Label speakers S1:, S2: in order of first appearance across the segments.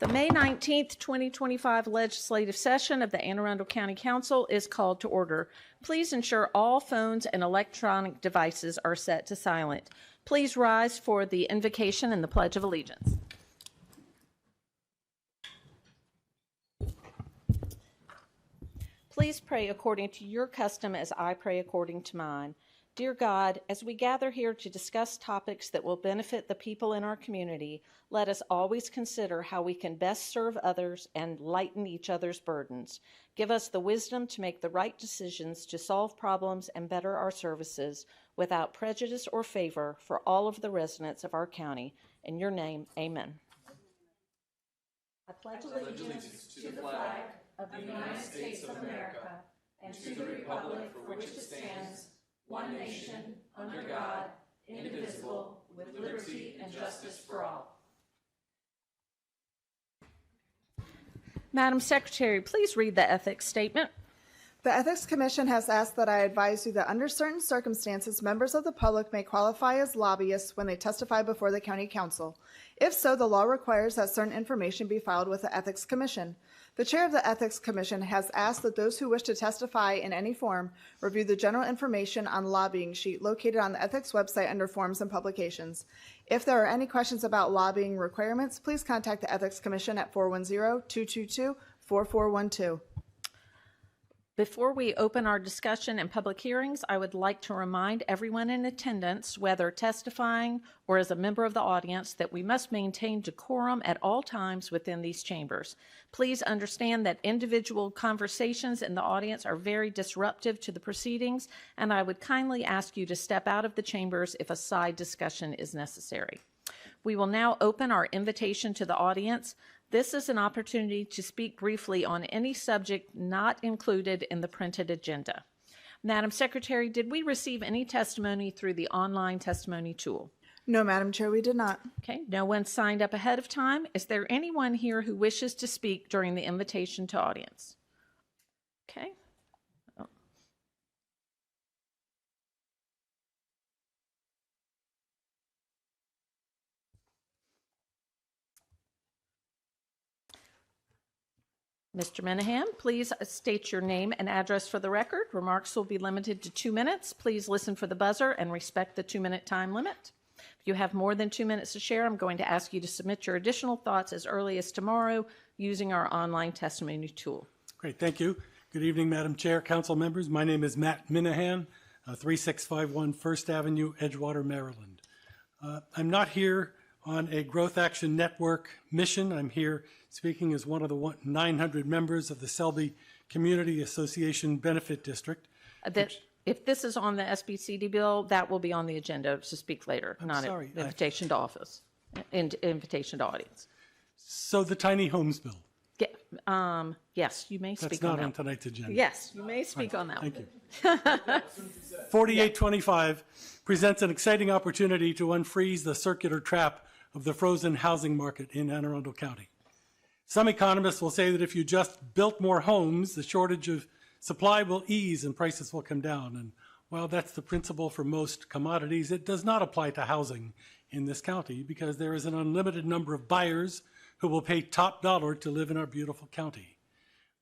S1: The May 19th, 2025 legislative session of the Anne Arundel County Council is called to order. Please ensure all phones and electronic devices are set to silent. Please rise for the invocation and the Pledge of Allegiance. Please pray according to your custom as I pray according to mine. Dear God, as we gather here to discuss topics that will benefit the people in our community, let us always consider how we can best serve others and lighten each other's burdens. Give us the wisdom to make the right decisions to solve problems and better our services without prejudice or favor for all of the residents of our county. In your name, amen. I pledge allegiance to the flag of the United States of America and to the republic for which it stands, one nation, under God, indivisible, with liberty and justice for all. Madam Secretary, please read the ethics statement.
S2: The Ethics Commission has asked that I advise you that under certain circumstances, members of the public may qualify as lobbyists when they testify before the County Council. If so, the law requires that certain information be filed with the Ethics Commission. The chair of the Ethics Commission has asked that those who wish to testify in any form review the general information on lobbying sheet located on the Ethics website under Forms and Publications. If there are any questions about lobbying requirements, please contact the Ethics Commission at 410-222-4412.
S1: Before we open our discussion and public hearings, I would like to remind everyone in attendance, whether testifying or as a member of the audience, that we must maintain decorum at all times within these chambers. Please understand that individual conversations in the audience are very disruptive to the proceedings, and I would kindly ask you to step out of the chambers if a side discussion is necessary. We will now open our invitation to the audience. This is an opportunity to speak briefly on any subject not included in the printed agenda. Madam Secretary, did we receive any testimony through the online testimony tool?
S2: No, Madam Chair, we did not.
S1: Okay, no one signed up ahead of time. Is there anyone here who wishes to speak during the invitation to audience? Okay. Mr. Minahan, please state your name and address for the record. Remarks will be limited to 2 minutes. Please listen for the buzzer and respect the 2-minute time limit. If you have more than 2 minutes to share, I'm going to ask you to submit your additional thoughts as early as tomorrow using our online testimony tool.
S3: Great, thank you. Good evening, Madam Chair, council members. My name is Matt Minahan, 3651 First Avenue, Edgewater, Maryland. I'm not here on a Growth Action Network mission. I'm here speaking as one of the 900 members of the Selby Community Association Benefit District.
S1: If this is on the SBCD bill, that will be on the agenda to speak later, not an invitation to office, invitation to audience.
S3: So the tiny homes bill.
S1: Yeah, yes, you may speak on that.
S3: That's not on tonight's agenda.
S1: Yes, you may speak on that.
S3: Thank you. 4825 presents an exciting opportunity to unfreeze the circular trap of the frozen housing market in Anne Arundel County. Some economists will say that if you just built more homes, the shortage of supply will ease and prices will come down. And while that's the principle for most commodities, it does not apply to housing in this county because there is an unlimited number of buyers who will pay top dollar to live in our beautiful county.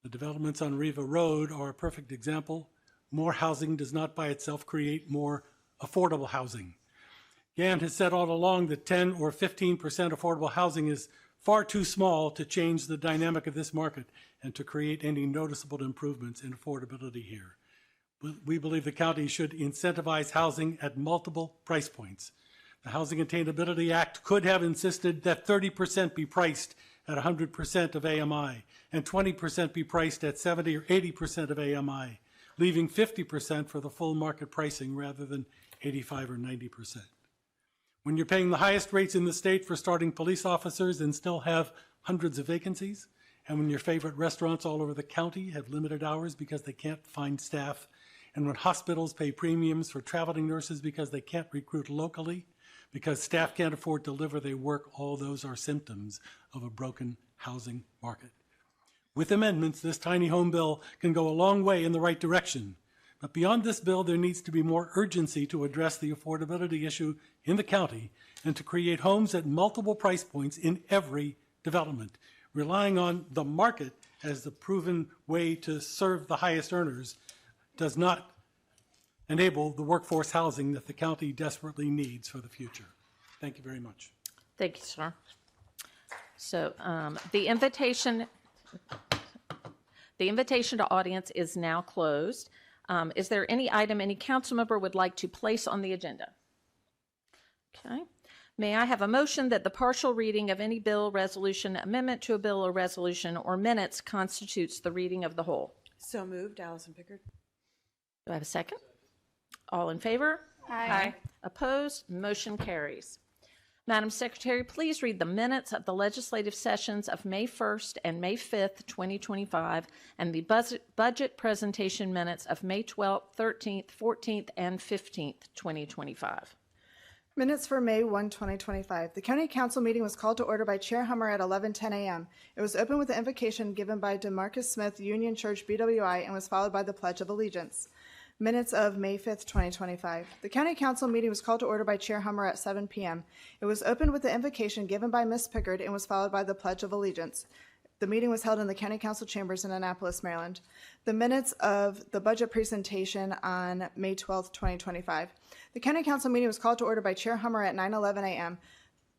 S3: The developments on Riva Road are a perfect example. More housing does not by itself create more affordable housing. GAN has said all along that 10 or 15% affordable housing is far too small to change the dynamic of this market and to create any noticeable improvements in affordability here. We believe the county should incentivize housing at multiple price points. The Housing Attainability Act could have insisted that 30% be priced at 100% of AMI and 20% be priced at 70 or 80% of AMI, leaving 50% for the full market pricing rather than 85 or 90%. When you're paying the highest rates in the state for starting police officers and still have hundreds of vacancies, and when your favorite restaurants all over the county have limited hours because they can't find staff, and when hospitals pay premiums for traveling nurses because they can't recruit locally, because staff can't afford to live where they work, all those are symptoms of a broken housing market. With amendments, this tiny home bill can go a long way in the right direction. But beyond this bill, there needs to be more urgency to address the affordability issue in the county and to create homes at multiple price points in every development. relying on the market as the proven way to serve the highest earners does not enable the workforce housing that the county desperately needs for the future. Thank you very much.
S1: Thank you, sir. So the invitation to audience is now closed. Is there any item any council member would like to place on the agenda? Okay. May I have a motion that the partial reading of any bill, resolution, amendment to a bill or resolution, or minutes constitutes the reading of the whole?
S4: So moved, Allison Pickard.
S1: Do I have a second? All in favor?
S4: Aye.
S1: Opposed? Motion carries. Madam Secretary, please read the minutes of the legislative sessions of May 1st and May 5th, 2025, and the budget presentation minutes of May 12th, 13th, 14th, and 15th, 2025.
S2: Minutes for May 1, 2025. The County Council meeting was called to order by Chair Hummer at 11:10 a.m. It was opened with the invocation given by DeMarcus Smith, Union Church, BWI, and was followed by the Pledge of Allegiance. Minutes of May 5th, 2025. The County Council meeting was called to order by Chair Hummer at 7 p.m. It was opened with the invocation given by Ms. Pickard and was followed by the Pledge of Allegiance. The meeting was held in the County Council chambers in Annapolis, Maryland. The minutes of the budget presentation on May 12th, 2025. The County Council meeting was called to order by Chair Hummer at 9:11 a.m.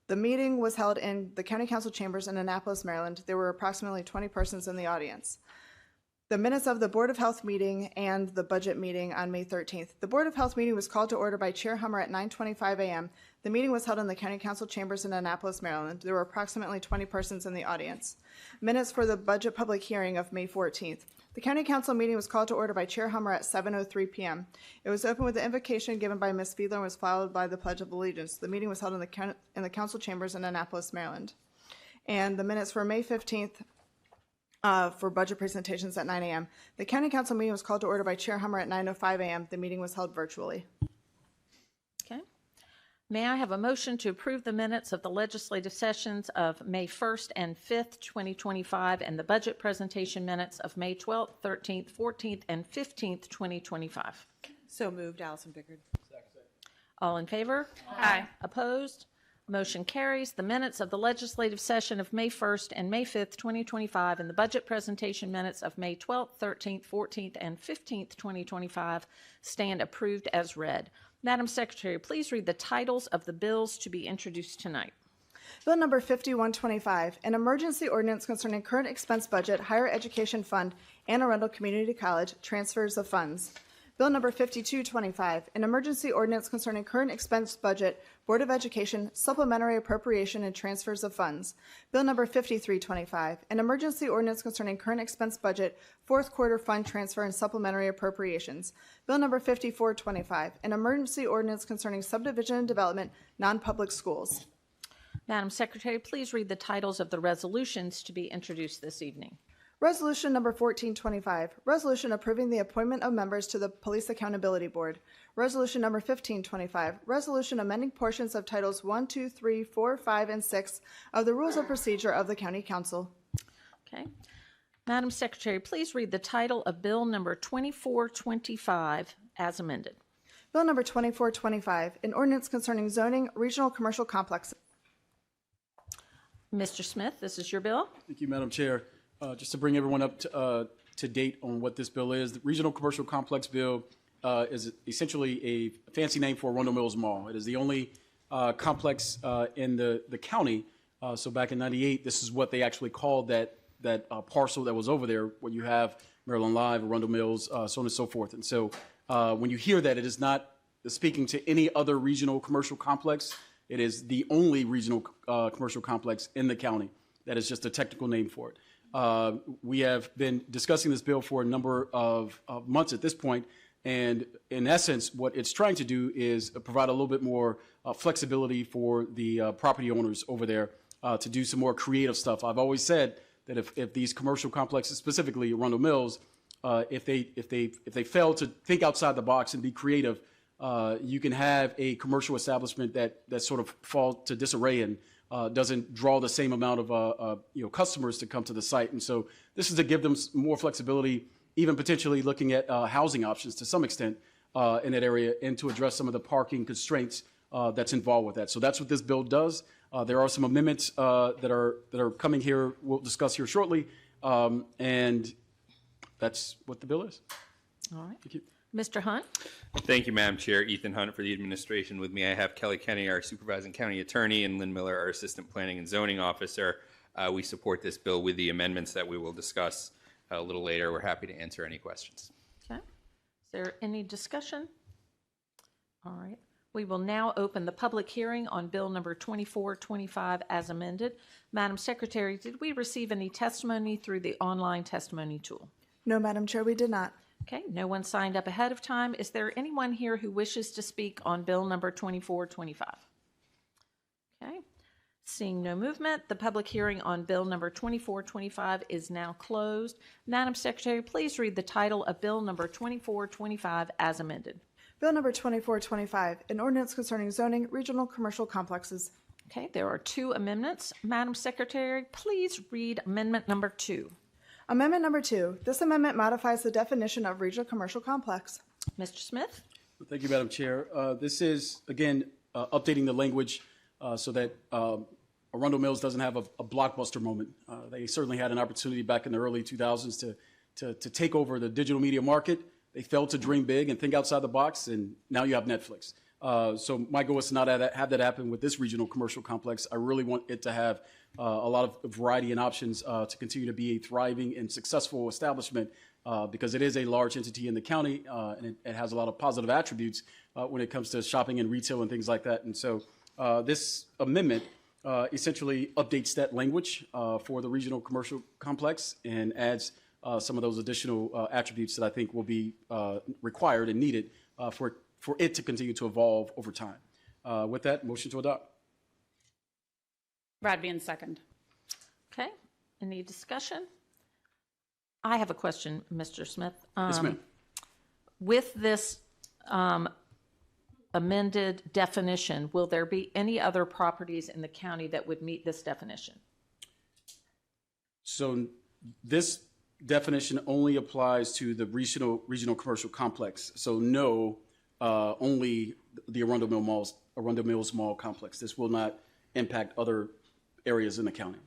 S2: The meeting was held in the County Council chambers in Annapolis, Maryland. There were approximately 20 persons in the audience. The minutes of the Board of Health meeting and the budget meeting on May 13th. The Board of Health meeting was called to order by Chair Hummer at 9:25 a.m. The meeting was held in the County Council chambers in Annapolis, Maryland. There were approximately 20 persons in the audience. Minutes for the budget public hearing of May 14th. The County Council meeting was called to order by Chair Hummer at 7:03 p.m. It was opened with the invocation given by Ms. Fiedler and was followed by the Pledge of Allegiance. The meeting was held in the Council chambers in Annapolis, Maryland. And the minutes for May 15th for budget presentations at 9 a.m. The County Council meeting was called to order by Chair Hummer at 9:05 a.m. The meeting was held virtually.
S1: Okay. May I have a motion to approve the minutes of the legislative sessions of May 1st and 5th, 2025, and the budget presentation minutes of May 12th, 13th, 14th, and 15th, 2025?
S4: So moved, Allison Pickard.
S1: All in favor?
S4: Aye.
S1: Opposed? Motion carries. The minutes of the legislative session of May 1st and May 5th, 2025, and the budget presentation minutes of May 12th, 13th, 14th, and 15th, 2025 stand approved as read. Madam Secretary, please read the titles of the bills to be introduced tonight.
S2: Bill number 5125, an emergency ordinance concerning current expense budget, higher education fund, and Arundel Community College, transfers of funds. Bill number 5225, an emergency ordinance concerning current expense budget, Board of Education, supplementary appropriation and transfers of funds. Bill number 5325, an emergency ordinance concerning current expense budget, fourth quarter fund transfer and supplementary appropriations. Bill number 5425, an emergency ordinance concerning subdivision and development, non-public schools.
S1: Madam Secretary, please read the titles of the resolutions to be introduced this evening.
S2: Resolution number 1425, resolution approving the appointment of members to the Police Accountability Board. Resolution number 1525, resolution amending portions of titles 1, 2, 3, 4, 5, and 6 of the Rules of Procedure of the County Council.
S1: Okay. Madam Secretary, please read the title of Bill number 2425 as amended.
S2: Bill number 2425, an ordinance concerning zoning regional commercial complexes.
S1: Mr. Smith, this is your bill.
S5: Thank you, Madam Chair. Just to bring everyone up to date on what this bill is, the Regional Commercial Complex Bill is essentially a fancy name for Arundel Mills Mall. It is the only complex in the county. So back in '98, this is what they actually called that parcel that was over there, where you have Maryland Live, Arundel Mills, so on and so forth. And so when you hear that, it is not speaking to any other regional commercial complex. It is the only regional commercial complex in the county. That is just a technical name for it. We have been discussing this bill for a number of months at this point, and in essence, what it's trying to do is provide a little bit more flexibility for the property owners over there to do some more creative stuff. I've always said that if these commercial complexes, specifically Arundel Mills, if they fail to think outside the box and be creative, you can have a commercial establishment that sort of falls to disarray and doesn't draw the same amount of customers to come to the site. And so this is to give them more flexibility, even potentially looking at housing options to some extent in that area, and to address some of the parking constraints that's involved with that. So that's what this bill does. There are some amendments that are coming here. We'll discuss here shortly, and that's what the bill is.
S1: All right.
S5: Thank you.
S1: Mr. Hunt?
S6: Thank you, Madam Chair. Ethan Hunt for the administration. With me, I have Kelly Kenny, our supervising county attorney, and Lynn Miller, our assistant planning and zoning officer. We support this bill with the amendments that we will discuss a little later. We're happy to answer any questions.
S1: Okay. Is there any discussion? All right. We will now open the public hearing on Bill number 2425 as amended. Madam Secretary, did we receive any testimony through the online testimony tool?
S2: No, Madam Chair, we did not.
S1: Okay, no one signed up ahead of time. Is there anyone here who wishes to speak on Bill number 2425? Okay. Seeing no movement, the public hearing on Bill number 2425 is now closed. Madam Secretary, please read the title of Bill number 2425 as amended.
S2: Bill number 2425, an ordinance concerning zoning regional commercial complexes.
S1: Okay, there are two amendments. Madam Secretary, please read amendment number 2.
S2: Amendment number 2. This amendment modifies the definition of regional commercial complex.
S1: Mr. Smith?
S5: Thank you, Madam Chair. This is, again, updating the language so that Arundel Mills doesn't have a blockbuster moment. They certainly had an opportunity back in the early 2000s to take over the digital media market. They failed to dream big and think outside the box, and now you have Netflix. So my goal is to not have that happen with this regional commercial complex. I really want it to have a lot of variety and options to continue to be a thriving and successful establishment because it is a large entity in the county and it has a lot of positive attributes when it comes to shopping and retail and things like that. And so this amendment essentially updates that language for the regional commercial complex and adds some of those additional attributes that I think will be required and needed for it to continue to evolve over time. With that, motion to adopt.
S7: Radvian, second.
S1: Okay, any discussion? I have a question, Mr. Smith.
S5: Yes, ma'am.
S1: With this amended definition, will there be any other properties in the county that would meet this definition?
S5: So this definition only applies to the regional commercial complex. So no, only the Arundel Mills Mall complex. This will not impact other areas in the county.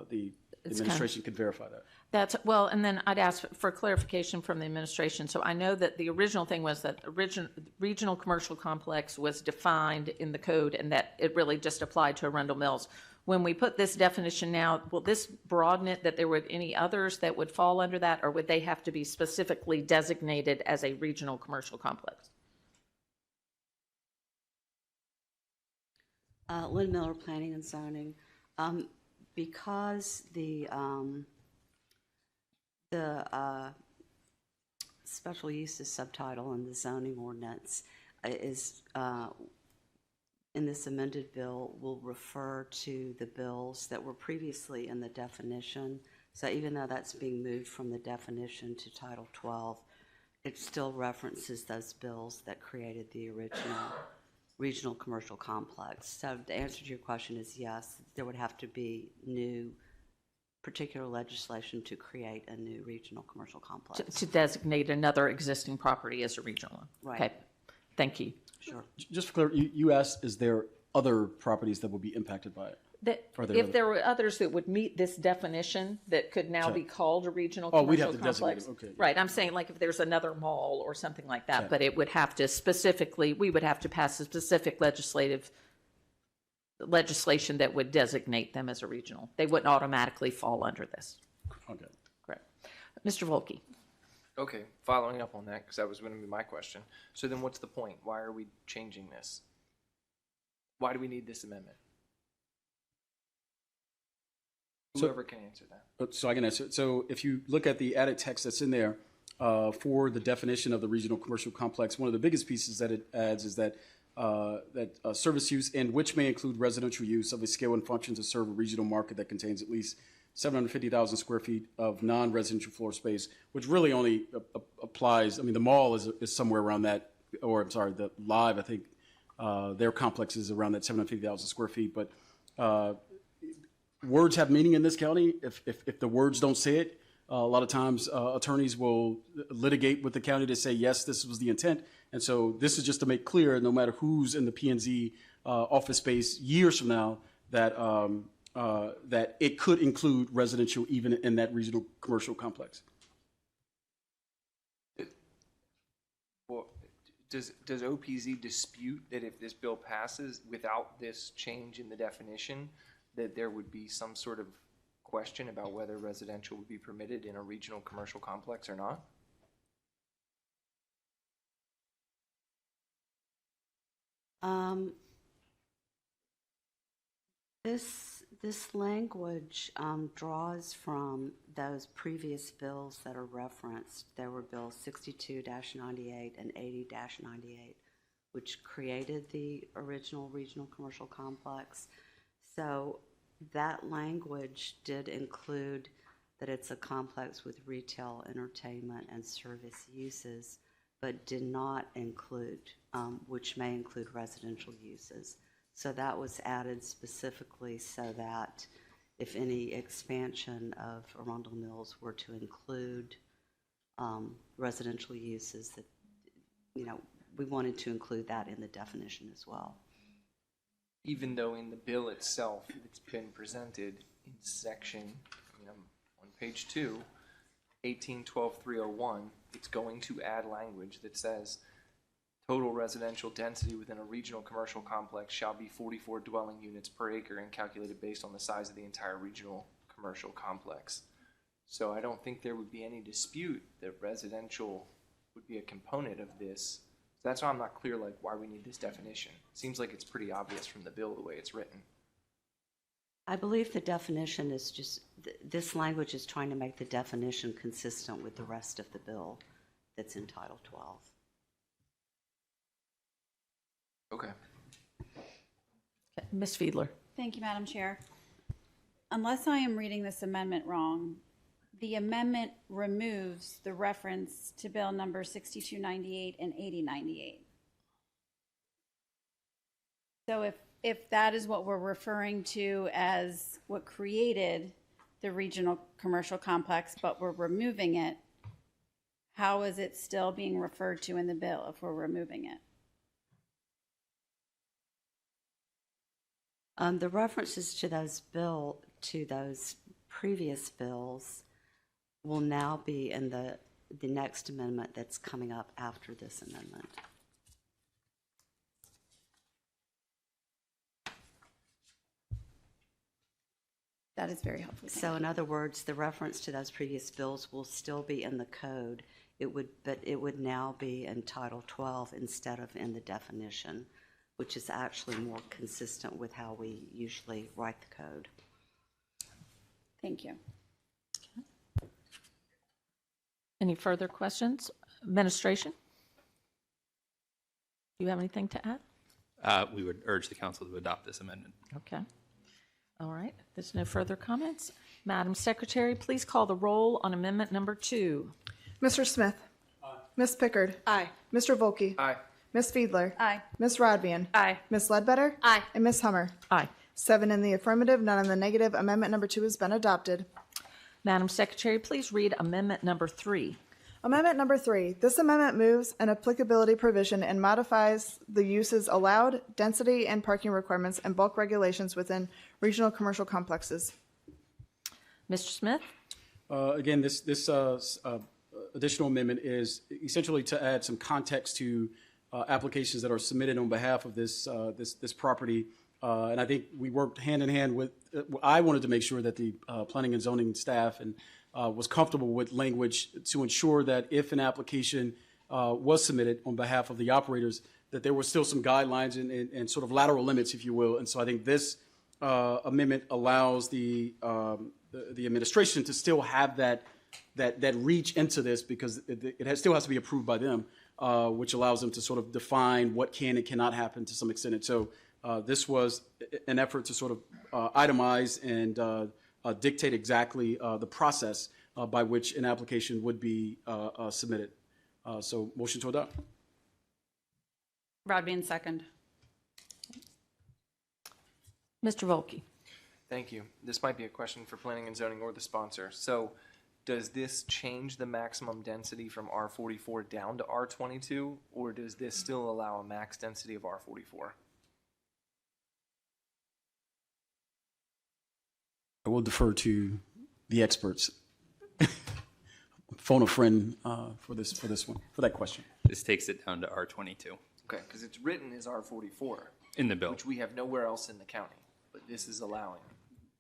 S5: The administration could verify that.
S1: That's, well, and then I'd ask for clarification from the administration. So I know that the original thing was that regional commercial complex was defined in the code and that it really just applied to Arundel Mills. When we put this definition now, will this broaden it that there would any others that would fall under that, or would they have to be specifically designated as a regional commercial complex?
S8: Lynn Miller, Planning and Zoning. Because the special uses subtitle in the zoning ordinance is in this amended bill will refer to the bills that were previously in the definition. So even though that's being moved from the definition to Title 12, it still references those bills that created the original regional commercial complex. So the answer to your question is yes, there would have to be new particular legislation to create a new regional commercial complex.
S1: To designate another existing property as a regional one?
S8: Right.
S1: Okay, thank you.
S8: Sure.
S5: Just for clarity, you asked, is there other properties that will be impacted by it?
S1: If there were others that would meet this definition that could now be called a regional commercial
S5: we'd have to
S1: complex.
S5: designate it. Okay.
S1: Right, I'm saying like if there's another mall or something like that, but it would have to specifically, we would have to pass a specific legislation that would designate them as a regional. They wouldn't automatically fall under this.
S5: Okay.
S1: Correct. Mr. Volke.
S9: Okay, following up on that, because that was going to be my question. So then what's the point? Why are we changing this? Why do we need this amendment? Whoever can answer that.
S5: So I can answer. So if you look at the added text that's in there for the definition of the regional commercial complex, one of the biggest pieces that it adds is that service use, and which may include residential use of a scale and function to serve a regional market that contains at least 750,000 square feet of non-residential floor space, which really only applies, I mean, the mall is somewhere around that, or I'm sorry, the Live, I think, their complex is around that 750,000 square feet, but words have meaning in this county. If the words don't say it, a lot of times attorneys will litigate with the county to say, yes, this was the intent, And so this is just to make clear, no matter who's in the P&Z office space years from now, that that it could include residential even in that regional commercial complex.
S9: Well, does OPZ dispute that if this bill passes without this change in the definition, that there would be some sort of question about whether residential would be permitted in a regional commercial complex or not?
S8: This language draws from those previous bills that are referenced. There were bills 62-98 and 80-98, which created the original regional commercial complex. So that language did include that it's a complex with retail, entertainment, and service uses, but did not include, which may include residential uses. So that was added specifically so that if any expansion of Arundel Mills were to include residential uses, that, you know, we wanted to include that in the definition as well.
S9: Even though in the bill itself, it's been presented in section, on page 2, 1812-301, it's going to add language that says total residential density within a regional commercial complex shall be 44 dwelling units per acre and calculated based on the size of the entire regional commercial complex. So I don't think there would be any dispute that residential would be a component of this. So that's why I'm not clear like why we need this definition. It seems like it's pretty obvious from the bill the way it's written.
S8: I believe the definition is just, this language is trying to make the definition consistent with the rest of the bill that's in Title 12.
S9: Okay.
S1: Ms. Fiedler.
S7: Thank you, Madam Chair. Unless I am reading this amendment wrong, the amendment removes the reference to Bill number 6298 and 8098. So if that is what we're referring to as what created the regional commercial complex, but we're removing it, how is it still being referred to in the bill if we're removing it?
S8: The references to those previous bills will now be in the next amendment that's coming up after this amendment.
S7: That is very helpful.
S8: So in other words, the reference to those previous bills will still be in the code. But it would now be in Title 12 instead of in the definition, which is actually more consistent with how we usually write the code.
S7: Thank you.
S1: Any further questions? Administration? Do you have anything to add?
S6: We would urge the council to adopt this amendment.
S1: Okay. All right. There's no further comments. Madam Secretary, please call the roll on amendment number 2.
S2: Mr. Smith? Aye. Ms. Pickard?
S4: Aye.
S2: Mr. Volkey?
S9: Aye.
S2: Ms. Fiedler?
S7: Aye.
S2: Ms. Rodvian?
S1: Aye.
S2: Ms. Ledbetter?
S7: Aye.
S2: And Ms. Hummer?
S1: Aye.
S2: 7 in the affirmative, none in the negative. Amendment number 2 has been adopted.
S1: Madam Secretary, please read amendment number 3.
S2: Amendment number 3. This amendment moves an applicability provision and modifies the uses allowed, density and parking requirements, and bulk regulations within regional commercial complexes.
S1: Mr. Smith?
S5: Again, this additional amendment is essentially to add some context to applications that are submitted on behalf of this property. And I think we worked hand in hand with, I wanted to make sure that the planning and zoning staff and was comfortable with language to ensure that if an application was submitted on behalf of the operators, that there were still some guidelines and sort of lateral limits, if you will. And so I think this amendment allows the administration to still have that reach into this, because it still has to be approved by them, which allows them to sort of define what can and cannot happen to some extent. And so this was an effort to sort of itemize and dictate exactly the process by which an application would be submitted. So motion to adopt.
S7: Rodvian, second.
S1: Mr. Volkey?
S9: Thank you. This might be a question for planning and zoning or the sponsor. So does this change the maximum density from R44 down to R22, or does this still allow a max density of R44?
S5: I will defer to the experts. Phone a friend for this one, for that question.
S6: This takes it down to R22
S9: Okay, because it's written as R44,
S6: in the bill.
S9: which we have nowhere else in the county, but this is allowing,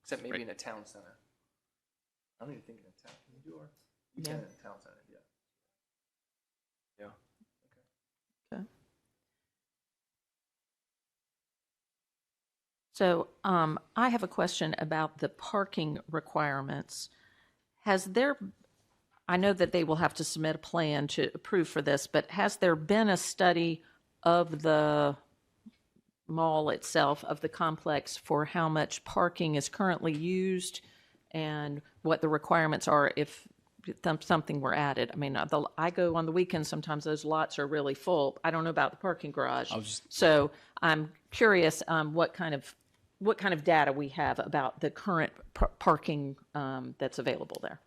S9: except maybe
S6: Right.
S9: in a town center. I don't even think in a town. Can you do R? You can in a town center, yeah. Yeah.
S1: Okay. So I have a question about the parking requirements. I know that they will have to submit a plan to approve for this, but has there been a study of the mall itself, of the complex, for how much parking is currently used and what the requirements are if something were added? I mean, I go on the weekends, sometimes those lots are really full. I don't know about the parking garage. So I'm curious what kind of data we have about the current parking that's available there.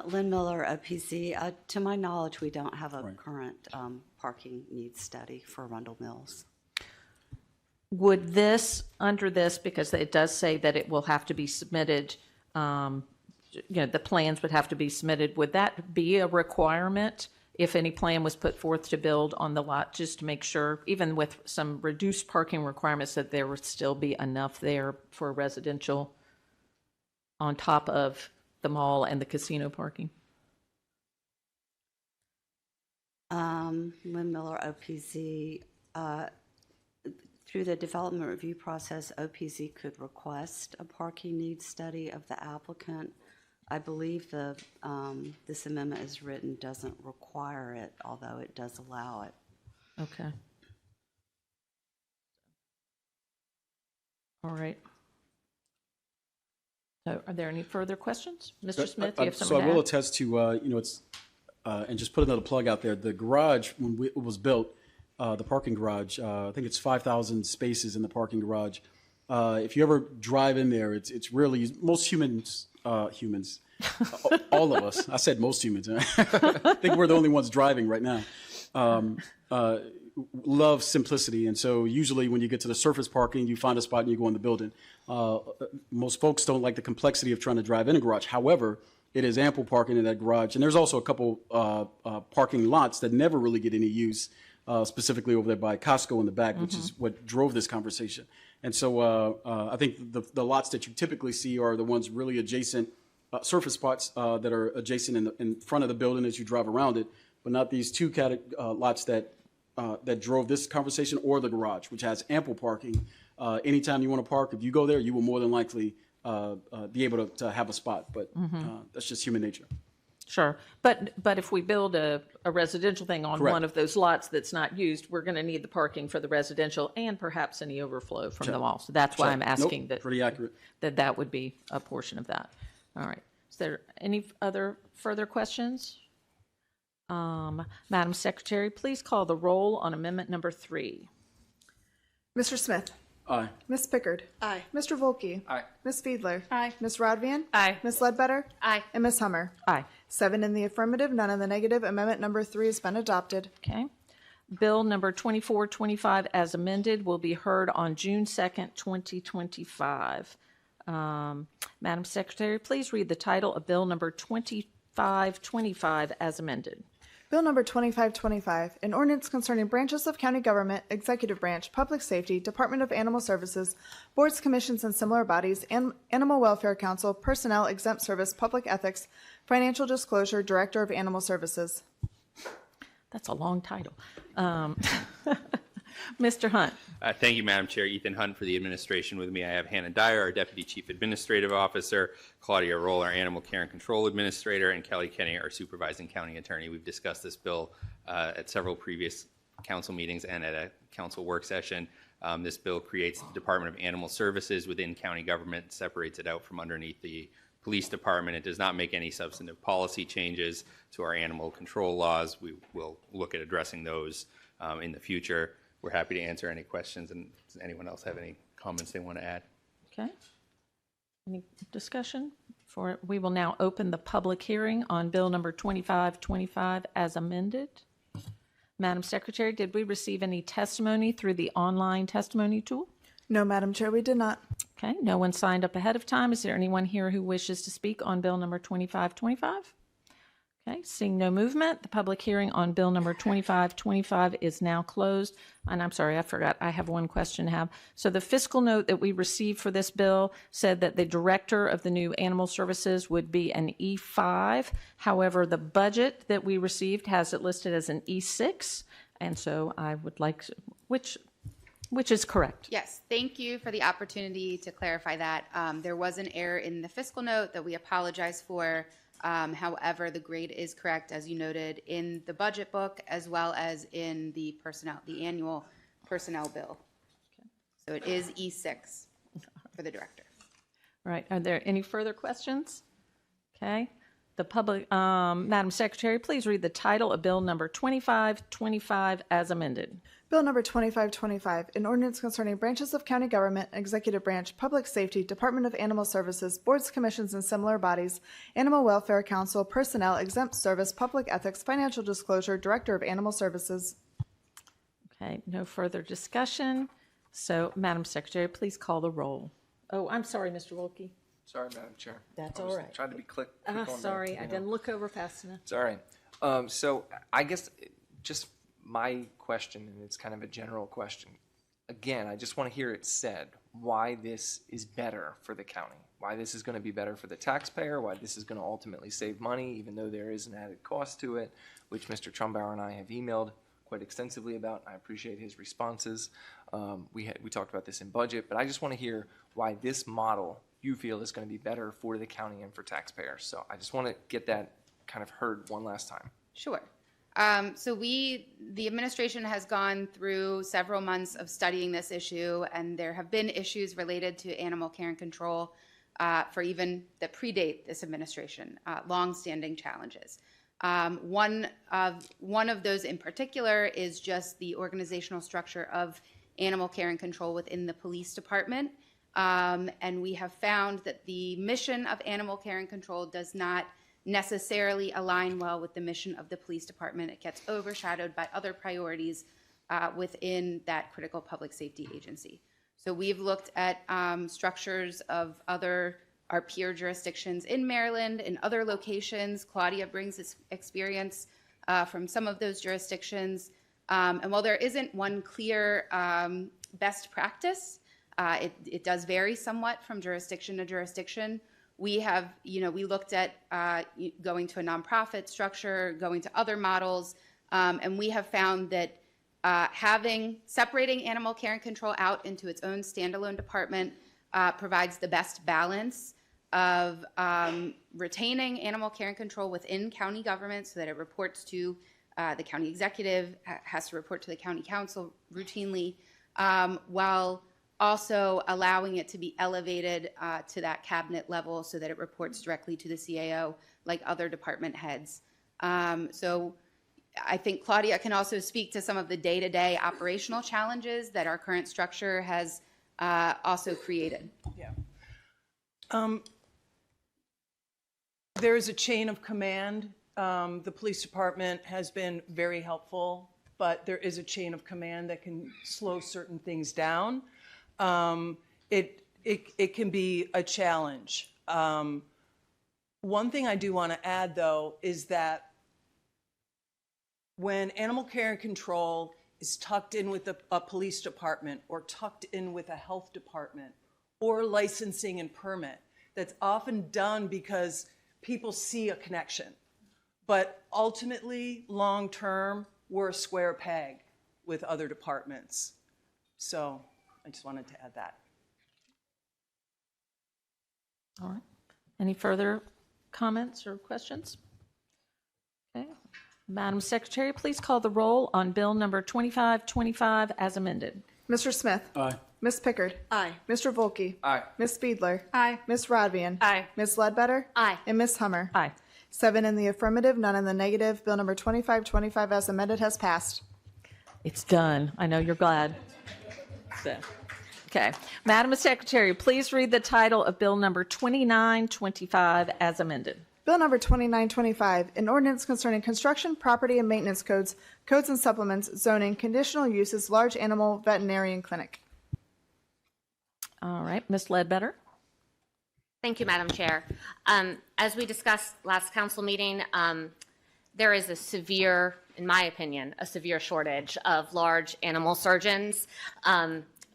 S8: Lynn Miller, OPC. To my knowledge, we don't have a current parking needs study for Arundel Mills.
S1: Would this, under this, because it does say that it will have to be submitted, the plans would have to be submitted, would that be a requirement if any plan was put forth to build on the lot, just to make sure, even with some reduced parking requirements, that there would still be enough there for residential on top of the mall and the casino parking?
S8: Lynn Miller, OPC. Through the development review process, OPC could request a parking needs study of the applicant. I believe this amendment as written doesn't require it, although it does allow it.
S1: Okay. All right. So are there any further questions? Mr. Smith, do you have something
S5: So
S1: to
S5: I will
S1: add?
S5: attest to, it's, and just put another plug out there, the garage, when it was built, the parking garage, I think it's 5,000 spaces in the parking garage. If you ever drive in there, it's really, most humans, all of us, I said most humans, I think we're the only ones driving right now, love simplicity. And so usually when you get to the surface parking, you find a spot and you go in the building. Most folks don't like the complexity of trying to drive in a garage. However, it is ample parking in that garage. And there's also a couple parking lots that never really get any use, specifically over there by Costco in the back, which is what drove this conversation. And so I think the lots that you typically see are the ones really adjacent, surface spots that are adjacent in front of the building as you drive around it, but not these two lots that drove this conversation, or the garage, which has ample parking. Anytime you want to park, if you go there, you will more than likely be able to have a spot. But that's just human nature.
S1: Sure. But if we build a residential thing on
S5: Correct.
S1: one of those lots that's not used, we're going to need the parking for the residential and perhaps any overflow from the mall. So that's why I'm asking
S5: Nope, pretty accurate.
S1: that would be a portion of that. All right. Is there any other further questions? Madam Secretary, please call the roll on amendment number 3.
S2: Mr. Smith.
S5: Aye.
S2: Ms. Pickard.
S4: Aye.
S2: Mr. Volkey.
S9: Aye.
S2: Ms. Fiedler.
S7: Aye.
S2: Ms. Rodvian.
S7: Aye.
S2: Ms. Ledbetter.
S7: Aye.
S2: And Ms. Hummer.
S1: Aye.
S2: 7 in the affirmative, none in the negative. Amendment number 3 has been adopted.
S1: Okay. Bill number 2425 as amended will be heard on June 2nd, 2025. Madam Secretary, please read the title of Bill number 2525 as amended.
S2: Bill number 2525, an ordinance concerning branches of county government, executive branch, public safety, Department of Animal Services, boards, commissions, and similar bodies, and Animal Welfare Council, personnel, exempt service, public ethics, financial disclosure, Director of Animal Services.
S1: That's a long title. Mr. Hunt.
S6: Thank you, Madam Chair. Ethan Hunt for the administration. With me, I have Hannah Dyer, our Deputy Chief Administrative Officer, Claudia Roll, our Animal Care and Control Administrator, and Kelly Kenny, our Supervising County Attorney. We've discussed this bill at several previous council meetings and at a council work session. This bill creates the Department of Animal Services within county government, separates it out from underneath the police department. It does not make any substantive policy changes to our animal control laws. We will look at addressing those in the future. We're happy to answer any questions, and does anyone else have any comments they want to add?
S1: Okay. Any discussion? We will now open the public hearing on Bill number 2525 as amended. Madam Secretary, did we receive any testimony through the online testimony tool?
S2: No, Madam Chair, we did not.
S1: Okay, no one signed up ahead of time. Is there anyone here who wishes to speak on Bill number 2525? Okay, seeing no movement, the public hearing on Bill number 2525 is now closed. And I'm sorry, I forgot, I have one question to have. So the fiscal note that we received for this bill said that the director of the new animal services would be an E5. However, the budget that we received has it listed as an E6. And so I would like, which is correct?
S10: Yes, thank you for the opportunity to clarify that. There was an error in the fiscal note that we apologize for. However, the grade is correct, as you noted, in the budget book as well as in the annual personnel bill. So it is E6 for the director.
S1: All right, are there any further questions? Okay, the public, Madam Secretary, please read the title of Bill number 2525 as amended.
S2: Bill number 2525, an ordinance concerning branches of county government, executive branch, public safety, Department of Animal Services, boards, commissions, and similar bodies, Animal Welfare Council, personnel, exempt service, public ethics, financial disclosure, Director of Animal Services.
S1: Okay, no further discussion. So, Madam Secretary, please call the roll. Oh, I'm sorry, Mr. Wilkie.
S9: Sorry, Madam Chair.
S1: That's
S9: I was
S1: all right.
S9: Trying to be quick on
S1: Sorry,
S9: that,
S1: I didn't look over fast enough.
S9: It's all right. So I guess just my question, and it's kind of a general question. Again, I just want to hear it said why this is better for the county, why this is going to be better for the taxpayer, why this is going to ultimately save money, even though there is an added cost to it, which Mr. Trumbauer and I have emailed quite extensively about. I appreciate his responses. We talked about this in budget, but I just want to hear why this model you feel is going to be better for the county and for taxpayers. So I just want to get that kind of heard one last time.
S10: Sure. So the administration has gone through several months of studying this issue, and there have been issues related to animal care and control for even that predate this administration, longstanding challenges. One of those in particular is just the organizational structure of animal care and control within the police department. And we have found that the mission of animal care and control does not necessarily align well with the mission of the police department. It gets overshadowed by other priorities within that critical public safety agency. So we've looked at structures of our peer jurisdictions in Maryland and other locations. Claudia brings this experience from some of those jurisdictions. And while there isn't one clear best practice, it does vary somewhat from jurisdiction to jurisdiction. We have, we looked at going to a nonprofit structure, going to other models, and we have found that separating animal care and control out into its own standalone department provides the best balance of retaining animal care and control within county government so that it reports to the county executive, has to report to the county council routinely, while also allowing it to be elevated to that cabinet level so that it reports directly to the CAO like other department heads. So I think Claudia can also speak to some of the day-to-day operational challenges that our current structure has also created.
S11: Yeah. There is a chain of command. The police department has been very helpful, but there is a chain of command that can slow certain things down. It can be a challenge. One thing I do want to add, though, is that when animal care and control is tucked in with a police department or tucked in with a health department or licensing and permit, that's often done because people see a connection. But ultimately, long-term, we're a square peg with other departments. So I just wanted to add that.
S1: All right. Any further comments or questions? Okay. Madam Secretary, please call the roll on Bill number 2525 as amended.
S2: Mr. Smith?
S5: Aye.
S2: Ms. Pickard?
S4: Aye.
S2: Mr. Volkey?
S9: Aye.
S2: Ms. Spiedler?
S7: Aye.
S2: Ms. Rodvian?
S7: Aye.
S2: Ms. Ledbetter?
S10: Aye.
S2: And Ms. Hummer?
S1: Aye.
S2: 7 in the affirmative, none in the negative. Bill number 2525 as amended has passed.
S1: It's done. I know you're glad. So, Okay. Madam Secretary, please read the title of Bill number 2925 as amended.
S2: Bill number 2925, an ordinance concerning construction, property, and maintenance codes, codes and supplements, zoning, conditional uses, large animal veterinarian clinic.
S1: All right. Ms. Ledbetter?
S12: Thank you, Madam Chair. As we discussed last council meeting, there is a severe, in my opinion, a severe shortage of large animal surgeons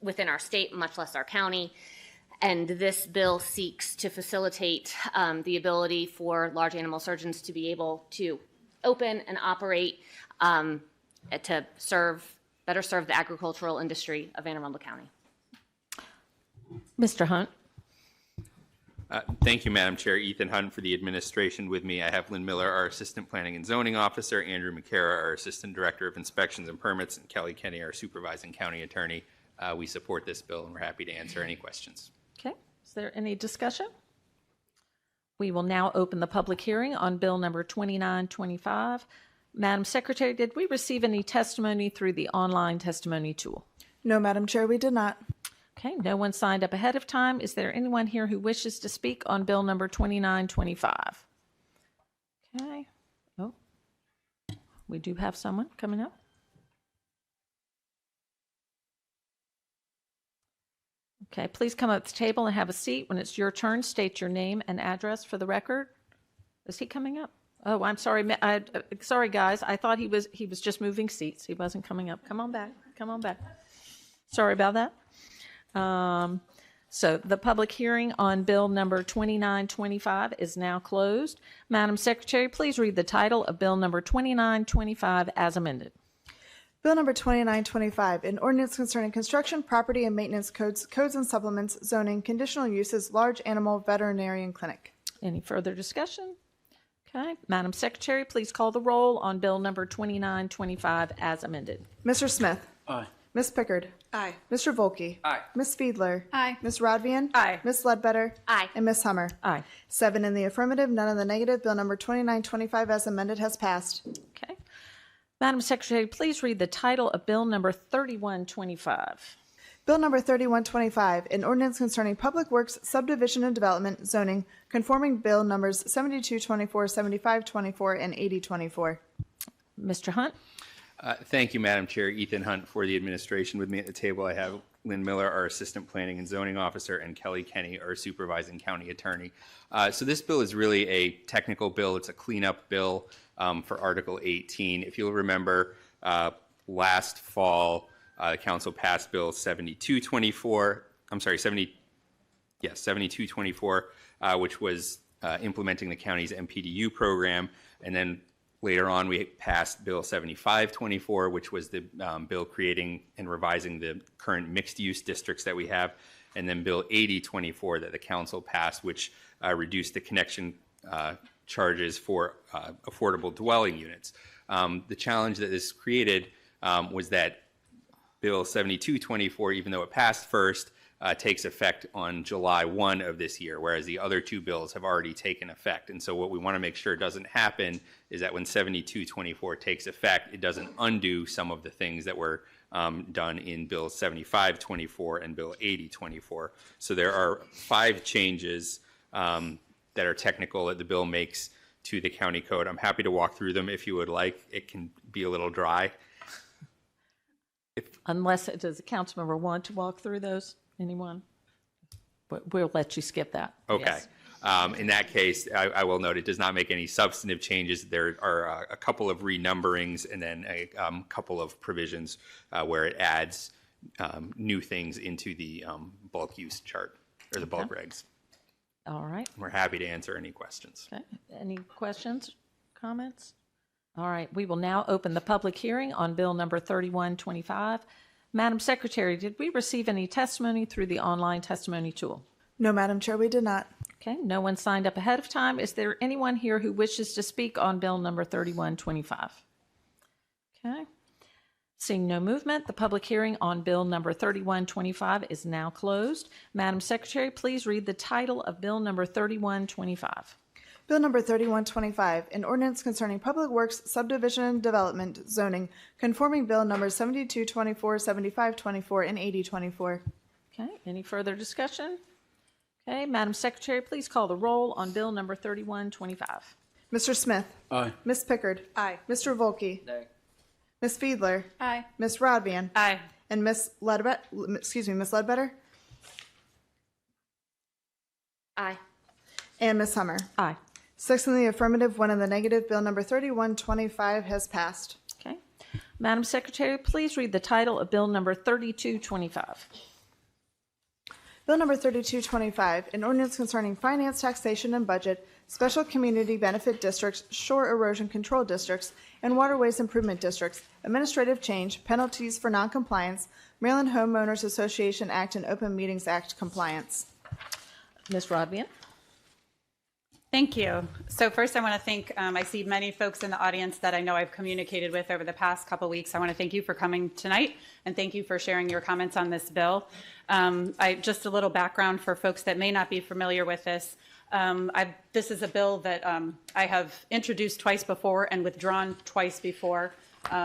S12: within our state, much less our county. And this bill seeks to facilitate the ability for large animal surgeons to be able to open and operate to better serve the agricultural industry of Anne Arundel County.
S1: Mr. Hunt?
S6: Thank you, Madam Chair. Ethan Hunt for the administration. With me, I have Lynn Miller, our Assistant Planning and Zoning Officer, Andrew McCara, our Assistant Director of Inspections and Permits, and Kelly Kenny, our Supervising County Attorney. We support this bill, and we're happy to answer any questions.
S1: Okay. Is there any discussion? We will now open the public hearing on Bill number 2925. Madam Secretary, did we receive any testimony through the online testimony tool?
S2: No, Madam Chair, we did not.
S1: Okay, no one signed up ahead of time. Is there anyone here who wishes to speak on Bill number 2925? Okay. Oh, we do have someone coming up. Okay, please come up to the table and have a seat. When it's your turn, state your name and address for the record. Is he coming up? Oh, I'm sorry. Sorry, guys. I thought he was just moving seats. He wasn't coming up. Come on back. Come on back. Sorry about that. So the public hearing on Bill number 2925 is now closed. Madam Secretary, please read the title of Bill number 2925 as amended.
S2: Bill number 2925, an ordinance concerning construction, property, and maintenance codes, codes and supplements, zoning, conditional uses, large animal veterinarian clinic.
S1: Any further discussion? Okay. Madam Secretary, please call the roll on Bill number 2925 as amended.
S2: Mr. Smith?
S5: Aye.
S2: Ms. Pickard?
S4: Aye.
S2: Mr. Volke?
S9: Aye.
S2: Ms. Fiedler?
S7: Aye.
S2: Ms. Rodvian?
S4: Aye.
S2: Ms. Ledbetter?
S12: Aye.
S2: And Ms. Hummer?
S1: Aye.
S2: 7 in the affirmative, none in the negative. Bill number 2925 as amended has passed.
S1: Okay. Madam Secretary, please read the title of Bill number 3125.
S2: Bill number 3125, an ordinance concerning public works, subdivision and development, zoning, conforming bill numbers 7224, 7524, and 8024.
S1: Mr. Hunt?
S6: Thank you, Madam Chair. Ethan Hunt for the administration. With me at the table, I have Lynn Miller, our Assistant Planning and Zoning Officer, and Kelly Kenny, our Supervising County Attorney. So this bill is really a technical bill. It's a cleanup bill for Article 18. If you'll remember, last fall, the Council passed Bill 7224, 7224, which was implementing the county's MPDU program. And then later on, we passed Bill 7524, which was the bill creating and revising the current mixed-use districts that we have. And then Bill 8024 that the council passed, which reduced the connection charges for affordable dwelling units. The challenge that this created was that Bill 7224, even though it passed first, takes effect on July 1 of this year, whereas the other two bills have already taken effect. And so what we want to make sure doesn't happen is that when 7224 takes effect, it doesn't undo some of the things that were done in Bill 7524 and Bill 8024. So there are 5 changes that are technical that the bill makes to the county code. I'm happy to walk through them if you would like. It can be a little dry.
S1: Unless, does the council member want to walk through those? Anyone? But we'll let you skip that.
S6: Okay.
S1: Yes.
S6: In that case, I will note it does not make any substantive changes. There are a couple of renumberings and then a couple of provisions where it adds new things into the bulk use chart or the bulk regs.
S1: All right.
S6: We're happy to answer any questions.
S1: Okay. Any questions, comments? All right. We will now open the public hearing on Bill number 3125. Madam Secretary, did we receive any testimony through the online testimony tool?
S2: No, Madam Chair, we did not.
S1: Okay. No one signed up ahead of time. Is there anyone here who wishes to speak on Bill number 3125? Okay. Seeing no movement, the public hearing on Bill number 3125 is now closed. Madam Secretary, please read the title of Bill number 3125.
S2: Bill number 3125, an ordinance concerning public works, subdivision and development, zoning, conforming bill numbers 7224, 7524, and 8024.
S1: Okay, any further discussion? Okay, Madam Secretary, please call the roll on Bill number 3125.
S2: Mr. Smith?
S5: Aye.
S2: Ms. Pickard?
S4: Aye.
S2: Mr. Volkey?
S9: Nay.
S2: Ms. Fiedler?
S7: Aye.
S2: Ms. Rodvian?
S4: Aye.
S2: And Ms. Ledbetter? Ms. Ledbetter?
S12: Aye.
S2: And Ms. Hummer?
S1: Aye.
S2: 6 in the affirmative, 1 in the negative. Bill number 3125 has passed.
S1: Okay. Madam Secretary, please read the title of Bill number 3225.
S2: Bill number 3225, an ordinance concerning finance, taxation, and budget, special community benefit districts, shore erosion control districts, and waterways improvement districts, administrative change, penalties for noncompliance, Maryland Homeowners Association Act and Open Meetings Act compliance.
S1: Ms. Rodvian?
S13: Thank you. So first I want to thank, I see many folks in the audience that I know I've communicated with over the past couple weeks. I want to thank you for coming tonight and thank you for sharing your comments on this bill. Just a little background for folks that may not be familiar with this. This is a bill that I have introduced twice before and withdrawn twice before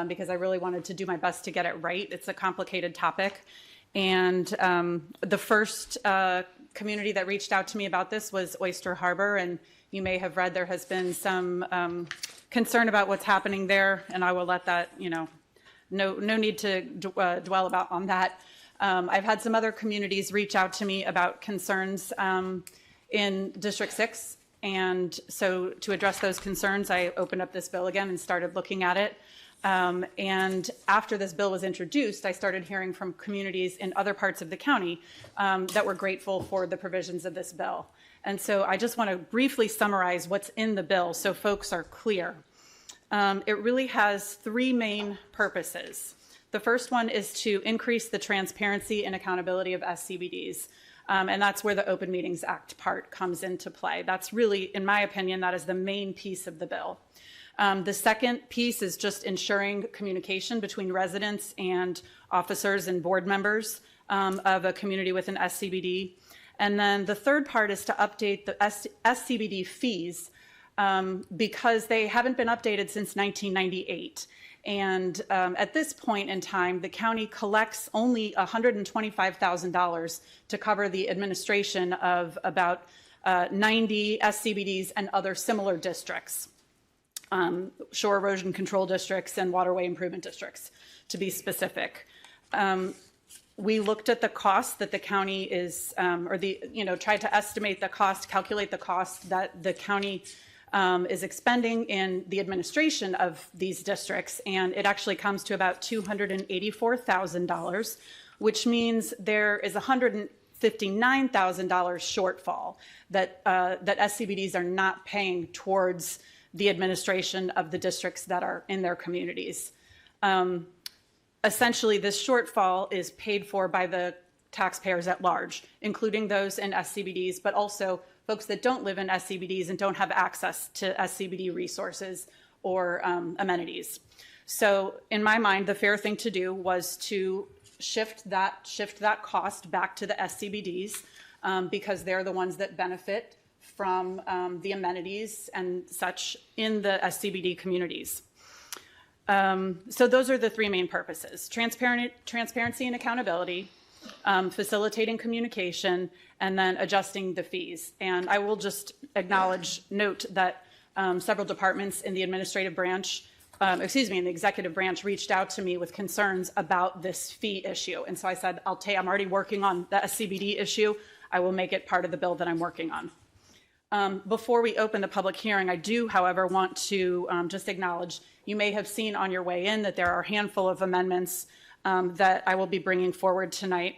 S13: because I really wanted to do my best to get it right. It's a complicated topic. And the first community that reached out to me about this was Oyster Harbor, and you may have read there has been some concern about what's happening there, and I will let that, no need to dwell on that. I've had some other communities reach out to me about concerns in District 6, and so to address those concerns, I opened up this bill again and started looking at it. And after this bill was introduced, I started hearing from communities in other parts of the county that were grateful for the provisions of this bill. And so I just want to briefly summarize what's in the bill so folks are clear. It really has three main purposes. The first one is to increase the transparency and accountability of SCBDs. And that's where the Open Meetings Act part comes into play. That's really, in my opinion, that is the main piece of the bill. The second piece is just ensuring communication between residents and officers and board members of a community with an SCBD. And then the third part is to update the SCBD fees because they haven't been updated since 1998. And at this point in time, the county collects only $125,000 to cover the administration of about 90 SCBDs and other similar districts. Shore erosion control districts and waterway improvement districts, to be specific. We looked at the cost that the county is, tried to estimate the cost, calculate the cost that the county is expending in the administration of these districts, and it actually comes to about $284,000, which means there is $159,000 shortfall that SCBDs are not paying towards the administration of the districts that are in their communities. Essentially, this shortfall is paid for by the taxpayers at large, including those in SCBDs, but also folks that don't live in SCBDs and don't have access to SCBD resources or amenities. So in my mind, the fair thing to do was to shift that cost back to the SCBDs because they're the ones that benefit from the amenities and such in the SCBD communities. So those are the three main purposes: transparency and accountability, facilitating communication, and then adjusting the fees. And I will just note that several departments in the administrative branch, in the executive branch, reached out to me with concerns about this fee issue. And so I said, I'm already working on the SCBD issue. I will make it part of the bill that I'm working on. Before we open the public hearing, I do, however, want to just acknowledge you may have seen on your way in that there are a handful of amendments that I will be bringing forward tonight.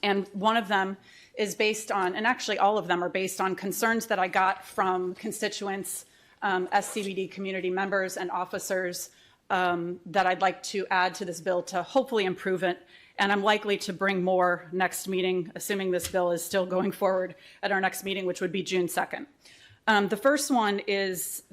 S13: And one of them is based on, and actually all of them are based on concerns that I got from constituents, SCBD community members and officers that I'd like to add to this bill to hopefully improve it. And I'm likely to bring more next meeting, assuming this bill is still going forward at our next meeting, which would be June 2nd. The first one is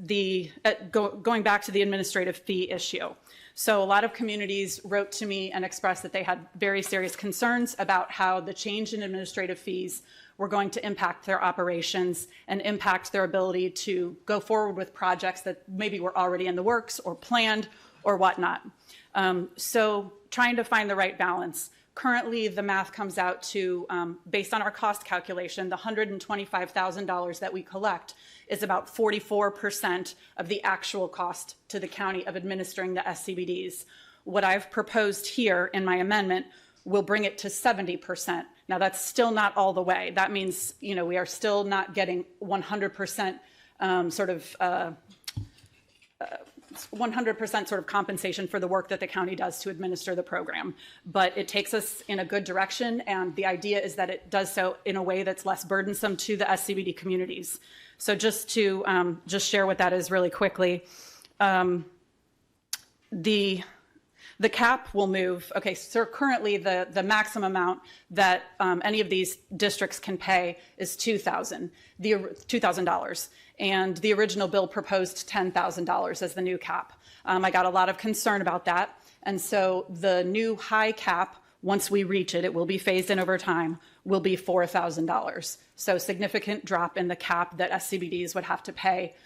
S13: going back to the administrative fee issue. So a lot of communities wrote to me and expressed that they had very serious concerns about how the change in administrative fees were going to impact their operations and impact their ability to go forward with projects that maybe were already in the works or planned or whatnot. So trying to find the right balance. Currently, the math comes out to, based on our cost calculation, the $125,000 that we collect is about 44% of the actual cost to the county of administering the SCBDs. What I've proposed here in my amendment will bring it to 70%. Now, that's still not all the way. That means, we are still not getting 100% 100% sort of compensation for the work that the county does to administer the program. But it takes us in a good direction, and the idea is that it does so in a way that's less burdensome to the SCBD communities. So just to just share what that is really quickly, the cap will move. Okay, so currently the maximum amount that any of these districts can pay is $2,000. And the original bill proposed $10,000 as the new cap. I got a lot of concern about that. And so the new high cap, once we reach it, it will be phased in over time, will be $4,000. So significant drop in the cap that SCBDs would have to pay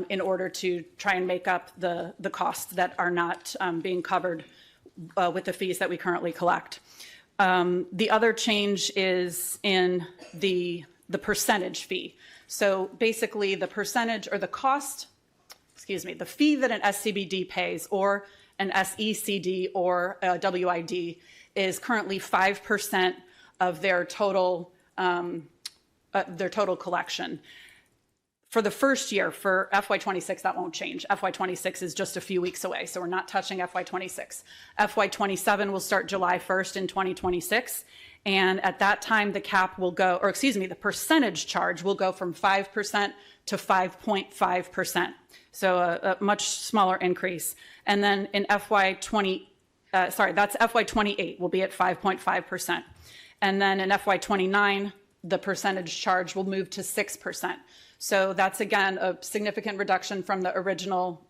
S13: in order to try and make up the costs that are not being covered with the fees that we currently collect. The other change is in the percentage fee. So basically the percentage or the cost, the fee that an SCBD pays or an SECD or a WID is currently 5% of their total collection. For the first year, for FY26, that won't change. FY26 is just a few weeks away, so we're not touching FY26. FY27 will start July 1st in 2026, and at that time, the cap will go, the percentage charge will go from 5% to 5.5%, so a much smaller increase. And then in that's FY28 will be at 5.5%. And then in FY29, the percentage charge will move to 6%. So that's, again, a significant reduction from the original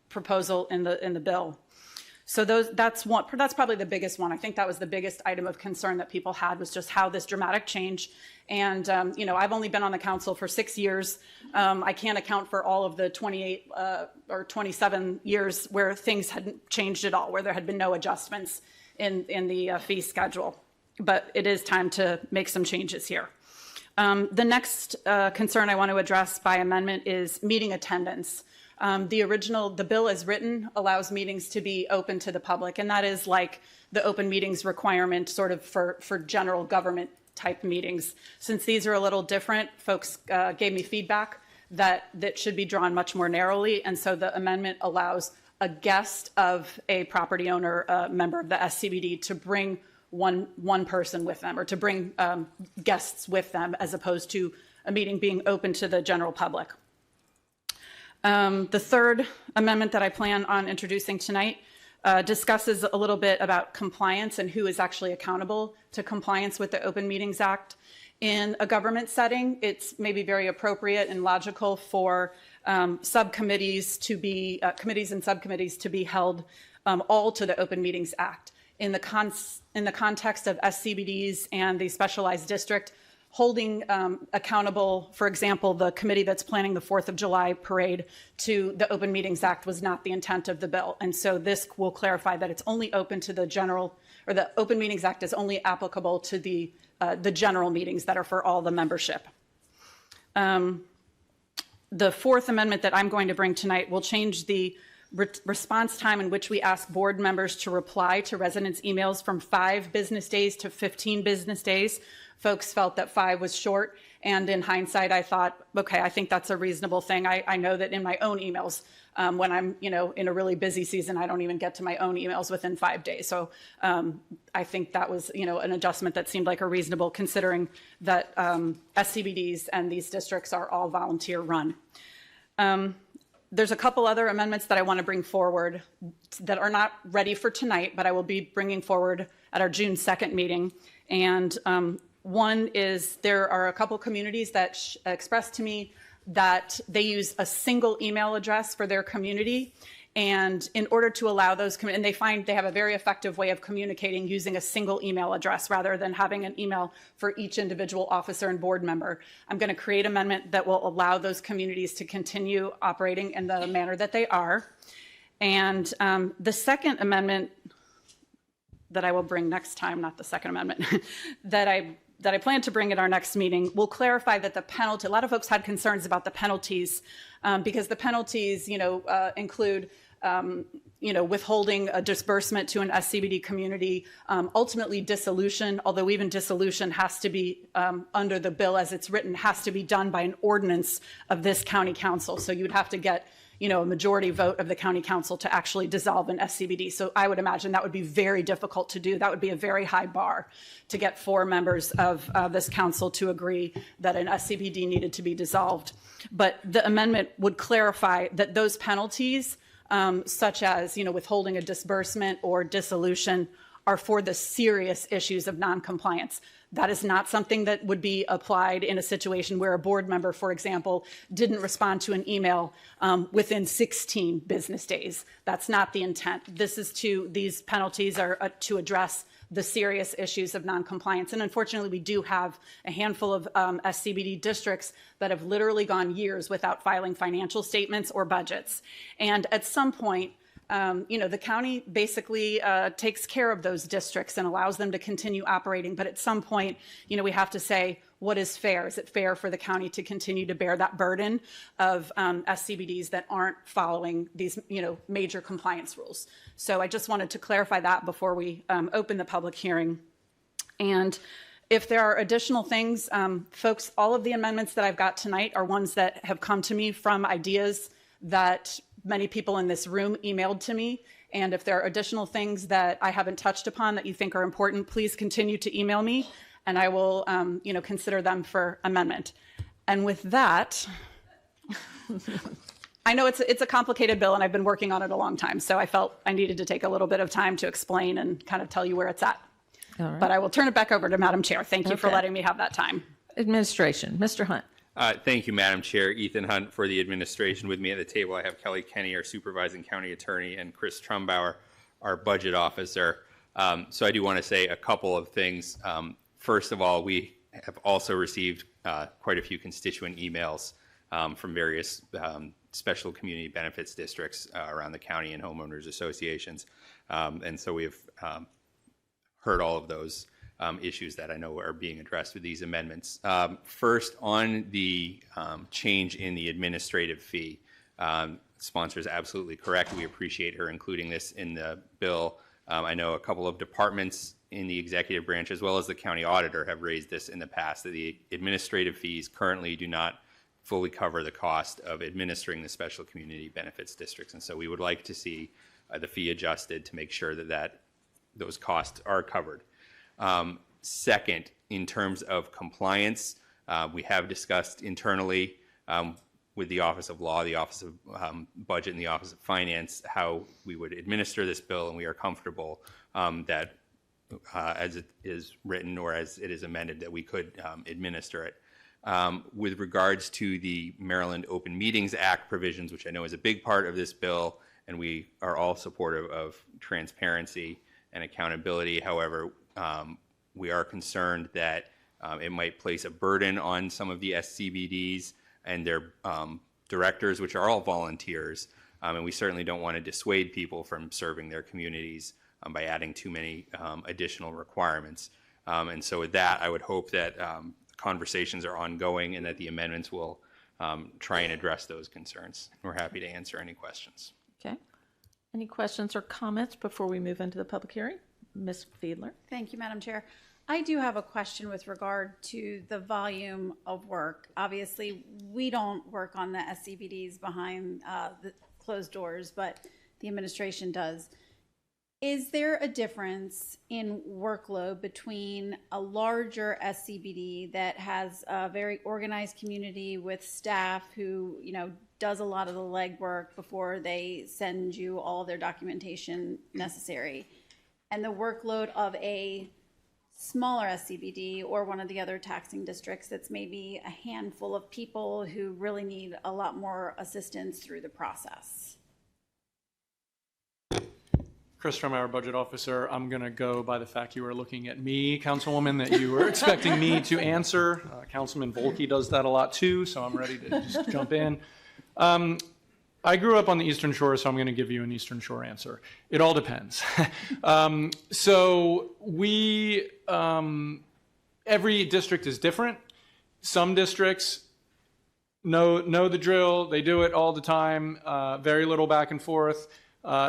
S13: proposal in the bill. So that's probably the biggest one. I think that was the biggest item of concern that people had, was just how this dramatic change. And, I've only been on the council for 6 years. I can't account for all of the 28 or 27 years where things hadn't changed at all, where there had been no adjustments in the fee schedule. But it is time to make some changes here. The next concern I want to address by amendment is meeting attendance. The bill as written allows meetings to be open to the public, and that is like the open meetings requirement sort of for general government type meetings. Since these are a little different, folks gave me feedback that should be drawn much more narrowly, and so the amendment allows a guest of a property owner, member of the SCBD, to bring one person with them, or to bring guests with them, as opposed to a meeting being open to the general public. The third amendment that I plan on introducing tonight discusses a little bit about compliance and who is actually accountable to compliance with the Open Meetings Act. In a government setting, it's maybe very appropriate and logical for subcommittees to be, committees and subcommittees to be held all to the Open Meetings Act. In the context of SCBDs and the specialized district, holding accountable, for example, the committee that's planning the 4th of July parade to the Open Meetings Act was not the intent of the bill. And so this will clarify that it's only open to the general, or the Open Meetings Act is only applicable to the general meetings that are for all the membership. The fourth amendment that I'm going to bring tonight will change the response time in which we ask board members to reply to residents' emails from 5 business days to 15 business days. Folks felt that 5 was short, and in hindsight, I thought, okay, I think that's a reasonable thing. I know that in my own emails, when I'm, in a really busy season, I don't even get to my own emails within 5 days. So I think that was, an adjustment that seemed like a reasonable, considering that SCBDs and these districts are all volunteer run. There's a couple other amendments that I want to bring forward that are not ready for tonight, but I will be bringing forward at our June 2nd meeting. And one is, there are a couple communities that expressed to me that they use a single email address for their community. And in order to allow those, and they find they have a very effective way of communicating using a single email address rather than having an email for each individual officer and board member. I'm going to create an amendment that will allow those communities to continue operating in the manner that they are. And the second amendment, that I will bring next time, not the Second Amendment, that I plan to bring at our next meeting will clarify that the penalty, a lot of folks had concerns about the penalties because the penalties, include, withholding a disbursement to an SCBD community, ultimately dissolution, although even dissolution has to be, under the bill as it's written, has to be done by an ordinance of this county council. So you would have to get a majority vote of the county council to actually dissolve an SCBD. So I would imagine that would be very difficult to do. That would be a very high bar to get 4 members of this council to agree that an SCBD needed to be dissolved. But the amendment would clarify that those penalties, such as withholding a disbursement or dissolution, are for the serious issues of noncompliance. That is not something that would be applied in a situation where a board member, for example, didn't respond to an email within 16 business days. That's not the intent. These penalties are to address the serious issues of noncompliance. And unfortunately, we do have a handful of SCBD districts that have literally gone years without filing financial statements or budgets. And at some point, the county basically takes care of those districts and allows them to continue operating. But at some point, we have to say, what is fair? Is it fair for the county to continue to bear that burden of SCBDs that aren't following these, major compliance rules? So I just wanted to clarify that before we open the public hearing. And if there are additional things, folks, all of the amendments that I've got tonight are ones that have come to me from ideas that many people in this room emailed to me. And if there are additional things that I haven't touched upon that you think are important, please continue to email me and I will, consider them for amendment. And with that, I know it's a complicated bill and I've been working on it a long time. So I felt I needed to take a little bit of time to explain and kind of tell you where it's at.
S1: All right.
S13: But I will turn it back over to Madam Chair. Thank you for
S1: Okay.
S13: letting me have that time.
S1: Administration, Mr. Hunt.
S6: Thank you, Madam Chair. Ethan Hunt for the administration. With me at the table, I have Kelly Kenny, our supervising county attorney, and Chris Trumbauer, our budget officer. So I do want to say a couple of things. First of all, we have also received quite a few constituent emails from various special community benefits districts around the county and homeowners associations. And so we've heard all of those issues that I know are being addressed with these amendments. First, on the change in the administrative fee, sponsor is absolutely correct. We appreciate her including this in the bill. I know a couple of departments in the executive branch, as well as the county auditor, have raised this in the past, that the administrative fees currently do not fully cover the cost of administering the special community benefits districts. And so we would like to see the fee adjusted to make sure that those costs are covered. Second, in terms of compliance, we have discussed internally with the Office of Law, the Office of Budget, and the Office of Finance how we would administer this bill, and we are comfortable that as it is written or as it is amended, that we could administer it. With regards to the Maryland Open Meetings Act provisions, which I know is a big part of this bill, and we are all supportive of transparency and accountability. However, we are concerned that it might place a burden on some of the SCBDs and their directors, which are all volunteers, and we certainly don't want to dissuade people from serving their communities by adding too many additional requirements. And so with that, I would hope that conversations are ongoing and that the amendments will try and address those concerns. We're happy to answer any questions.
S1: Okay. Any questions or comments before we move into the public hearing? Ms. Fiedler.
S7: Thank you, Madam Chair. I do have a question with regard to the volume of work. Obviously, we don't work on the SCBDs behind the closed doors, but the administration does. Is there a difference in workload between a larger SCBD that has a very organized community with staff who, does a lot of the legwork before they send you all of their documentation necessary, and the workload of a smaller SCBD or one of the other taxing districts that's maybe a handful of people who really need a lot more assistance through the process?
S14: Chris from our budget officer, I'm going to go by the fact you were looking at me, Councilwoman, that you were expecting me to answer. Councilman Volke does that a lot too, so I'm ready to just jump in. I grew up on the Eastern Shore, so I'm going to give you an Eastern Shore answer. It all depends. So we, every district is different. Some districts know the drill. They do it all the time. Very little back and forth.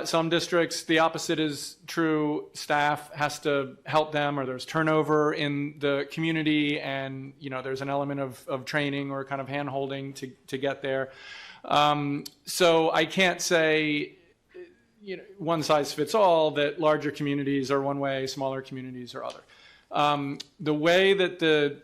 S14: Some districts, the opposite is true. Staff has to help them, or there's turnover in the community, and there's an element of training or kind of hand-holding to get there. So I can't say one size fits all, that larger communities are one way, smaller communities are other. The way that the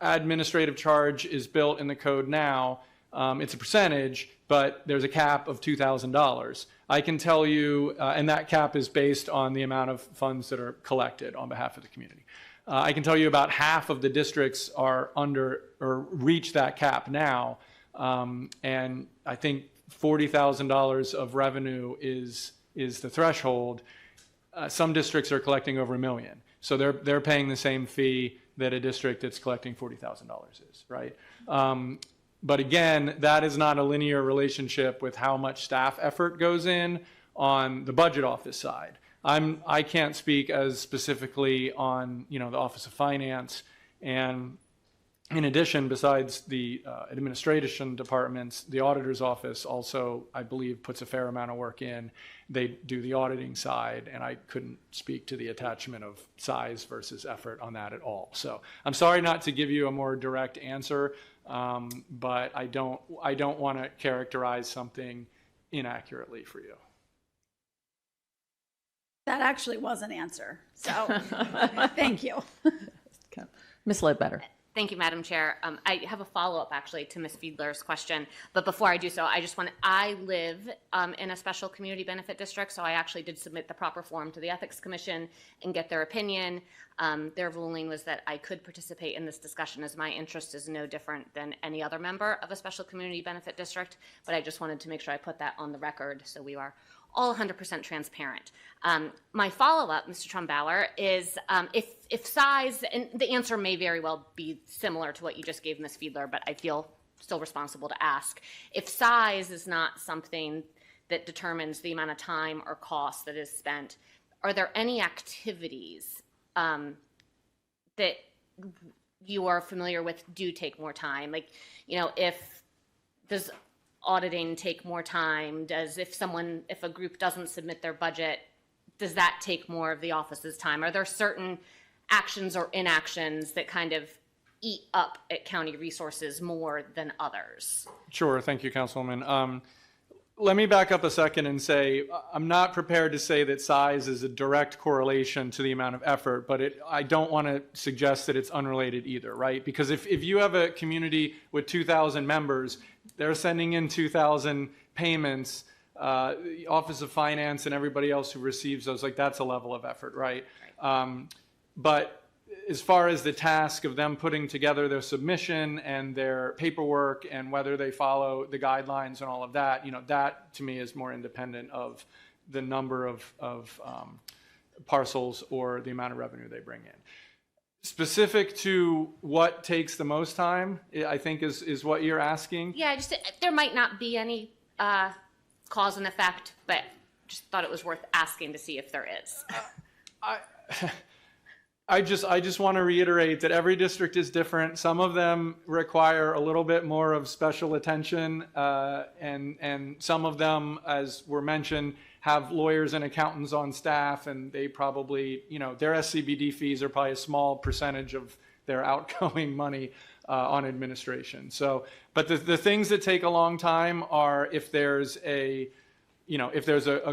S14: administrative charge is built in the code now, it's a percentage, but there's a cap of $2,000. I can tell you, and that cap is based on the amount of funds that are collected on behalf of the community. I can tell you about half of the districts are under or reach that cap now, and I think $40,000 of revenue is the threshold. Some districts are collecting over $1 million, so they're paying the same fee that a district that's collecting $40,000 is, right? But again, that is not a linear relationship with how much staff effort goes in on the budget office side. I can't speak as specifically on the Office of Finance, and in addition, besides the administration departments, the auditor's office also, I believe, puts a fair amount of work in. They do the auditing side, and I couldn't speak to the attachment of size versus effort on that at all. So I'm sorry not to give you a more direct answer, but I don't want to characterize something inaccurately for you.
S15: That actually was an answer. So thank you.
S1: Ms. Ledbetter.
S12: Thank you, Madam Chair. I have a follow-up actually to Ms. Fiedler's question, but before I do so, I live in a special community benefit district, so I actually did submit the proper form to the Ethics Commission and get their opinion. Their ruling was that I could participate in this discussion as my interest is no different than any other member of a special community benefit district, but I just wanted to make sure I put that on the record so we are all 100% transparent. My follow-up, Mr. Trumbauer, is if size, and the answer may very well be similar to what you just gave Ms. Fiedler, but I feel still responsible to ask. If size is not something that determines the amount of time or cost that is spent, are there any activities that you are familiar with do take more time? Like, does auditing take more time? If a group doesn't submit their budget, does that take more of the office's time? Are there certain actions or inactions that kind of eat up at county resources more than others?
S14: Sure, thank you, Councilwoman. Let me back up a second and say, I'm not prepared to say that size is a direct correlation to the amount of effort, but I don't want to suggest that it's unrelated either, right? Because if you have a community with 2,000 members, they're sending in 2,000 payments, the Office of Finance and everybody else who receives those, that's a level of effort, right? But as far as the task of them putting together their submission and their paperwork and whether they follow the guidelines and all of that, that to me is more independent of the number of parcels or the amount of revenue they bring in. Specific to what takes the most time, I think is what you're asking.
S12: Yeah, there might not be any cause and effect, but just thought it was worth asking to see if there is.
S14: I just want to reiterate that every district is different. Some of them require a little bit more of special attention, and some of them, as were mentioned, have lawyers and accountants on staff, and they probably, their SCBD fees are probably a small percentage of their outgoing money on administration. So, but the things that take a long time are if there's a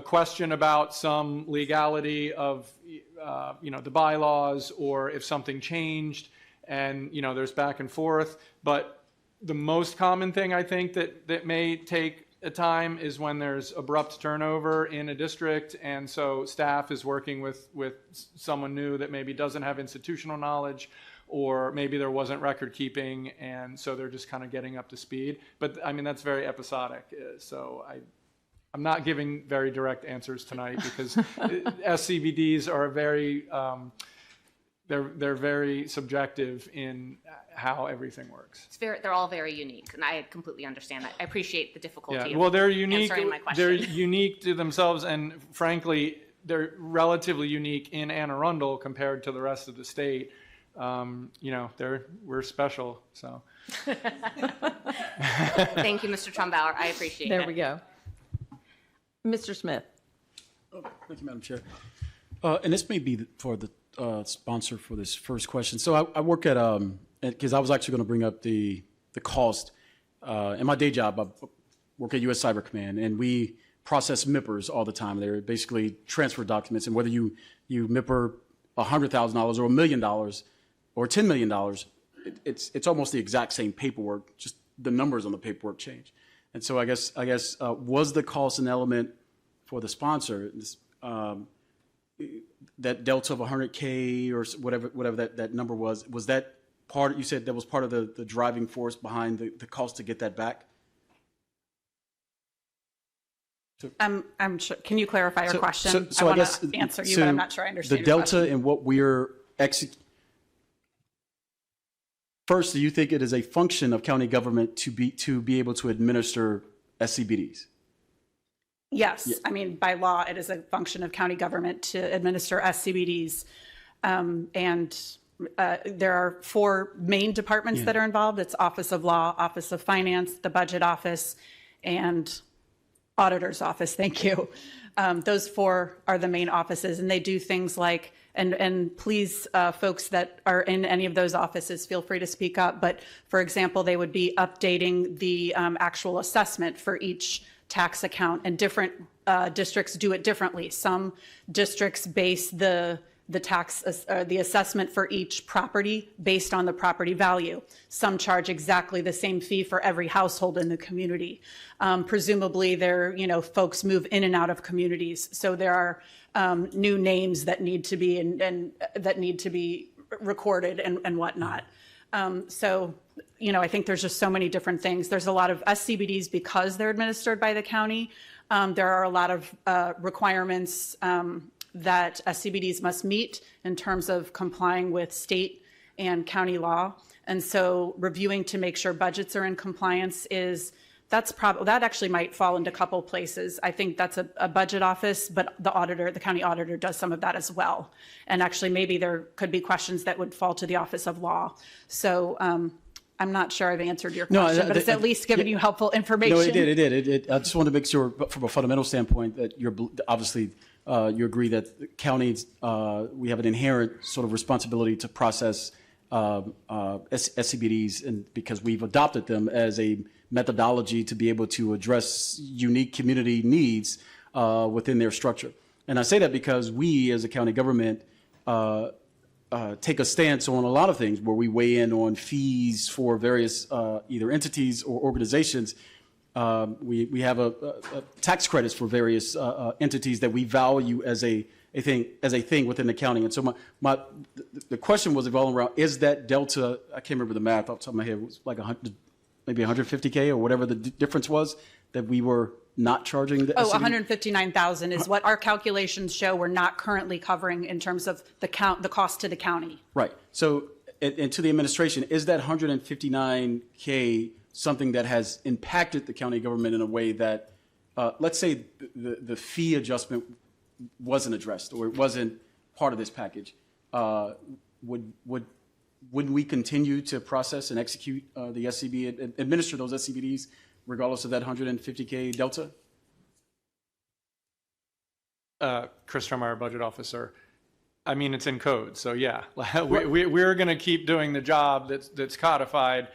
S14: question about some legality of, the bylaws, or if something changed and, there's back and forth. But the most common thing I think that may take a time is when there's abrupt turnover in a district, and so staff is working with someone new that maybe doesn't have institutional knowledge, or maybe there wasn't record keeping, and so they're just kind of getting up to speed. But I mean, that's very episodic. So I'm not giving very direct answers tonight because SCBDs are a very they're very subjective in how everything works.
S12: They're all very unique, and I completely understand that. I appreciate the difficulty
S14: Yeah, well, they're
S12: of
S14: unique.
S12: answering my question.
S14: They're unique to themselves, and frankly, they're relatively unique in Anne Arundel compared to the rest of the state. We're special, so.
S12: Thank you, Mr. Trumbauer. I appreciate it.
S1: There we go. Mr. Smith.
S5: Thank you, Madam Chair. And this may be for the sponsor for this first question. So I work at, because I was actually going to bring up the cost. In my day job, I work at U.S. Cyber Command, and we process MIPRs all the time. They're basically transfer documents, and whether you MIPR $100,000 or $1 million or $10 million, it's almost the exact same paperwork, just the numbers on the paperwork change. And so I guess was the cost an element for the sponsor? That delta of 100K or whatever that number was that part? You said that was part of the driving force behind the cost to get that back?
S13: I'm sure. Can you clarify your question?
S5: So
S13: I want
S5: guess
S13: to answer you, but I'm not sure I understand
S5: the
S13: your
S5: delta
S13: question.
S5: and what we're First, do you think it is a function of county government to be able to administer SCBDs?
S13: Yes.
S5: Yeah.
S13: I mean, by law, it is a function of county government to administer SCBDs. There are 4 main departments that are involved. It's Office of Law, Office of Finance, the Budget Office, and Auditor's Office. Thank you. Those 4 are the main offices, and they do things like, and please, folks that are in any of those offices, feel free to speak up. But for example, they would be updating the actual assessment for each tax account, and different districts do it differently. Some districts base the assessment for each property based on the property value. Some charge exactly the same fee for every household in the community. Presumably, folks move in and out of communities, so there are new names that need to be and that need to be recorded and whatnot. I think there's just so many different things. There's a lot of SCBDs because they're administered by the county. There are a lot of requirements that SCBDs must meet in terms of complying with state and county law. And so reviewing to make sure budgets are in compliance that actually might fall into a couple places. I think that's a budget office, but the county auditor does some of that as well. And actually maybe there could be questions that would fall to the Office of Law. So I'm not sure I've answered your question, but it's at least given you helpful information.
S5: No, it did. I just want to make sure, from a fundamental standpoint, that obviously you agree that counties, we have an inherent sort of responsibility to process SCBDs, and because we've adopted them as a methodology to be able to address unique community needs within their structure. And I say that because we, as a county government, take a stance on a lot of things where we weigh in on fees for various either entities or organizations. We have a tax credits for various entities that we value as a thing within the county. And so the question was evolving around, is that delta, I can't remember the math off the top of my head, it was like maybe 150K or whatever the difference was, that we were not charging the SCBD?
S13: 159,000 is what our calculations show we're not currently covering in terms of the cost to the county.
S5: Right. So, and to the administration, is that 159K something that has impacted the county government in a way that, let's say the fee adjustment wasn't addressed or it wasn't part of this package, would we continue to process and execute the SCB, administer those SCBDs regardless of that 150K delta?
S14: Chris Trumbauer, budget officer. I mean, it's in code, so yeah, we're going to keep doing the job that's codified.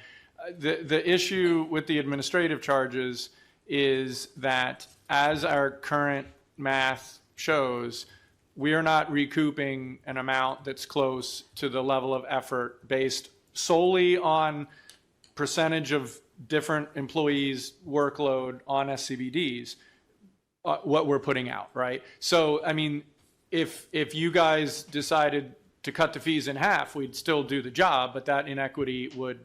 S14: The issue with the administrative charges is that, as our current math shows, we are not recouping an amount that's close to the level of effort based solely on percentage of different employees' workload on SCBDs, what we're putting out, right? So, I mean, if you guys decided to cut the fees in half, we'd still do the job, but that inequity would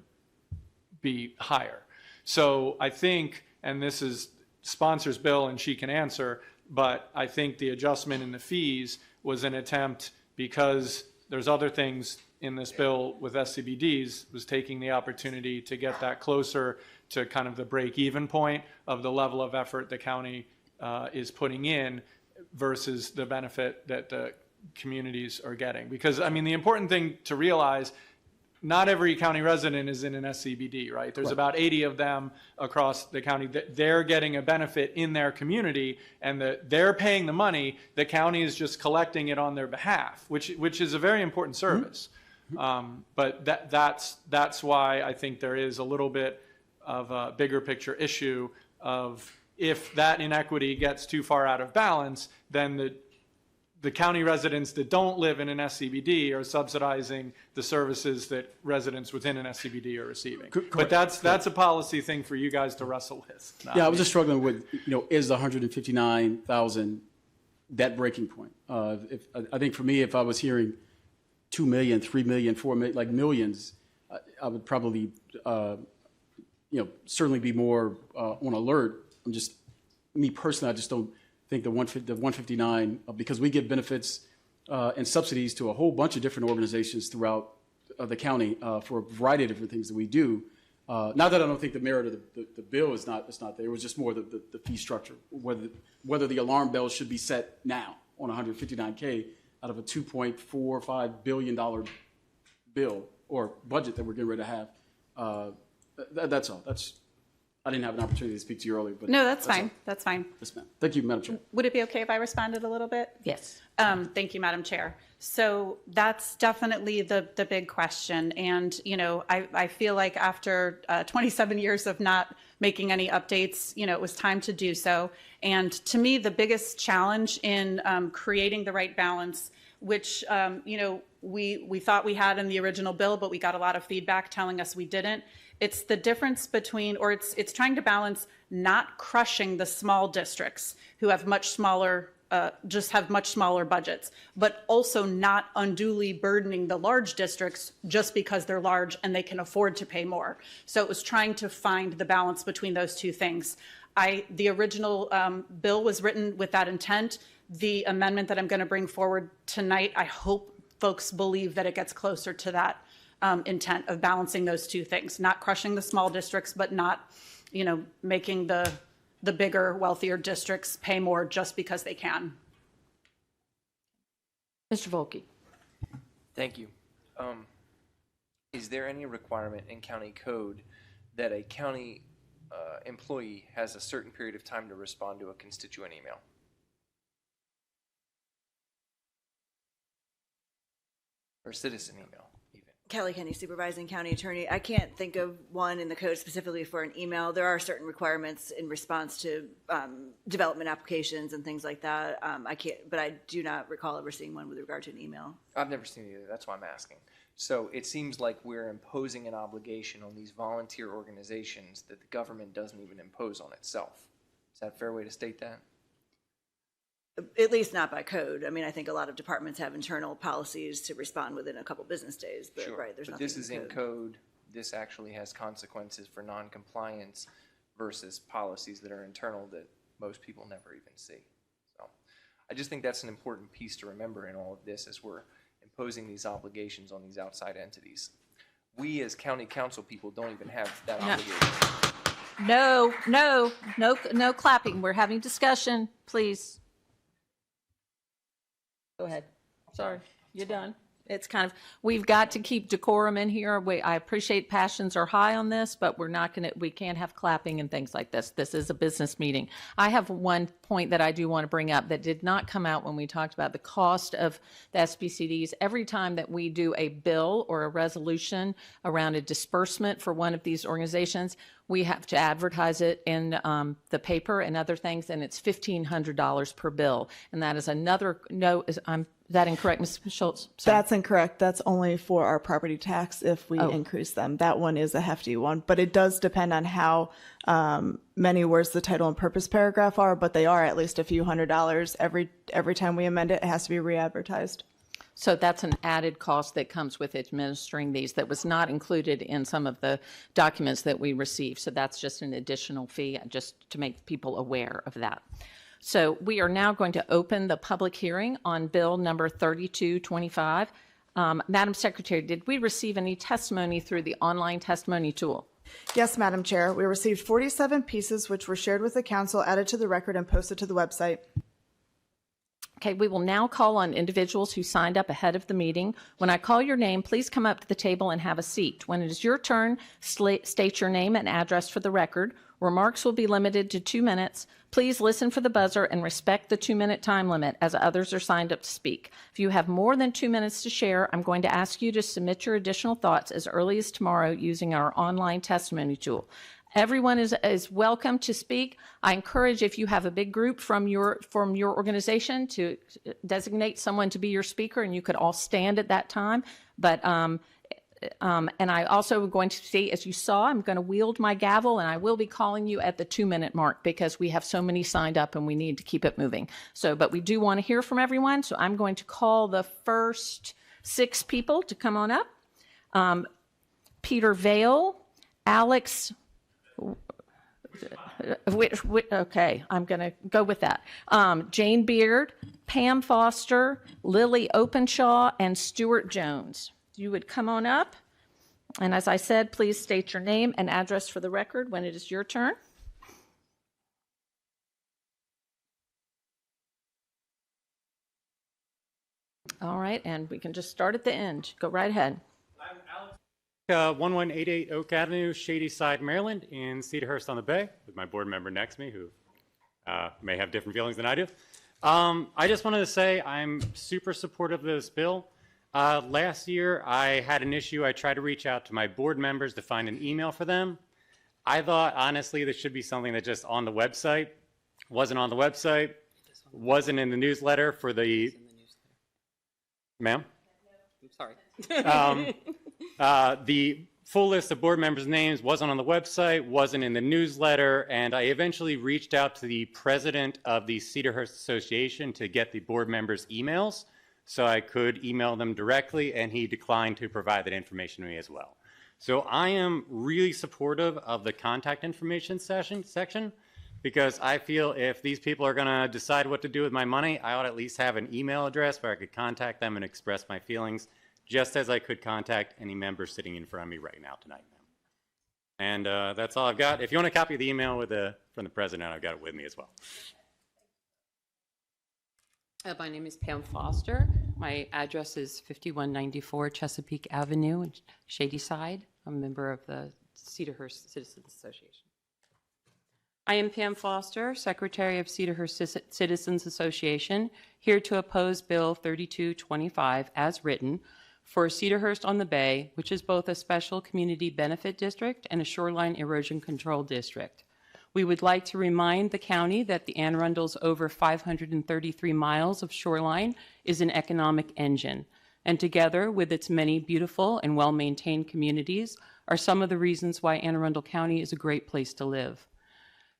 S14: be higher. So I think, and this is sponsor's bill and she can answer, but I think the adjustment in the fees was an attempt, because There's other things in this bill with SCBDs, was taking the opportunity to get that closer to kind of the break-even point of the level of effort the county is putting in versus the benefit that the communities are getting. Because, I mean, the important thing to realize, not every county resident is in an SCBD, right? There's about 80 of them across the county that they're getting a benefit in their community, and that they're paying the money. The county is just collecting it on their behalf, which is a very important service. But that's why I think there is a little bit of a bigger picture issue of, if that inequity gets too far out of balance, then the county residents that don't live in an SCBD are subsidizing the services that residents within an SCBD are receiving. But that's a policy thing for you guys to wrestle with.
S5: Yeah, I was just struggling with, is the 159,000 that breaking point? I think for me, if I was hearing 2 million, 3 million, 4 million, like millions, I would probably, certainly be more on alert. Me personally, I just don't think the 159, because we give benefits and subsidies to a whole bunch of different organizations throughout the county for a variety of different things that we do. Not that I don't think the merit of the bill is not there. It was just more the fee structure, whether the alarm bells should be set now on 159K out of a $2.45 billion bill or budget that we're getting ready to have. That's all. I didn't have an opportunity to speak to you earlier. But
S13: no, that's fine. That's fine.
S5: Yes, ma'am. Thank you, Madam Chair.
S13: Would it be okay if I responded a little bit?
S1: Yes.
S13: Thank you, Madam Chair. So that's definitely the big question. And, I feel like after 27 years of not making any updates, it was time to do so. And to me, the biggest challenge in creating the right balance, which, we thought we had in the original bill, but we got a lot of feedback telling us we didn't. It's the difference between, or it's trying to balance not crushing the small districts who have much smaller, just have much smaller budgets, but also not unduly burdening the large districts just because they're large and they can afford to pay more. So it was trying to find the balance between those two things. The original bill was written with that intent. The amendment that I'm going to bring forward tonight, I hope folks believe that it gets closer to that intent of balancing those two things, not crushing the small districts, but not, making the bigger, wealthier districts pay more just because they can.
S1: Mr. Volke.
S9: Thank you. Is there any requirement in county code that a county employee has a certain period of time to respond to a constituent email? Or citizen email?
S15: Kelly Kenny, Supervising County Attorney. I can't think of one in the code specifically for an email. There are certain requirements in response to development applications and things like that. But I do not recall ever seeing one with regard to an email.
S9: I've never seen it either. That's why I'm asking. So it seems like we're imposing an obligation on these volunteer organizations that the government doesn't even impose on itself. Is that a fair way to state that?
S15: At least not by code. I mean, I think a lot of departments have internal policies to respond within a couple business days, but
S9: sure.
S15: Right, there's
S9: but
S15: nothing
S9: this is in code. This actually has consequences for non-compliance versus policies that are internal that most people never even see. So I just think that's an important piece to remember in all of this as we're imposing these obligations on these outside entities. We as county council people don't even have that obligation.
S1: No clapping. We're having discussion, please. Go ahead. Sorry, you're done. It's kind of, we've got to keep decorum in here. I appreciate passions are high on this, but we can't have clapping and things like this. This is a business meeting. I have one point that I do want to bring up that did not come out when we talked about the cost of the SBCDs. Every time that we do a bill or a resolution around a disbursement for one of these organizations, we have to advertise it in the paper and other things, and it's $1,500 per bill. And that is another, is that incorrect, Ms. Schultz? Sorry.
S2: That's incorrect. That's only for our property tax if we increase them. That one is a hefty one, but it does depend on how many words the title and purpose paragraph are, but they are at least a few $100s. Every time we amend it, it has to be re-advertised.
S1: So that's an added cost that comes with administering these that was not included in some of the documents that we received. So that's just an additional fee, just to make people aware of that. So we are now going to open the public hearing on Bill number 3225. Madam Secretary, did we receive any testimony through the online testimony tool?
S2: Yes, Madam Chair. We received 47 pieces which were shared with the council, added to the record, and posted to the website.
S1: Okay, we will now call on individuals who signed up ahead of the meeting. When I call your name, please come up to the table and have a seat. When it is your turn, state your name and address for the record. Remarks will be limited to 2 minutes. Please listen for the buzzer and respect the 2-minute time limit as others are signed up to speak. If you have more than 2 minutes to share, I'm going to ask you to submit your additional thoughts as early as tomorrow using our online testimony tool. Everyone is welcome to speak. I encourage, if you have a big group from your organization, to designate someone to be your speaker, and you could all stand at that time. But and I also am going to see, as you saw, I'm going to wield my gavel, and I will be calling you at the 2-minute mark because we have so many signed up and we need to keep it moving. So, but we do want to hear from everyone. So I'm going to call the first 6 people to come on up. Peter Vale, Alex. Okay, I'm going to go with that. Jane Beard, Pam Foster, Lily Openshaw, and Stuart Jones. You would come on up. And as I said, please state your name and address for the record when it is your turn. All right, and we can just start at the end. Go right ahead.
S16: 1188 Oak Avenue, Shadyside, Maryland, in Cedarhurst on the Bay, with my board member next to me who may have different feelings than I do. I just wanted to say I'm super supportive of this bill. Last year, I had an issue. I tried to reach out to my board members to find an email for them. I thought, honestly, this should be something that's just on the website. Wasn't on the website. Wasn't in the newsletter for the... Ma'am?
S17: I'm sorry.
S16: The full list of board members' names wasn't on the website, wasn't in the newsletter, and I eventually reached out to the president of the Cedarhurst Association to get the board members' emails so I could email them directly, and he declined to provide that information to me as well. So I am really supportive of the contact information section because I feel if these people are going to decide what to do with my money, I ought at least have an email address where I could contact them and express my feelings, just as I could contact any member sitting in front of me right now tonight. And that's all I've got. If you want a copy of the email from the president, I've got it with me as well.
S17: My name is Pam Foster. My address is 5194 Chesapeake Avenue, Shadyside. I'm a member of the Cedarhurst Citizens Association. I am Pam Foster, Secretary of Cedarhurst Citizens Association, here to oppose Bill 3225 as written for Cedarhurst on the Bay, which is both a special community benefit district and a shoreline erosion control district. We would like to remind the county that the Anne Arundel's over 533 miles of shoreline is an economic engine, and together with its many beautiful and well-maintained communities are some of the reasons why Anne Arundel County is a great place to live.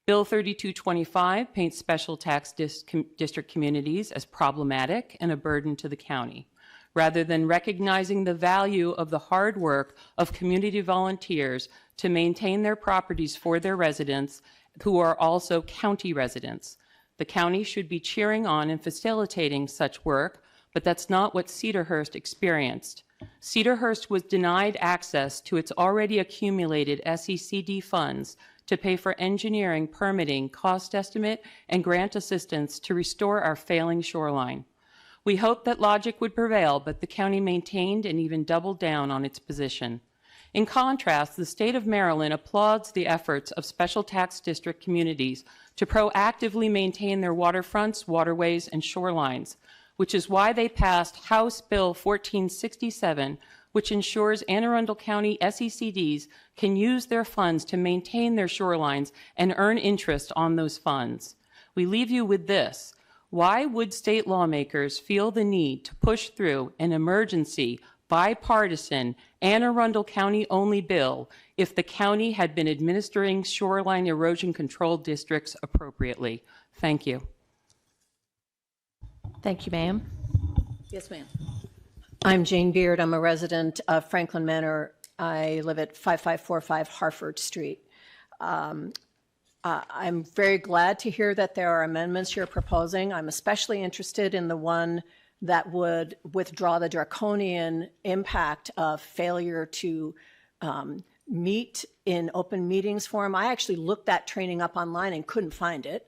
S17: Bill 3225 paints special tax district communities as problematic and a burden to the county, rather than recognizing the value of the hard work of community volunteers to maintain their properties for their residents who are also county residents. The county should be cheering on and facilitating such work, but that's not what Cedarhurst experienced. Cedarhurst was denied access to its already accumulated SECD funds to pay for engineering, permitting, cost estimate, and grant assistance to restore our failing shoreline. We hoped that logic would prevail, but the county maintained and even doubled down on its position. In contrast, the state of Maryland applauds the efforts of special tax district communities to proactively maintain their waterfronts, waterways, and shorelines, which is why they passed House Bill 1467, which ensures Anne Arundel County SECDs can use their funds to maintain their shorelines and earn interest on those funds. We leave you with this. Why would state lawmakers feel the need to push through an emergency, bipartisan, Anne Arundel County-only bill if the county had been administering shoreline erosion control districts appropriately? Thank you.
S1: Thank you, ma'am.
S4: Yes, ma'am.
S1: I'm Jane Beard. I'm a resident of Franklin Manor. I live at 5545 Harford Street. I'm very glad to hear that there are amendments you're proposing. I'm especially interested in the one
S18: that would withdraw the draconian impact of failure to meet in open meetings forum. I actually looked that training up online and couldn't find it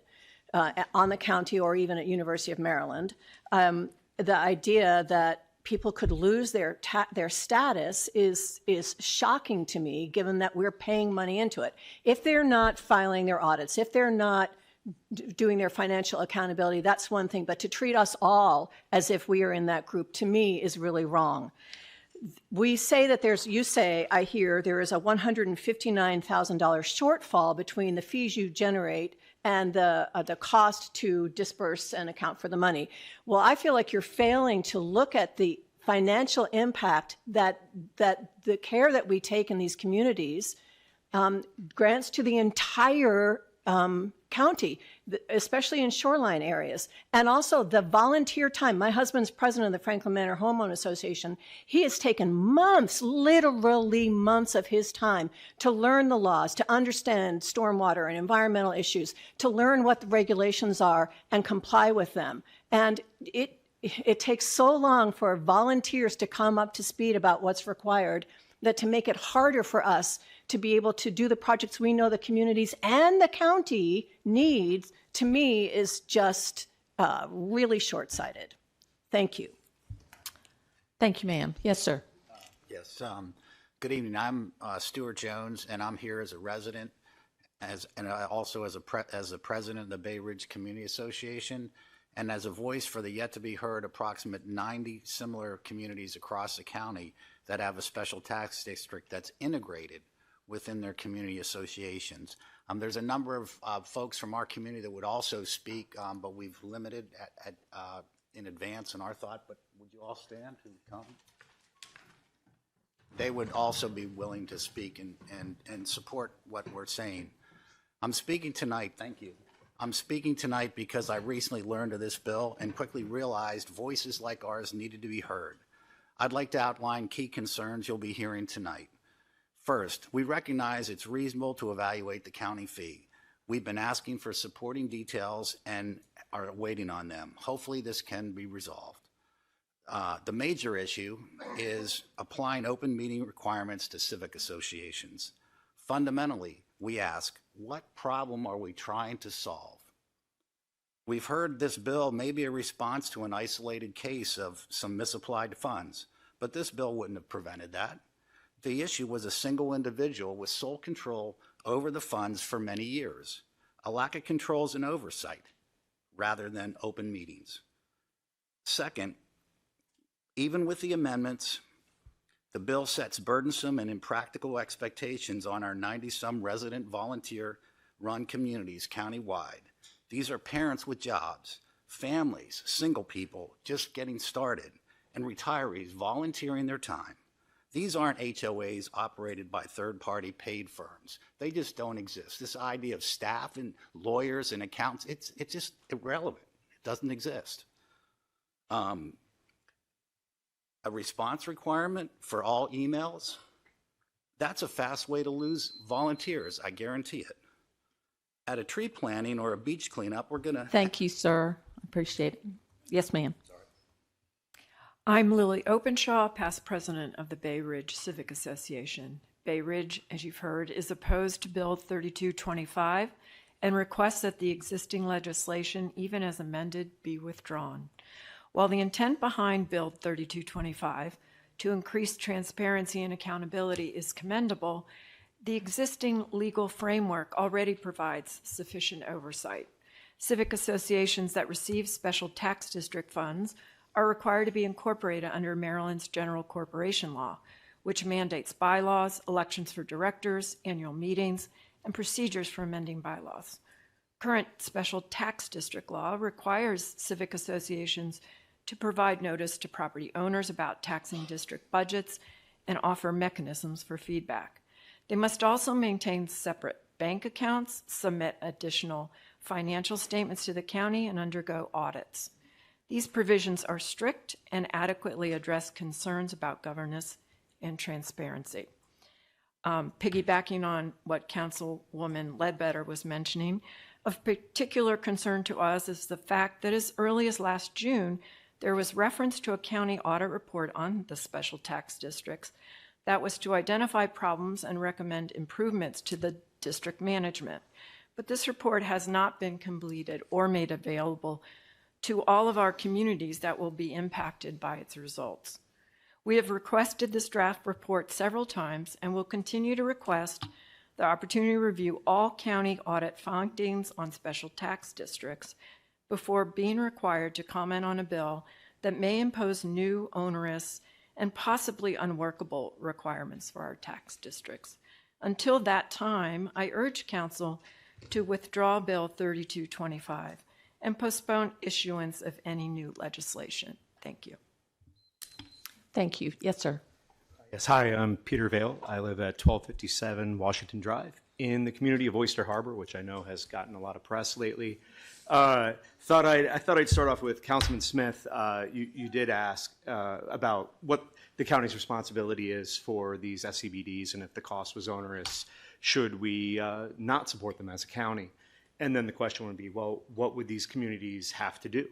S18: on the county or even at University of Maryland. The idea that people could lose their status is shocking to me, given that we're paying money into it. If they're not filing their audits, if they're not doing their financial accountability, that's one thing. But to treat us all as if we are in that group, to me, is really wrong. We say that I hear there is a $159,000 shortfall between the fees you generate and the cost to disperse and account for the money. Well, I feel like you're failing to look at the financial impact that the care that we take in these communities grants to the entire county, especially in shoreline areas. And also the volunteer time. My husband's president of the Franklin Manor Homeowner Association. He has taken months, literally months of his time to learn the laws, to understand stormwater and environmental issues, to learn what the regulations are and comply with them. And it takes so long for volunteers to come up to speed about what's required that to make it harder for us to be able to do the projects we know the communities and the county needs, to me, is just really short-sighted. Thank you.
S1: Thank you, ma'am. Yes, sir.
S19: Yes. Good evening. I'm Stuart Jones, and I'm here as a resident, and also as a president of the Bay Ridge Community Association, and as a voice for the yet-to-be-heard approximate 90 similar communities across the county that have a special tax district that's integrated within their community associations. There's a number of folks from our community that would also speak, but we've limited in advance in our thought, but would you all stand and come? They would also be willing to speak and support what we're saying. I'm speaking tonight, thank you. I'm speaking tonight because I recently learned of this bill and quickly realized voices like ours needed to be heard. I'd like to outline key concerns you'll be hearing tonight. First, we recognize it's reasonable to evaluate the county fee. We've been asking for supporting details and are waiting on them. Hopefully this can be resolved. The major issue is applying open meeting requirements to civic associations. Fundamentally, we ask, what problem are we trying to solve? We've heard this bill may be a response to an isolated case of some misapplied funds, but this bill wouldn't have prevented that. The issue was a single individual with sole control over the funds for many years, a lack of controls and oversight, rather than open meetings. Second, even with the amendments, the bill sets burdensome and impractical expectations on our 90-some resident volunteer-run communities countywide. These are parents with jobs, families, single people just getting started, and retirees volunteering their time. These aren't HOAs operated by third-party paid firms. They just don't exist. This idea of staff and lawyers and accountants, it's just irrelevant. It doesn't exist. A response requirement for all emails, that's a fast way to lose volunteers, I guarantee it. At a tree planting or a beach cleanup, we're gonna...
S1: Thank you, sir. Appreciate it. Yes, ma'am.
S20: I'm Lily Openshaw, past president of the Bay Ridge Civic Association. Bay Ridge, as you've heard, is opposed to Bill 3225 and requests that the existing legislation, even as amended, be withdrawn. While the intent behind Bill 3225 to increase transparency and accountability is commendable, the existing legal framework already provides sufficient oversight. Civic associations that receive special tax district funds are required to be incorporated under Maryland's General Corporation Law, which mandates bylaws, elections for directors, annual meetings, and procedures for amending bylaws. Current special tax district law requires civic associations to provide notice to property owners about taxing district budgets and offer mechanisms for feedback. They must also maintain separate bank accounts, submit additional financial statements to the county, and undergo audits. These provisions are strict and adequately address concerns about governance and transparency. Piggybacking on what Councilwoman Ledbetter was mentioning, of particular concern to us is the fact that as early as last June, there was reference to a county audit report on the special tax districts that was to identify problems and recommend improvements to the district management. But this report has not been completed or made available to all of our communities that will be impacted by its results. We have requested this draft report several times and will continue to request the opportunity to review all county audit findings on special tax districts before being required to comment on a bill that may impose new, onerous, and possibly unworkable requirements for our tax districts. Until that time, I urge Council to withdraw Bill 3225 and postpone issuance of any new legislation. Thank you.
S1: Thank you. Yes, sir.
S21: Yes, hi, I'm Peter Vale. I live at 1257 Washington Drive in the community of Oyster Harbor, which I know has gotten a lot of press lately. I thought I'd start off with Councilman Smith. You did ask about what the county's responsibility is for these SCBDs, and if the cost was onerous, should we not support them as a county? And then the question would be, well, what would these communities have to do?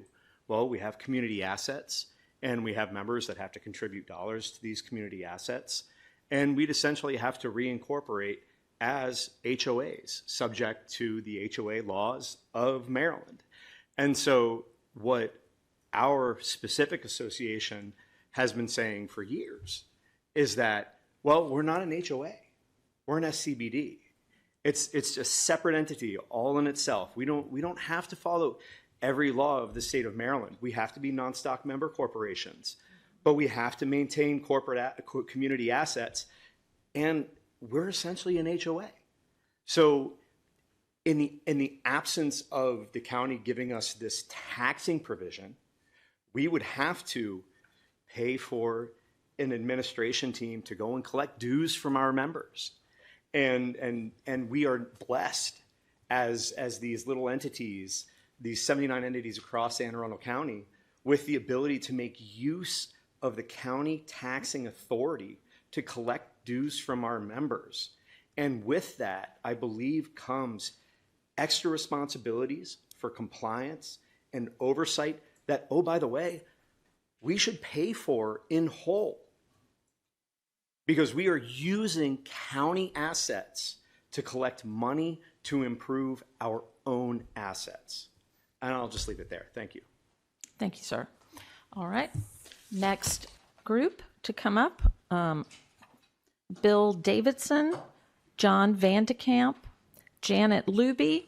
S21: Well, we have community assets, and we have members that have to contribute dollars to these community assets, and we'd essentially have to reincorporate as HOAs, subject to the HOA laws of Maryland. And so what our specific association has been saying for years is that, well, we're not an HOA, we're an SCBD. It's a separate entity all in itself. We don't have to follow every law of the state of Maryland. We have to be non-stock member corporations, but we have to maintain community assets, and we're essentially an HOA. So in the absence of the county giving us this taxing provision, we would have to pay for an administration team to go and collect dues from our members. And we are blessed as these little entities, these 79 entities across Anne Arundel County, with the ability to make use of the county taxing authority to collect dues from our members. And with that, I believe, comes extra responsibilities for compliance and oversight that, oh, by the way, we should pay for in whole, because we are using county assets to collect money to improve our own assets. And I'll just leave it there. Thank you.
S1: Thank you, sir. All right. Next group to come up, Bill Davidson, John Vandekamp, Janet Luby,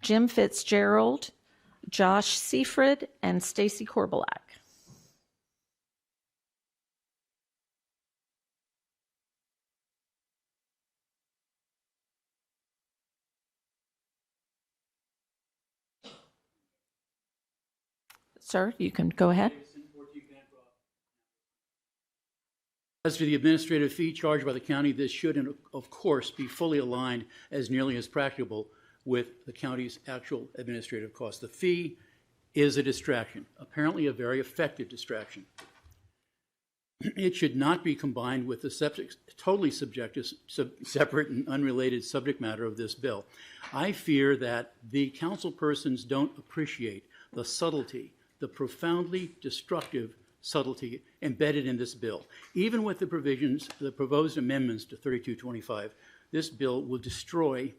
S1: Jim Fitzgerald, Josh Seafrid, and Stacy Korbelak. Sir, you can go ahead.
S22: As for the administrative fee charged by the county, this should, and of course, be fully aligned as nearly as practicable with the county's actual administrative costs. The fee is a distraction, apparently a very effective distraction. It should not be combined with the totally subjective, separate and unrelated subject matter of this bill. I fear that the council persons don't appreciate the subtlety, the profoundly destructive subtlety embedded in this bill. Even with the provisions, the proposed amendments to 3225, this bill will destroy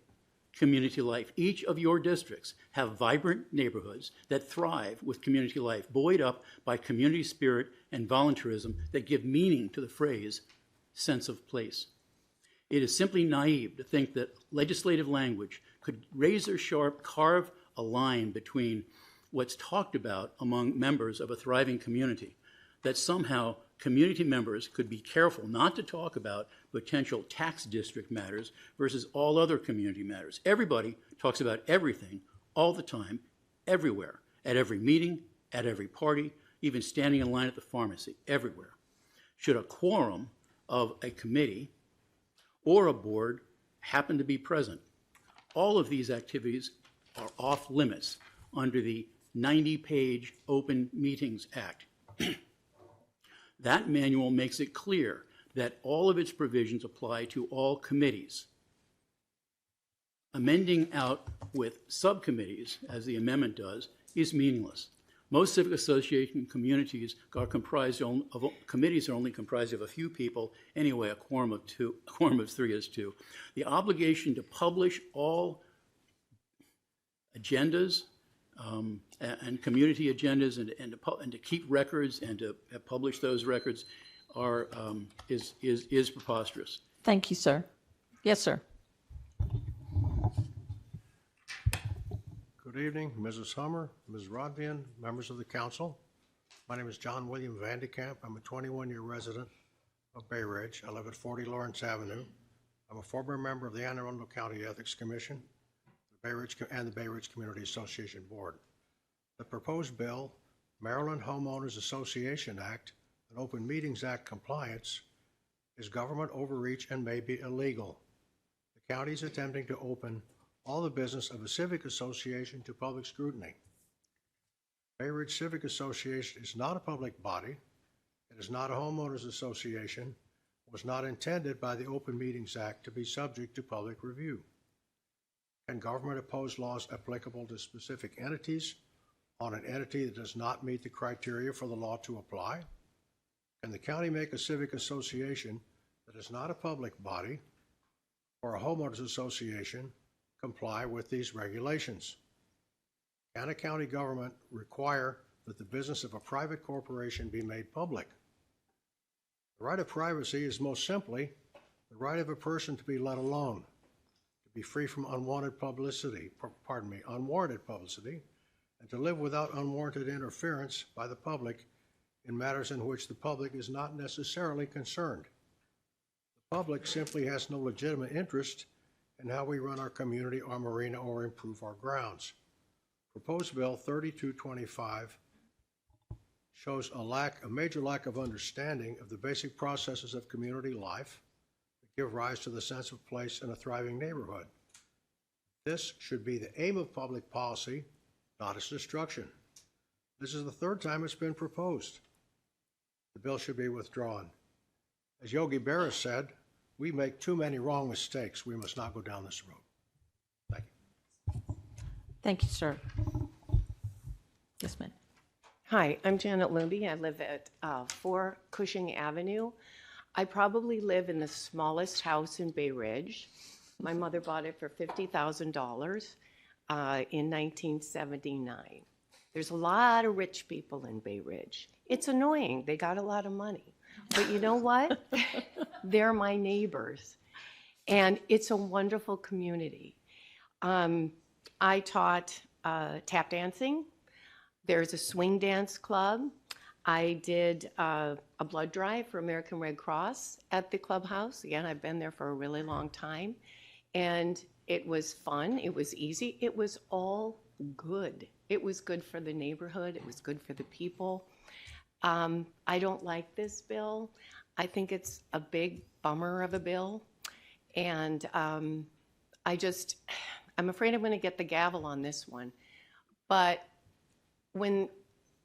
S22: community life. Each of your districts have vibrant neighborhoods that thrive with community life, buoyed up by community spirit and volunteerism that give meaning to the phrase sense of place. It is simply naive to think that legislative language could razor sharp carve a line between what's talked about among members of a thriving community, that somehow community members could be careful not to talk about potential tax district matters versus all other community matters. Everybody talks about everything all the time, everywhere, at every meeting, at every party, even standing in line at the pharmacy, everywhere. Should a quorum of a committee or a board happen to be present, all of these activities are off limits under the 90-page Open Meetings Act. That manual makes it clear that all of its provisions apply to all committees. Amending out with subcommittees, as the amendment does, is meaningless. Most civic association communities are comprised of committees are only comprised of a few people. Anyway, a quorum of 3 is 2. The obligation to publish all agendas and community agendas and to keep records and to publish those records is preposterous.
S1: Thank you, sir. Yes, sir.
S3: Good evening, Mrs. Hummer, Ms. Rodvian, members of the council. My name is John William Vandekamp. I'm a 21-year resident of Bay Ridge. I live at 40 Lawrence Avenue. I'm a former member of the Arundel County Ethics Commission, the Bay Ridge Community Association Board. The proposed bill, Maryland Homeowners Association Act and Open Meetings Act compliance, is government overreach and may be illegal. The county is attempting to open all the business of a civic association to public scrutiny. Bay Ridge Civic Association is not a public body. It is not a homeowners association. It was not intended by the Open Meetings Act to be subject to public review. Can government oppose laws applicable to specific entities on an entity that does not meet the criteria for the law to apply? Can the county make a civic association that is not a public body or a homeowners association comply with these regulations? Can a county government require that the business of a private corporation be made public? The right of privacy is most simply the right of a person to be let alone, to be free from unwanted publicity, and to live without unwarranted interference by the public in matters in which the public is not necessarily concerned. The public simply has no legitimate interest in how we run our community, our marina, or improve our grounds. Proposed Bill 3225 shows a major lack of understanding of the basic processes of community life that give rise to the sense of place in a thriving neighborhood. This should be the aim of public policy, not its destruction. This is the third time it's been proposed. The bill should be withdrawn. As Yogi Berra said, we make too many wrong mistakes. We must not go down this road. Thank you.
S1: Thank you, sir. Yes, ma'am.
S8: Hi, I'm Janet Lumby. I live at 4 Cushing Avenue. I probably live in the smallest house in Bay Ridge. My mother bought it for $50,000 in 1979. There's a lot of rich people in Bay Ridge. It's annoying. They got a lot of money. But you know what? They're my neighbors. And it's a wonderful community. I taught tap dancing. There's a swing dance club. I did a blood drive for American Red Cross at the clubhouse. Again, I've been there for a really long time. And it was fun. It was easy. It was all good. It was good for the neighborhood. It was good for the people. I don't like this bill. I think it's a big bummer of a bill. And I'm afraid I'm going to get the gavel on this one. But when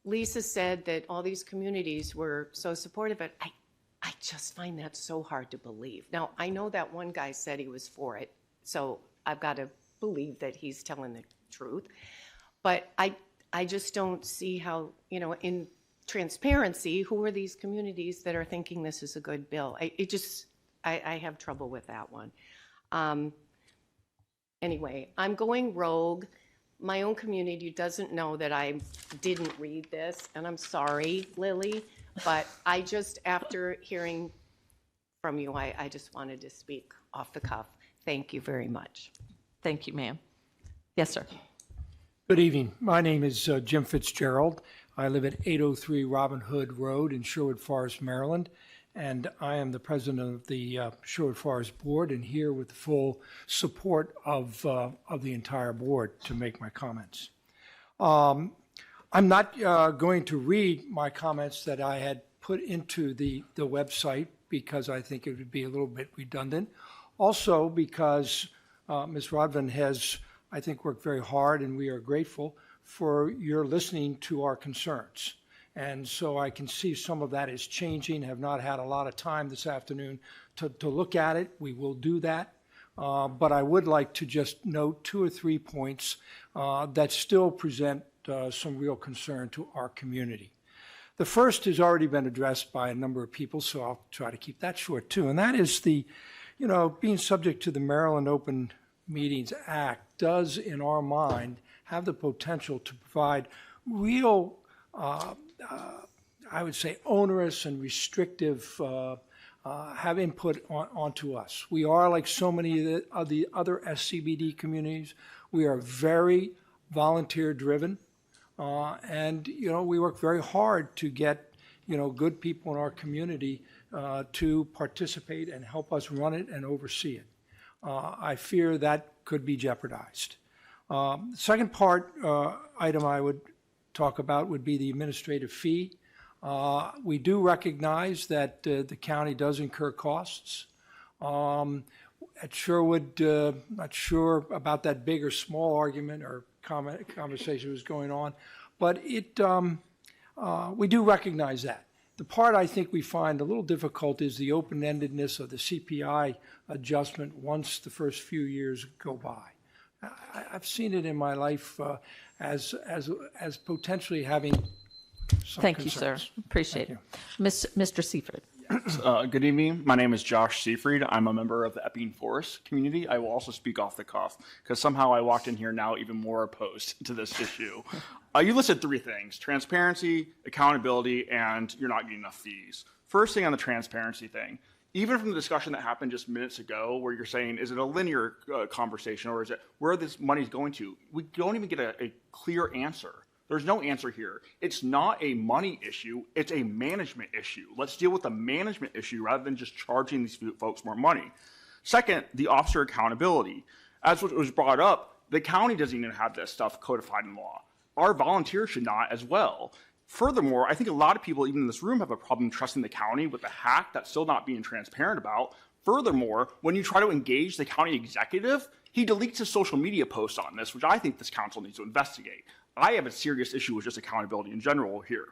S8: Lisa said that all these communities were so supportive of it, I just find that so hard to believe. Now, I know that one guy said he was for it, so I've got to believe that he's telling the truth. But I just don't see how, in transparency, who are these communities that are thinking this is a good bill? I have trouble with that one. Anyway, I'm going rogue. My own community doesn't know that I didn't read this, and I'm sorry, Lily, but after hearing from you, I just wanted to speak off the cuff. Thank you very much.
S1: Thank you, ma'am. Yes, sir.
S23: Good evening. My name is Jim Fitzgerald. I live at 803 Robin Hood Road in Sherwood Forest, Maryland, and I am the president of the Sherwood Forest Board and here with the full support of the entire board to make my comments. I'm not going to read my comments that I had put into the website because I think it would be a little bit redundant. Also because Ms. Rodvin has, I think, worked very hard, and we are grateful for your listening to our concerns. And so I can see some of that is changing. Have not had a lot of time this afternoon to look at it. We will do that. But I would like to just note 2 or 3 points that still present some real concern to our community. The first has already been addressed by a number of people, so I'll try to keep that short too, and that is being subject to the Maryland Open Meetings Act does, in our mind, have the potential to provide real, I would say, onerous and restrictive have input onto us. We are, like so many of the other SCBD communities, we are very volunteer-driven. And we work very hard to get good people in our community to participate and help us run it and oversee it. I fear that could be jeopardized. Second item I would talk about would be the administrative fee. We do recognize that the county does incur costs. At Sherwood, not sure about that big or small argument or conversation was going on, but we do recognize that. The part I think we find a little difficult is the open-endedness of the CPI adjustment once the first few years go by. I've seen it in my life as potentially having some
S6: Thank
S23: concerns.
S6: you, sir. Appreciate it. Mr. Seaford.
S10: Good evening. My name is Josh Seafried. I'm a member of the Epping Forest community. I will also speak off the cuff because somehow I walked in here now even more opposed to this issue. You listed three things: transparency, accountability, and you're not getting enough fees. First thing on the transparency thing, even from the discussion that happened just minutes ago where you're saying, is it a linear conversation or is it where this money is going to? We don't even get a clear answer. There's no answer here. It's not a money issue. It's a management issue. Let's deal with the management issue rather than just charging these folks more money. Second, the officer accountability. As was brought up, the county doesn't even have this stuff codified in law. Our volunteers should not as well. Furthermore, I think a lot of people, even in this room, have a problem trusting the county with the hack that's still not being transparent about. Furthermore, when you try to engage the county executive, he deletes his social media posts on this, which I think this council needs to investigate. I have a serious issue with just accountability in general here.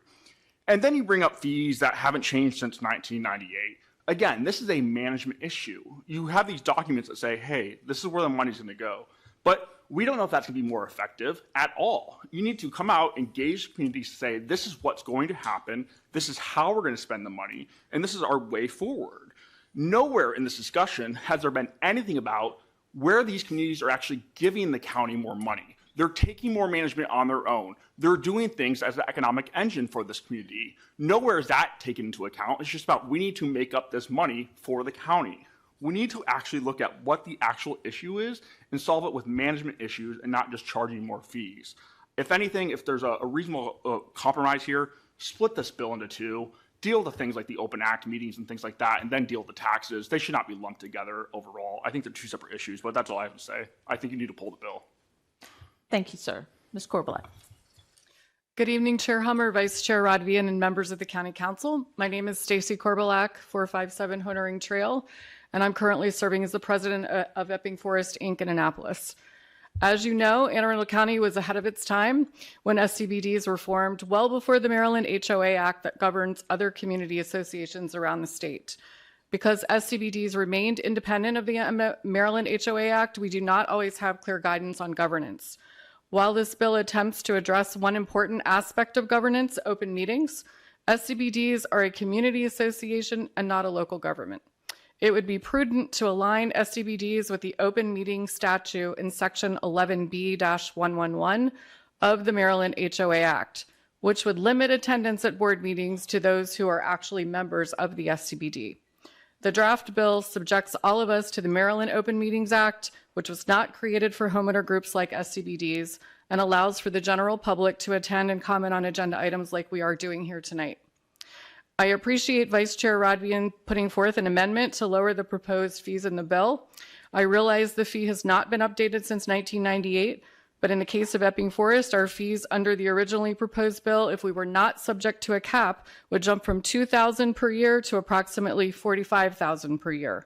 S10: And then you bring up fees that haven't changed since 1998. Again, this is a management issue. You have these documents that say, hey, this is where the money's going to go. But we don't know if that's going to be more effective at all. You need to come out, engage the community, say, this is what's going to happen, this is how we're going to spend the money, and this is our way forward. Nowhere in this discussion has there been anything about where these communities are actually giving the county more money. They're taking more management on their own. They're doing things as an economic engine for this community. Nowhere is that taken into account. It's just about we need to make up this money for the county. We need to actually look at what the actual issue is and solve it with management issues and not just charging more fees. If anything, if there's a reasonable compromise here, split this bill into two, deal with things like the Open Act meetings and things like that, and then deal with the taxes. They should not be lumped together overall. I think they're two separate issues, but that's all I have to say. I think you need to pull the bill.
S6: Thank you, sir. Ms. Corbelak.
S11: Good evening, Chair Hummer, Vice Chair Rodvian, and members of the County Council. My name is Stacy Corbelak, 457 Honoring Trail, and I'm currently serving as the president of Epping Forest, Inc. in Annapolis. As you know, Anne Arundel County was ahead of its time when SCBDs were formed well before the Maryland HOA Act that governs other community associations around the state. Because SCBDs remained independent of the Maryland HOA Act, we do not always have clear guidance on governance. While this bill attempts to address one important aspect of governance, open meetings, SCBDs are a community association and not a local government. It would be prudent to align SCBDs with the open meeting statute in section 11B-111 of the Maryland HOA Act, which would limit attendance at board meetings to those who are actually members of the SCBD. The draft bill subjects all of us to the Maryland Open Meetings Act, which was not created for homeowner groups like SCBDs, and allows for the general public to attend and comment on agenda items like we are doing here tonight. I appreciate Vice Chair Rodvian putting forth an amendment to lower the proposed fees in the bill. I realize the fee has not been updated since 1998, but in the case of Epping Forest, our fees under the originally proposed bill, if we were not subject to a cap, would jump from $2,000 per year to approximately $45,000 per year.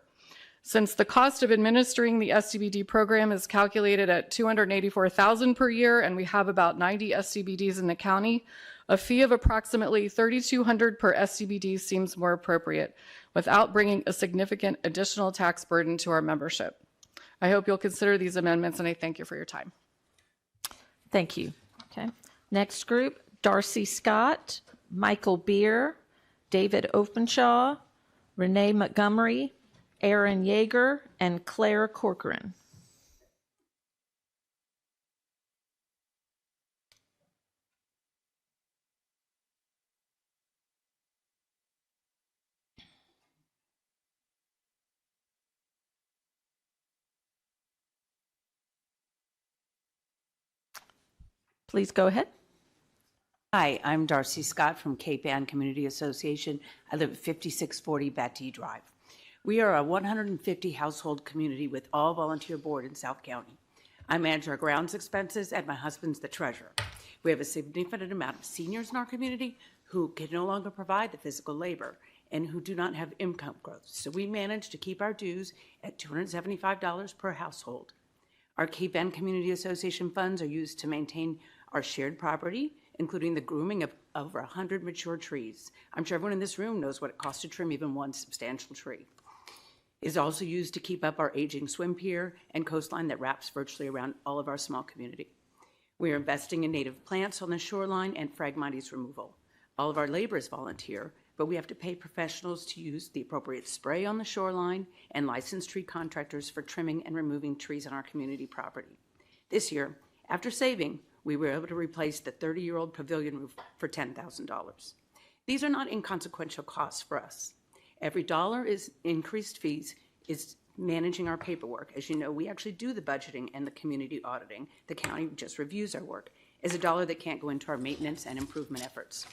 S11: Since the cost of administering the SCBD program is calculated at $284,000 per year, and we have about 90 SCBDs in the county, a fee of approximately $3,200 per SCBD seems more appropriate, without bringing a significant additional tax burden to our membership. I hope you'll consider these amendments, and I thank you for your time.
S6: Thank you. Okay. Next group, Darcy Scott, Michael Beer, David Openshaw, Renee Montgomery, Aaron Yeager, and Claire Corcoran. Please go ahead.
S7: Hi, I'm Darcy Scott from Cape Ann Community Association. I live at 5640 Battee Drive. We are a 150 household community with all volunteer board in South County. I manage our grounds expenses and my husband's the treasurer. We have a significant amount of seniors in our community who can no longer provide the physical labor and who do not have income growth. So we manage to keep our dues at $275 per household. Our Cape Ann Community Association funds are used to maintain our shared property, including the grooming of over 100 mature trees. I'm sure everyone in this room knows what it costs to trim even one substantial tree. It is also used to keep up our aging swim pier and coastline that wraps virtually around all of our small community. We are investing in native plants on the shoreline and Phragmites removal. All of our labor is volunteer, but we have to pay professionals to use the appropriate spray on the shoreline and licensed tree contractors for trimming and removing trees on our community property. This year, after saving, we were able to replace the 30-year-old pavilion roof for $10,000. These are not inconsequential costs for us. Every dollar is increased fees is managing our paperwork. As you know, we actually do the budgeting and the community auditing. The county just reviews our work. Is a dollar that can't go into our maintenance and improvement efforts.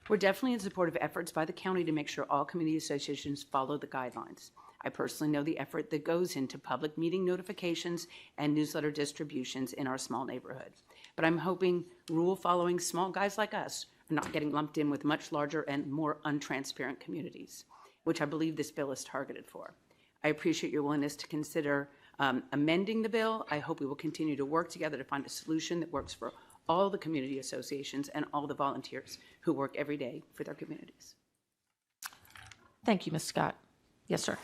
S7: We're definitely in support of efforts by the county to make sure all community associations follow the guidelines. I personally know the effort that goes into public meeting notifications and newsletter distributions in our small neighborhood. But I'm hoping rule-following small guys like us are not getting lumped in with much larger and more untransparent communities, which I believe this bill is targeted for. I appreciate your willingness to consider amending the bill. I hope we will continue to work together to find a solution that works for all the community associations and all the volunteers who work every day for their communities.
S6: Thank you, Ms. Scott. Yes, sir.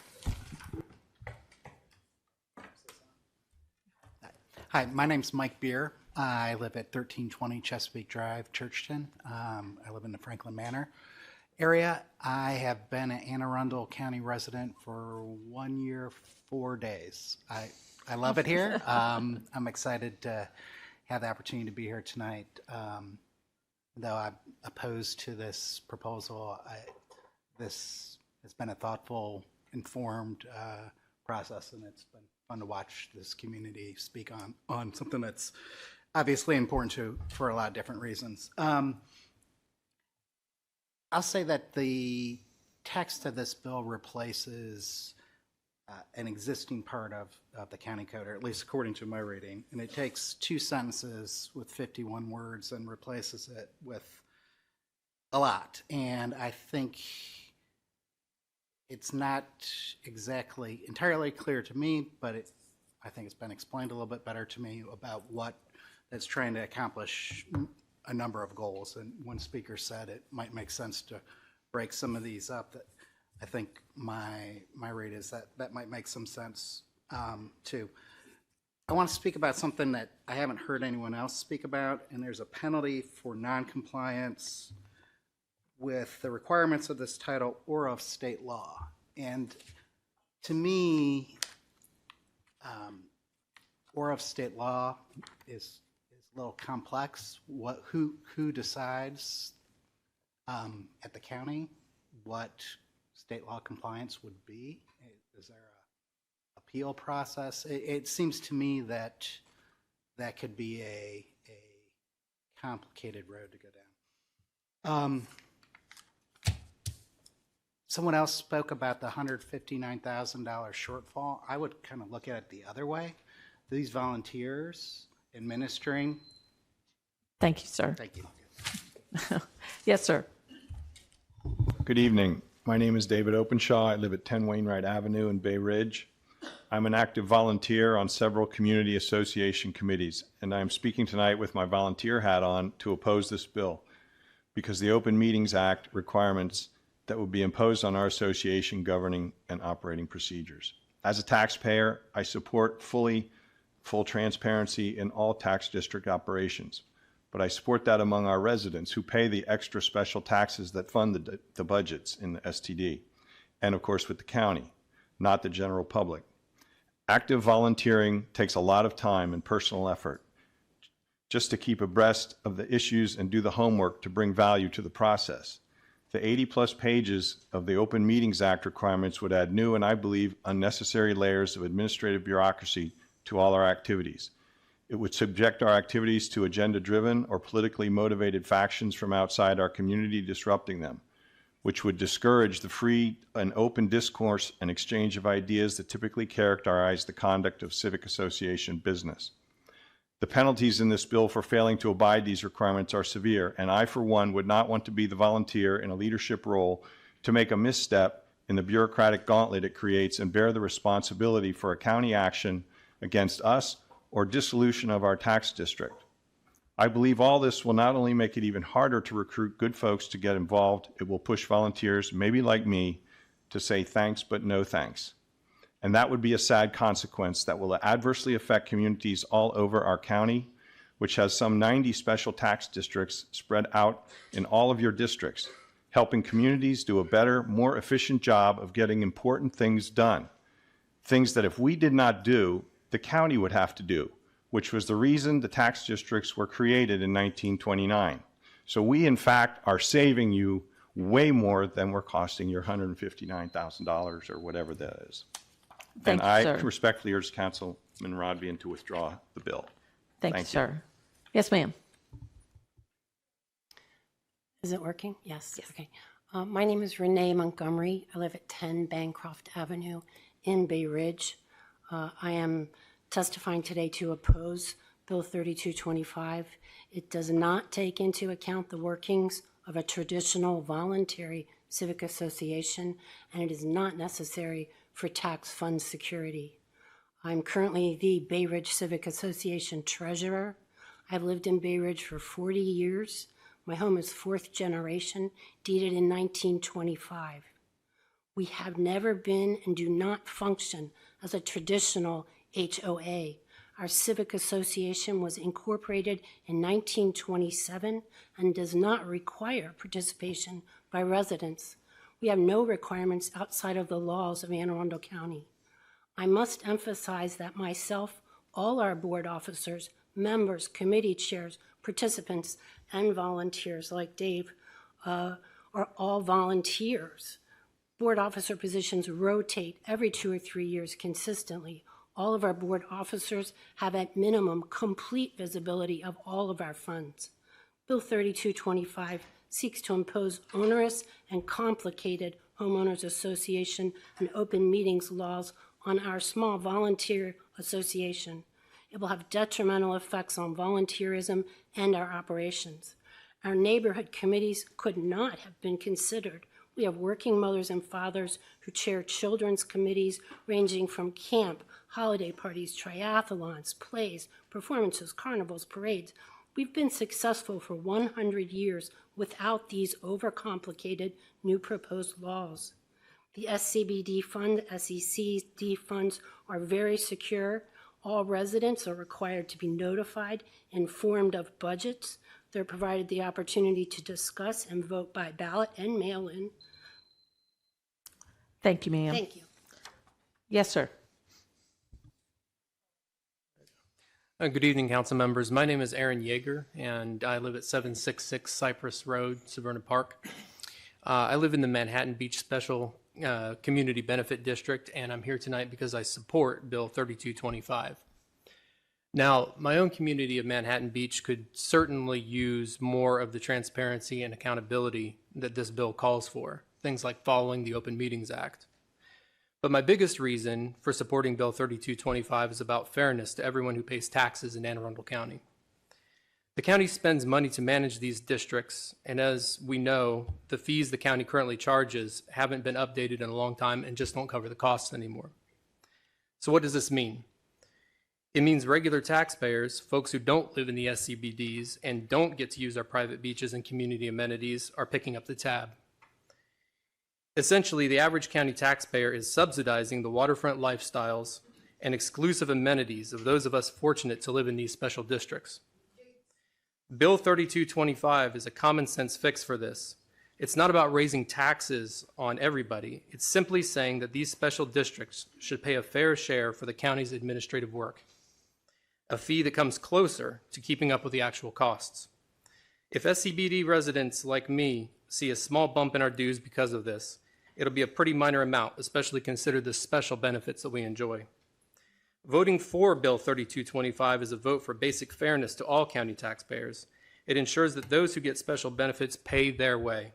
S12: Hi, my name's Mike Beer. I live at 1320 Chesapeake Drive, Churchton. I live in the Franklin Manor area. I have been an Anne Arundel County resident for 1 year, 4 days. I love it here. I'm excited to have the opportunity to be here tonight. Though I'm opposed to this proposal, this has been a thoughtful, informed process, and it's been fun to watch this community speak on something that's obviously important for a lot of different reasons. I'll say that the text of this bill replaces an existing part of the county code, or at least according to my reading, and it takes 2 sentences with 51 words and replaces it with a lot. And I think it's not exactly entirely clear to me, but I think it's been explained a little bit better to me about what it's trying to accomplish a number of goals. And one speaker said it might make sense to break some of these up. That I think my read is that might make some sense too. I want to speak about something that I haven't heard anyone else speak about, and there's a penalty for noncompliance with the requirements of this title or of state law. And to me, or of state law is a little complex. Who decides at the county what state law compliance would be? Is there a appeal process? It seems to me that that could be a complicated road to go down. Someone else spoke about the $159,000 shortfall. I would kind of look at it the other way. These volunteers administering.
S6: Thank you, sir.
S12: Thank you.
S6: Yes, sir.
S14: Good evening. My name is David Openshaw. I live at 10 Wainwright Avenue in Bay Ridge. I'm an active volunteer on several community association committees, and I'm speaking tonight with my volunteer hat on to oppose this bill because the Open Meetings Act requirements that will be imposed on our association governing and operating procedures. As a taxpayer, I support full transparency in all tax district operations. but I support that among our residents who pay the extra special taxes that fund the budgets in the STD, and of course with the county, not the general public. Active volunteering takes a lot of time and personal effort just to keep abreast of the issues and do the homework to bring value to the process. The 80-plus pages of the Open Meetings Act requirements would add new and, I believe, unnecessary layers of administrative bureaucracy to all our activities. It would subject our activities to agenda-driven or politically motivated factions from outside our community disrupting them, which would discourage the free and open discourse and exchange of ideas that typically characterize the conduct of civic association business. The penalties in this bill for failing to abide these requirements are severe, and I, for one, would not want to be the volunteer in a leadership role to make a misstep in the bureaucratic gauntlet it creates and bear the responsibility for a county action against us or dissolution of our tax district. I believe all this will not only make it even harder to recruit good folks to get involved, it will push volunteers, maybe like me, to say thanks but no thanks. And that would be a sad consequence that will adversely affect communities all over our county, which has some 90 special tax districts spread out in all of your districts, helping communities do a better, more efficient job of getting important things done. Things that if we did not do, the county would have to do, which was the reason the tax districts were created in 1929. So we, in fact, are saving you way more than we're costing your $159,000 or whatever that is.
S6: Thank
S14: and
S6: you,
S14: I
S6: sir.
S14: respectfully urge Councilman Rodvian to withdraw the bill.
S6: Thank you, sir. Yes, ma'am.
S5: Is it working? Yes. Okay. My name is Renee Montgomery. I live at 10 Bancroft Avenue in Bay Ridge. I am testifying today to oppose Bill 3225. It does not take into account the workings of a traditional voluntary civic association, and it is not necessary for tax fund security. I'm currently the Bay Ridge Civic Association treasurer. I've lived in Bay Ridge for 40 years. My home is fourth generation, deeded in 1925. We have never been and do not function as a traditional HOA. Our civic association was incorporated in 1927 and does not require participation by residents. We have no requirements outside of the laws of Anne Arundel County. I must emphasize that myself, all our board officers, members, committee chairs, participants, and volunteers like Dave are all volunteers. Board officer positions rotate every 2 or 3 years consistently. All of our board officers have at minimum complete visibility of all of our funds. Bill 3225 seeks to impose onerous and complicated homeowners association and open meetings laws on our small volunteer association. It will have detrimental effects on volunteerism and our operations. Our neighborhood committees could not have been considered. We have working mothers and fathers who chair children's committees ranging from camp, holiday parties, triathlons, plays, performances, carnivals, parades. We've been successful for 100 years without these overcomplicated new proposed laws. The SCBD fund, SECD funds are very secure. All residents are required to be notified, informed of budgets. They're provided the opportunity to discuss and vote by ballot and mail-in.
S6: Thank you, ma'am.
S5: Thank you.
S6: Yes, sir.
S13: Good evening, council members. My name is Aaron Yeager, and I live at 766 Cypress Road, Severna Park. I live in the Manhattan Beach Special Community Benefit District, and I'm here tonight because I support Bill 3225. Now, my own community of Manhattan Beach could certainly use more of the transparency and accountability that this bill calls for, things like following the Open Meetings Act. But my biggest reason for supporting Bill 3225 is about fairness to everyone who pays taxes in Anne Arundel County. The county spends money to manage these districts, and as we know, the fees the county currently charges haven't been updated in a long time and just don't cover the costs anymore. So what does this mean? It means regular taxpayers, folks who don't live in the SCBDs and don't get to use our private beaches and community amenities, are picking up the tab. Essentially, the average county taxpayer is subsidizing the waterfront lifestyles and exclusive amenities of those of us fortunate to live in these special districts. Bill 3225 is a common sense fix for this. It's not about raising taxes on everybody. It's simply saying that these special districts should pay a fair share for the county's administrative work, a fee that comes closer to keeping up with the actual costs. If SCBD residents like me see a small bump in our dues because of this, it'll be a pretty minor amount, especially consider the special benefits that we enjoy. Voting for Bill 3225 is a vote for basic fairness to all county taxpayers. It ensures that those who get special benefits pay their way.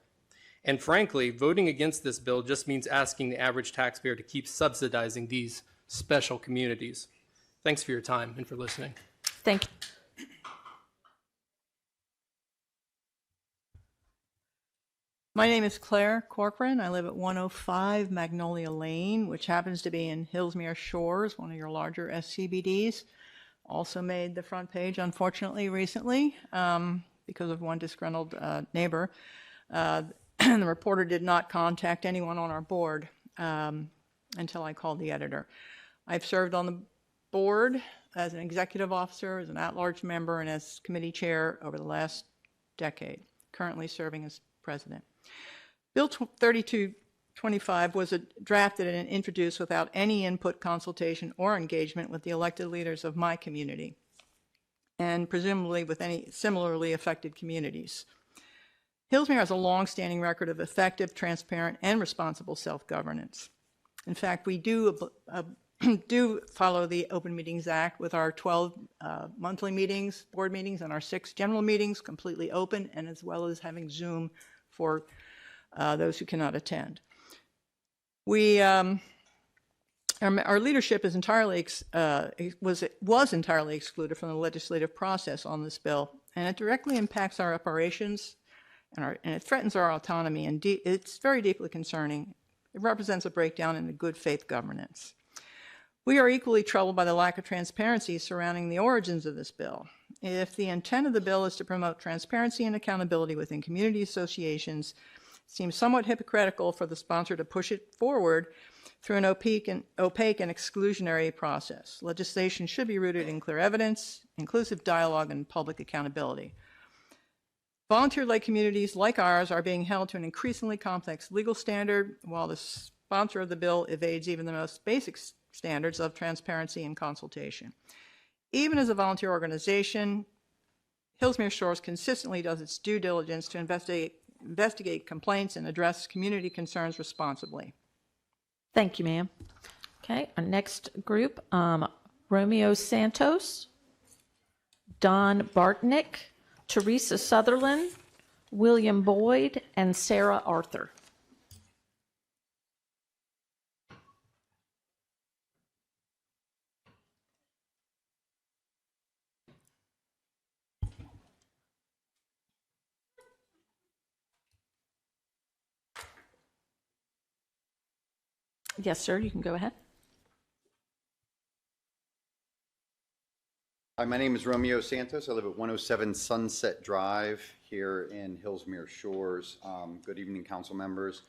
S13: And frankly, voting against this bill just means asking the average taxpayer to keep subsidizing these special communities. Thanks for your time and for listening.
S6: Thank you.
S2: My name is Claire Corcoran. I live at 105 Magnolia Lane, which happens to be in Hillsmere Shores, one of your larger SCBDs. Also made the front page, unfortunately, recently because of one disgruntled neighbor. The reporter did not contact anyone on our board until I called the editor. I've served on the board as an executive officer, as an at-large member, and as committee chair over the last decade, currently serving as president. Bill 3225 was drafted and introduced without any input, consultation, or engagement with the elected leaders of my community, and presumably with any similarly affected communities. Hillsmere has a long-standing record of effective, transparent, and responsible self-governance. In fact, we do follow the Open Meetings Act with our 12 monthly meetings, board meetings, and our 6 general meetings completely open, and as well as having Zoom for those who cannot attend. Our leadership is entirely was entirely excluded from the legislative process on this bill, and it directly impacts our operations, and it threatens our autonomy, and it's very deeply concerning. It represents a breakdown in the good faith governance. We are equally troubled by the lack of transparency surrounding the origins of this bill. If the intent of the bill is to promote transparency and accountability within community associations, it seems somewhat hypocritical for the sponsor to push it forward through an opaque and exclusionary process. Legislation should be rooted in clear evidence, inclusive dialogue, and public accountability. Volunteer-led communities like ours are being held to an increasingly complex legal standard, while the sponsor of the bill evades even the most basic standards of transparency and consultation. Even as a volunteer organization, Hillsmere Shores consistently does its due diligence to investigate complaints and address community concerns responsibly.
S6: Thank you, ma'am. Okay, our next group, Romeo Santos, Don Bartnick, Teresa Sutherland, William Boyd, and Sarah Arthur. Yes, sir, you can go ahead.
S9: Hi, my name is Romeo Santos. I live at 107 Sunset Drive here in Hillsmere Shores. Good evening, council members.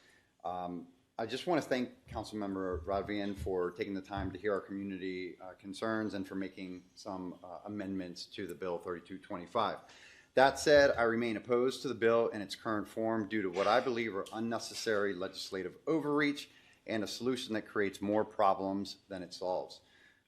S9: I just want to thank Councilmember Radvian for taking the time to hear our community concerns and for making some amendments to the Bill 3225. That said, I remain opposed to the bill in its current form due to what I believe are unnecessary legislative overreach and a solution that creates more problems than it solves.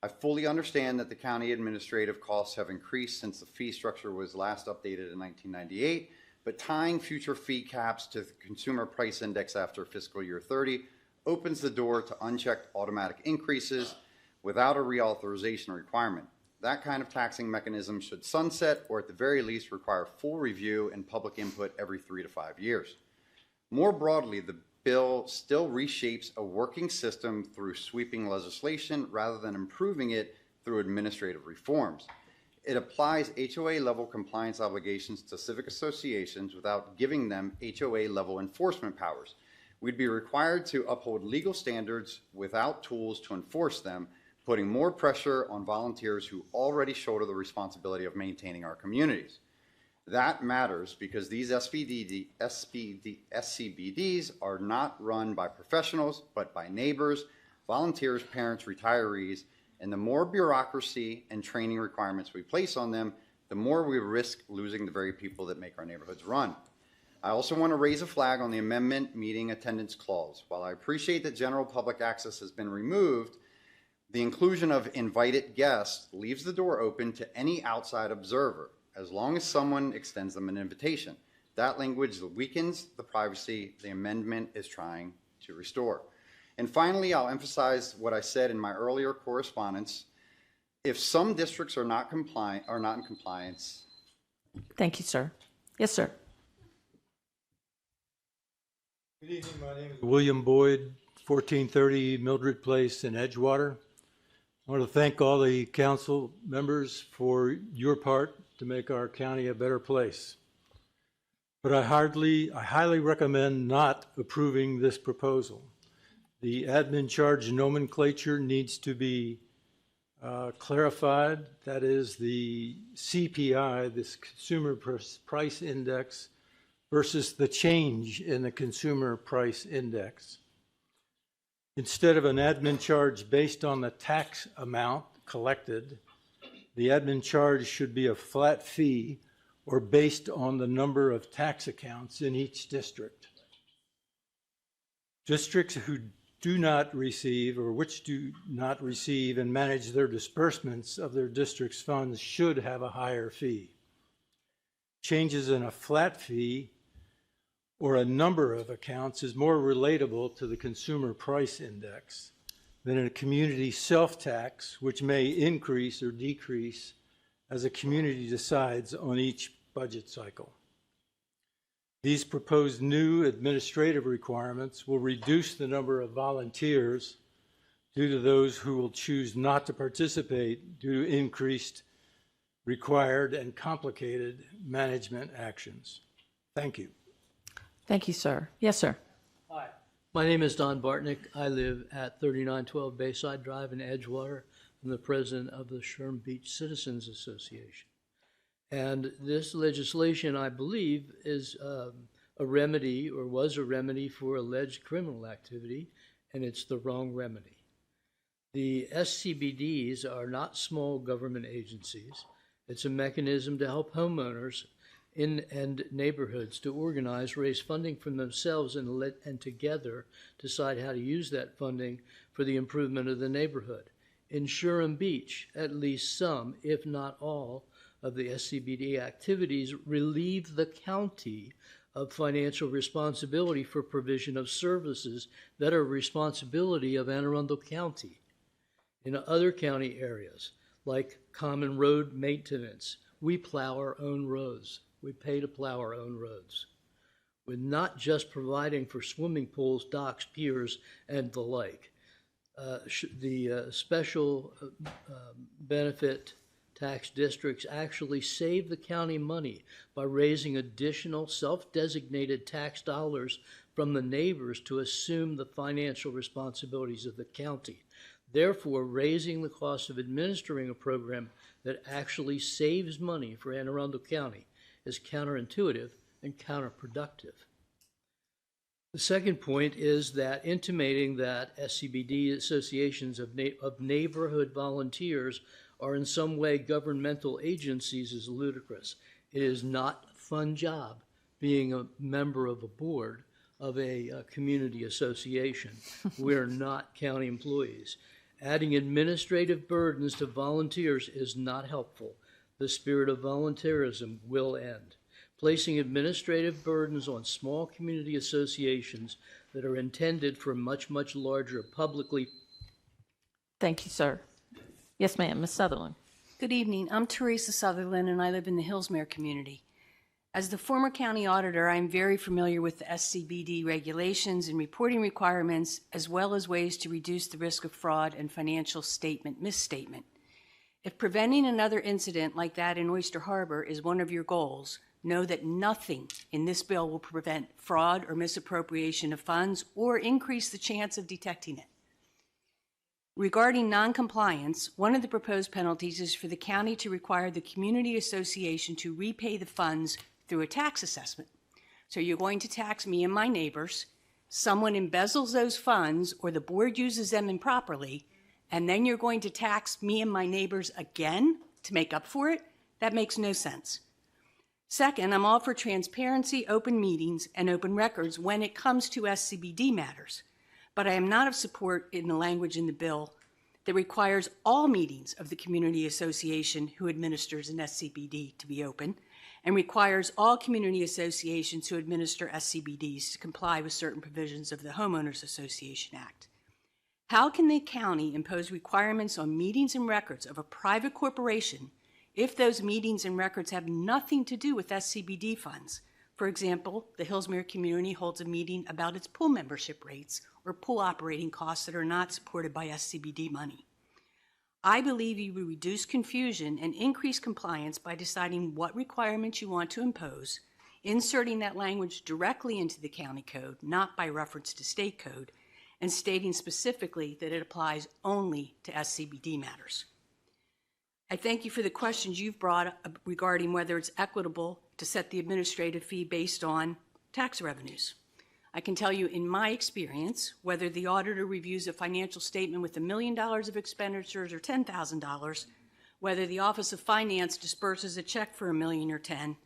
S9: I fully understand that the county administrative costs have increased since the fee structure was last updated in 1998, but tying future fee caps to the Consumer Price Index after fiscal year 30 opens the door to unchecked automatic increases without a reauthorization requirement. That kind of taxing mechanism should sunset or at the very least require full review and public input every 3 to 5 years. More broadly, the bill still reshapes a working system through sweeping legislation rather than improving it through administrative reforms. It applies HOA-level compliance obligations to civic associations without giving them HOA-level enforcement powers. We'd be required to uphold legal standards without tools to enforce them, putting more pressure on volunteers who already shoulder the responsibility of maintaining our communities. That matters because these SCBDs are not run by professionals, but by neighbors, volunteers, parents, retirees, and the more bureaucracy and training requirements we place on them, the more we risk losing the very people that make our neighborhoods run. I also want to raise a flag on the amendment meeting attendance clause. While I appreciate that general public access has been removed, the inclusion of invited guests leaves the door open to any outside observer, as long as someone extends them an invitation. That language weakens the privacy the amendment is trying to restore. And finally, I'll emphasize what I said in my earlier correspondence. If some districts are not in compliance.
S6: Thank you, sir. Yes, sir.
S15: Good evening. My name is William Boyd, 1430 Mildred Place in Edgewater. I want to thank all the council members for your part to make our county a better place. But I highly recommend not approving this proposal. The admin charge nomenclature needs to be clarified. That is the CPI, this Consumer Price Index, versus the change in the Consumer Price Index. Instead of an admin charge based on the tax amount collected, the admin charge should be a flat fee or based on the number of tax accounts in each district. Districts who do not receive or which do not receive and manage their disbursements of their district's funds should have a higher fee. Changes in a flat fee or a number of accounts is more relatable to the Consumer Price Index than a community self-tax, which may increase or decrease as a community decides on each budget cycle. These proposed new administrative requirements will reduce the number of volunteers due to those who will choose not to participate due to increased required and complicated management actions. Thank you.
S6: Thank you, sir. Yes, sir.
S16: Hi. My name is Don Bartnick. I live at 3912 Bayside Drive in Edgewater. I'm the president of the Sherm Beach Citizens Association. And this legislation, I believe, is a remedy or was a remedy for alleged criminal activity, and it's the wrong remedy. The SCBDs are not small government agencies. It's a mechanism to help homeowners and neighborhoods to organize, raise funding from themselves, and together decide how to use that funding for the improvement of the neighborhood. In Sherm Beach, at least some, if not all, of the SCBD activities relieve the county of financial responsibility for provision of services that are responsibility of Anne Arundel County. In other county areas, like common road maintenance, we plow our own roads. We pay to plow our own roads. We're not just providing for swimming pools, docks, piers, and the like. The special benefit tax districts actually save the county money by raising additional self-designated tax dollars from the neighbors to assume the financial responsibilities of the county, therefore raising the cost of administering a program that actually saves money for Anne Arundel County is counterintuitive and counterproductive. The second point is that intimating that SCBD associations of neighborhood volunteers are in some way governmental agencies is ludicrous. It is not a fun job being a member of a board of a community association. We're not county employees. Adding administrative burdens to volunteers is not helpful. The spirit of volunteerism will end. Placing administrative burdens on small community associations that are intended for much, much larger publicly.
S6: Thank you, sir. Yes, ma'am. Ms. Sutherland.
S17: Good evening. I'm Teresa Sutherland, and I live in the Hillsmere community. As the former county auditor, I'm very familiar with the SCBD regulations and reporting requirements, as well as ways to reduce the risk of fraud and financial statement misstatement. If preventing another incident like that in Oyster Harbor is one of your goals, know that nothing in this bill will prevent fraud or misappropriation of funds or increase the chance of detecting it. Regarding noncompliance, one of the proposed penalties is for the county to require the community association to repay the funds through a tax assessment. So you're going to tax me and my neighbors, someone embezzles those funds or the board uses them improperly, and then you're going to tax me and my neighbors again to make up for it? That makes no sense. Second, I'm all for transparency, open meetings, and open records when it comes to SCBD matters. But I am not of support in the language in the bill that requires all meetings of the community association who administers an SCBD to be open, and requires all community associations who administer SCBDs to comply with certain provisions of the Homeowners Association Act. How can the county impose requirements on meetings and records of a private corporation if those meetings and records have nothing to do with SCBD funds? For example, the Hillsmere community holds a meeting about its pool membership rates or pool operating costs that are not supported by SCBD money. I believe you will reduce confusion and increase compliance by deciding what requirements you want to impose, inserting that language directly into the county code, not by reference to state code, and stating specifically that it applies only to SCBD matters. I thank you for the questions you've brought up regarding whether it's equitable to set the administrative fee based on tax revenues. I can tell you in my experience, whether the auditor reviews a financial statement with $1 million of expenditures or $10,000, whether the Office of Finance disperses a check for $1 million or 10,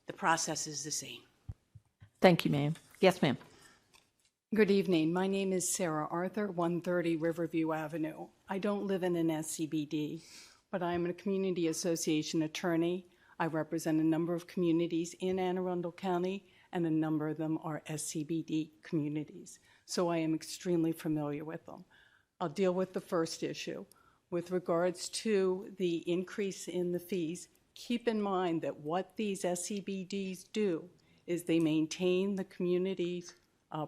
S17: the process is the same.
S6: Thank you, ma'am. Yes, ma'am.
S4: Good evening. My name is Sarah Arthur, 130 Riverview Avenue. I don't live in an SCBD, but I'm a community association attorney. I represent a number of communities in Anne Arundel County, and a number of them are SCBD communities. So I am extremely familiar with them. I'll deal with the first issue. With regards to the increase in the fees, keep in mind that what these SCBDs do is they maintain the community's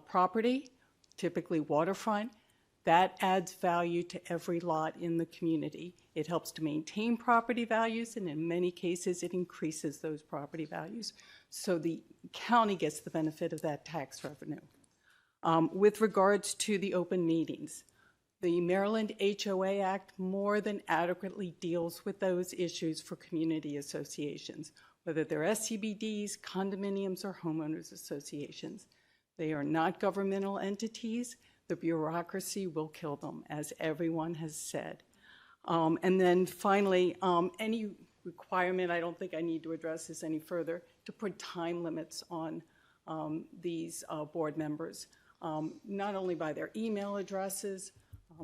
S4: property, typically waterfront. That adds value to every lot in the community. It helps to maintain property values, and in many cases, it increases those property values. So the county gets the benefit of that tax revenue. With regards to the open meetings, the Maryland HOA Act more than adequately deals with those issues for community associations, whether they're SCBDs, condominiums, or homeowners associations. They are not governmental entities. The bureaucracy will kill them, as everyone has said. And then finally, any requirement, I don't think I need to address this any further, to put time limits on these board members, not only by their email addresses,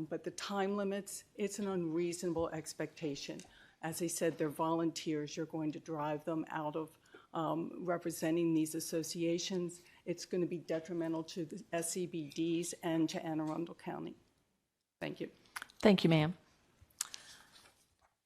S4: but the time limits. It's an unreasonable expectation. As I said, they're volunteers. You're going to drive them out of representing these associations. It's going to be detrimental to the SCBDs and to Anne Arundel County. Thank you.
S6: Thank you, ma'am.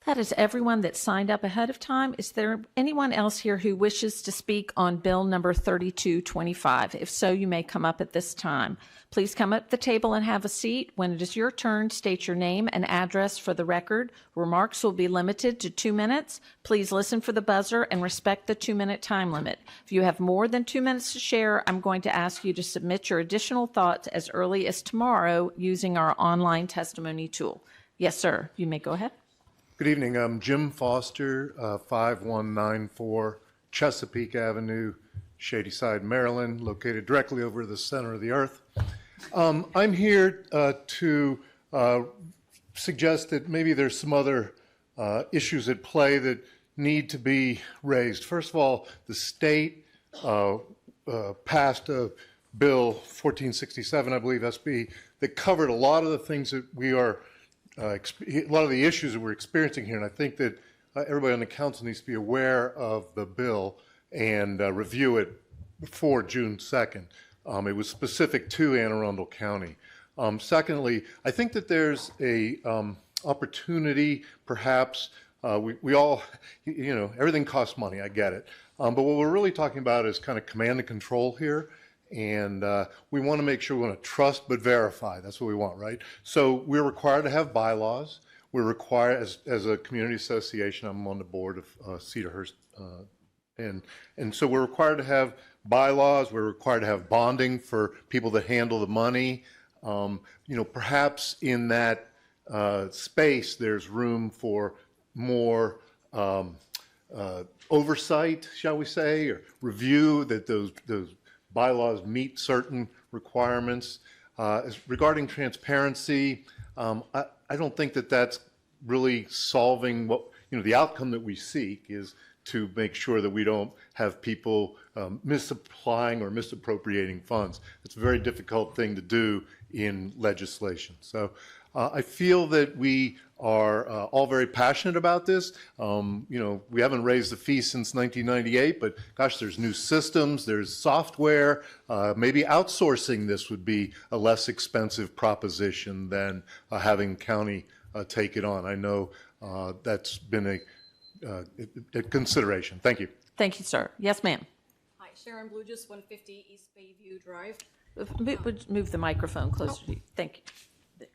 S6: That is everyone that signed up ahead of time. Is there anyone else here who wishes to speak on Bill number 3225? If so, you may come up at this time. Please come up to the table and have a seat. When it is your turn, state your name and address for the record. Remarks will be limited to 2 minutes. Please listen for the buzzer and respect the 2-minute time limit. If you have more than 2 minutes to share, I'm going to ask you to submit your additional thoughts as early as tomorrow using our online testimony tool. Yes, sir. You may go ahead.
S18: Good evening. I'm Jim Foster, 5194 Chesapeake Avenue, Shadyside, Maryland, located directly over the center of the earth. I'm here to suggest that maybe there's some other issues at play that need to be raised. First of all, the state passed a bill 1467, I believe, SB, that covered a lot of the things that we are a lot of the issues that we're experiencing here, and I think that everybody on the council needs to be aware of the bill and review it before June 2nd. It was specific to Anne Arundel County. Secondly, I think that there's a opportunity, perhaps, we all, you know, everything costs money, I get it. But what we're really talking about is kind of command and control here. And we want to make sure we want to trust but verify. That's what we want, right? So we're required to have bylaws. We're required, as a community association, I'm on the board of Cedarhurst, and so we're required to have bylaws. We're required to have bonding for people that handle the money. You know, perhaps in that space, there's room for more oversight, shall we say, or review that those bylaws meet certain requirements. Regarding transparency, I don't think that that's really solving what, you know, the outcome that we seek is to make sure that we don't have people misapplying or misappropriating funds. It's a very difficult thing to do in legislation. So I feel that we are all very passionate about this. We haven't raised the fee since 1998, but gosh, there's new systems, there's software. Maybe outsourcing this would be a less expensive proposition than having county take it on. I know that's been a consideration. Thank you.
S6: Thank you, sir. Yes, ma'am.
S19: Hi, Sharon Blugis, 150 East Bayview Drive.
S6: Move the microphone closer to you. Thank you.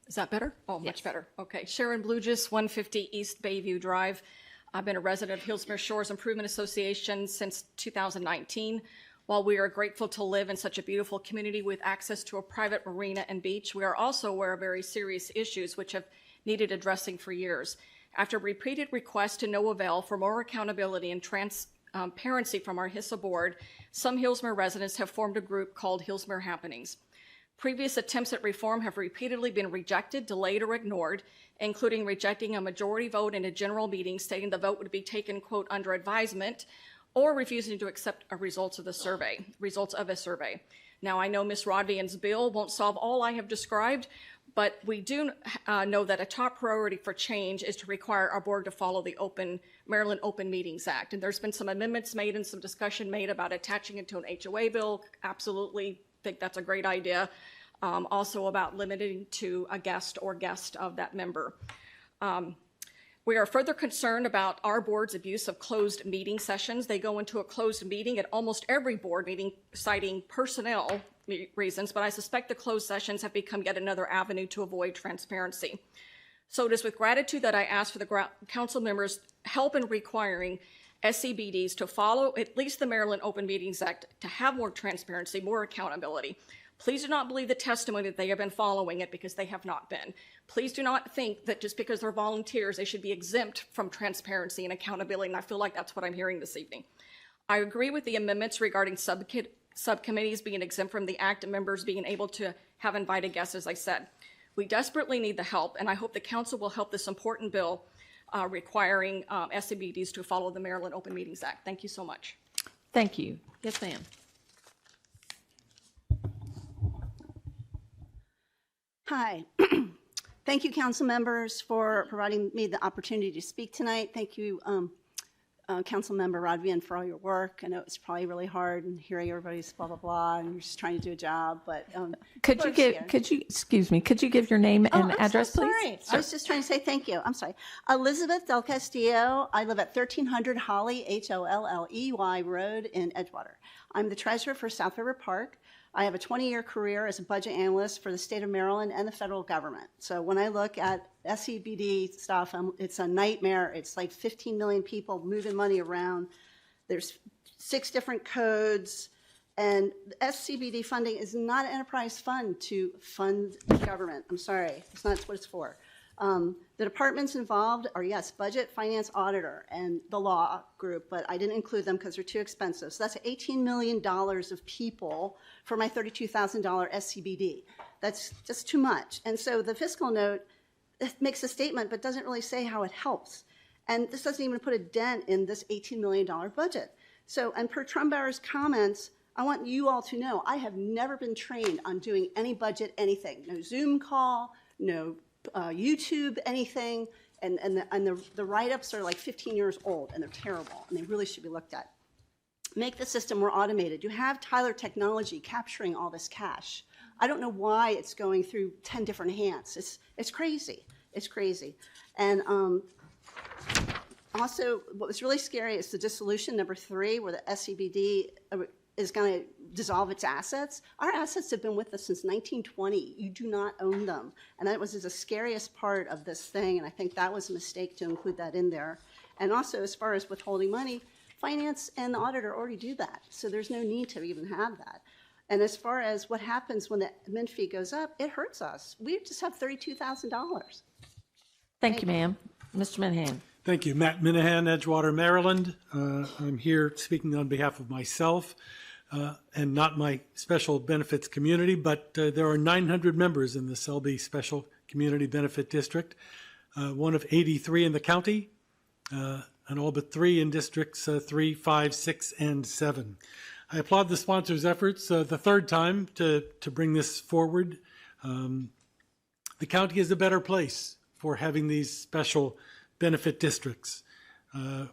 S19: Is that better? Oh, much better. Okay. Sharon Blugis, 150 East Bayview Drive. I've been a resident of Hillsmere Shores Improvement Association since 2019. While we are grateful to live in such a beautiful community with access to a private marina and beach, we are also aware of very serious issues which have needed addressing for years. After repeated requests to no avail for more accountability and transparency from our HISA board, some Hillsmere residents have formed a group called Hillsmere Happenings. Previous attempts at reform have repeatedly been rejected, delayed, or ignored, including rejecting a majority vote in a general meeting stating the vote would be taken, quote, under advisement, or refusing to accept results of a survey. Now, I know Ms. Rodvian's bill won't solve all I have described, but we do know that a top priority for change is to require our board to follow the Maryland Open Meetings Act. And there's been some amendments made and some discussion made about attaching it to an HOA bill. Absolutely think that's a great idea. Also about limiting to a guest or guest of that member. We are further concerned about our board's abuse of closed meeting sessions. They go into a closed meeting at almost every board meeting citing personnel reasons, but I suspect the closed sessions have become yet another avenue to avoid transparency. So it is with gratitude that I ask for the council members' help in requiring SCBDs to follow at least the Maryland Open Meetings Act to have more transparency, more accountability. Please do not believe the testimony that they have been following it, because they have not been. Please do not think that just because they're volunteers, they should be exempt from transparency and accountability, and I feel like that's what I'm hearing this evening. I agree with the amendments regarding subcommittees being exempt from the act and members being able to have invited guests, as I said. We desperately need the help, and I hope the council will help this important bill requiring SCBDs to follow the Maryland Open Meetings Act. Thank you so much.
S6: Thank you. Yes, ma'am.
S20: Hi. Thank you, council members, for providing me the opportunity to speak tonight. Thank you, Council Member Rodvian, for all your work. I know it's probably really hard and hearing everybody's blah, blah, blah, and you're just trying to do a job, but
S6: could you give your name and address,
S20: so
S6: please?
S20: Sorry. I was just trying to say thank you. I'm sorry. Elizabeth Del Castillo. I live at 1300 Holly, Holley Road in Edgewater. I'm the treasurer for South River Park. I have a 20-year career as a budget analyst for the state of Maryland and the federal government. So when I look at SCBD stuff, it's a nightmare. It's like 15 million people moving money around. There's 6 different codes. And SCBD funding is not an enterprise fund to fund government. I'm sorry, it's not what it's for. The departments involved are, yes, budget, finance, auditor, and the law group, but I didn't include them because they're too expensive. So that's $18 million of people for my $32,000 SCBD. That's just too much. And so the fiscal note makes a statement, but doesn't really say how it helps. And this doesn't even put a dent in this $18 million budget. So, and per Trumbauer's comments, I want you all to know I have never been trained on doing any budget, anything. No Zoom call, no YouTube, anything, and the write-ups are like 15 years old, and they're terrible, and they really should be looked at. Make the system more automated. You have Tyler Technology capturing all this cash. I don't know why it's going through 10 different hands. It's crazy. It's crazy. And also, what was really scary is the dissolution, number 3, where the SCBD is going to dissolve its assets. Our assets have been with us since 1920. You do not own them. And that was the scariest part of this thing, and I think that was a mistake to include that in there. And also, as far as withholding money, finance and the auditor already do that, so there's no need to even have that. And as far as what happens when the admin fee goes up, it hurts us. We just have $32,000.
S6: Thank you, ma'am. Mr. Minahan.
S23: Thank you. Matt Minahan, Edgewater, Maryland. I'm here speaking on behalf of myself and not my special benefits community, but there are 900 members in the Selby Special Community Benefit District, one of 83 in the county.
S3: and all but 3 in districts 3, 5, 6, and 7. I applaud the sponsors' efforts the third time to bring this forward. The county is a better place for having these special benefit districts.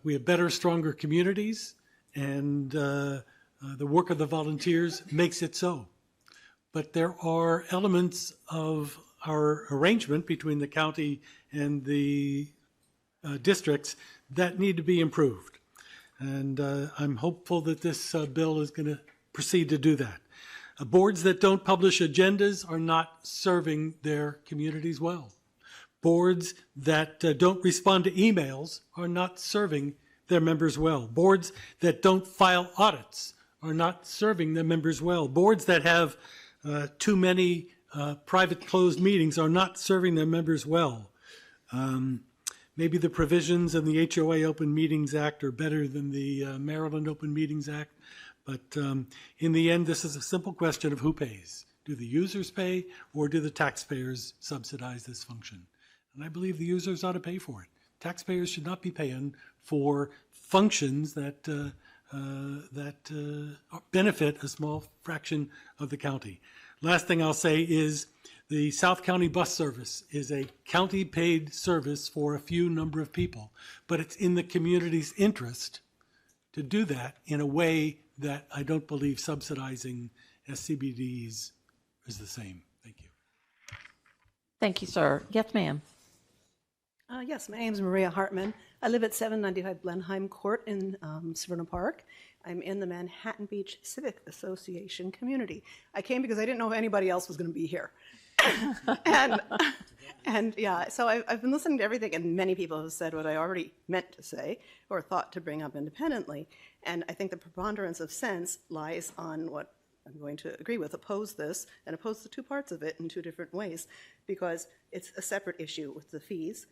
S3: We have better, stronger communities, and the work of the volunteers makes it so. But there are elements of our arrangement between the county and the districts that need to be improved. And I'm hopeful that this bill is going to proceed to do that. Boards that don't publish agendas are not serving their communities well. Boards that don't respond to emails are not serving their members well. Boards that don't file audits are not serving their members well. Boards that have too many private closed meetings are not serving their members well. Maybe the provisions in the HOA Open Meetings Act are better than the Maryland Open Meetings Act, but in the end, this is a simple question of who pays. Do the users pay, or do the taxpayers subsidize this function? And I believe the users ought to pay for it. Taxpayers should not be paying for functions that benefit a small fraction of the county. Last thing I'll say is the South County bus service is a county-paid service for a few number of people, but it's in the community's interest to do that in a way that I don't believe subsidizing SCBDs is the same. Thank you.
S6: Thank you, sir. Yes, ma'am.
S21: Yes, my name is Maria Hartman. I live at 795 Blenheim Court in Severna Park. I'm in the Manhattan Beach Civic Association community. I came because I didn't know if anybody else was going to be here. and yeah, so I've been listening to everything, and many people have said what I already meant to say or thought to bring up independently. And I think the preponderance of sense lies on what I'm going to agree with, oppose this, and oppose the two parts of it in two different ways, because it's a separate issue with the fees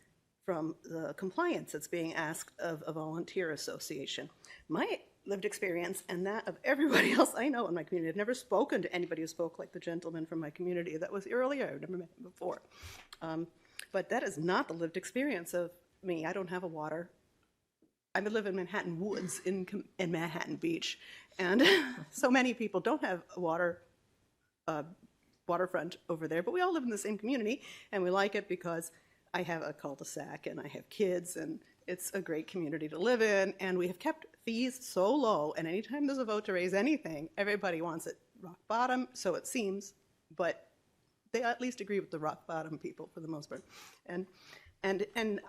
S21: from the compliance that's being asked of a volunteer association. My lived experience and that of everybody else I know in my community. I've never spoken to anybody who spoke like the gentleman from my community that was earlier. I've never met him before. But that is not the lived experience of me. I don't have a water. I live in Manhattan Woods in Manhattan Beach. And so many people don't have a waterfront over there, but we all live in the same community, and we like it because I have a cul-de-sac and I have kids, and it's a great community to live in, and we have kept fees so low, and anytime there's a vote to raise anything, everybody wants it rock bottom, so it seems, but they at least agree with the rock bottom people for the most part. And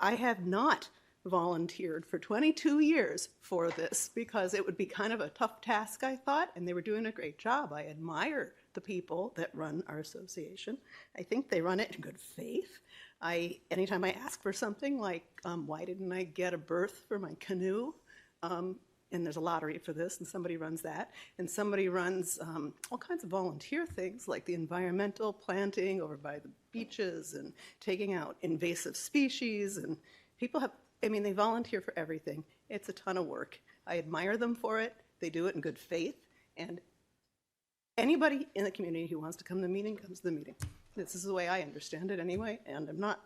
S21: I have not volunteered for 22 years for this because it would be kind of a tough task, I thought, and they were doing a great job. I admire the people that run our association. I think they run it in good faith. Anytime I ask for something like, why didn't I get a berth for my canoe? And there's a lottery for this, and somebody runs that. And somebody runs all kinds of volunteer things, like the environmental planting over by the beaches and taking out invasive species. And people have, they volunteer for everything. It's a ton of work. I admire them for it. They do it in good faith. And anybody in the community who wants to come to the meeting comes to the meeting. This is the way I understand it anyway, and I'm not,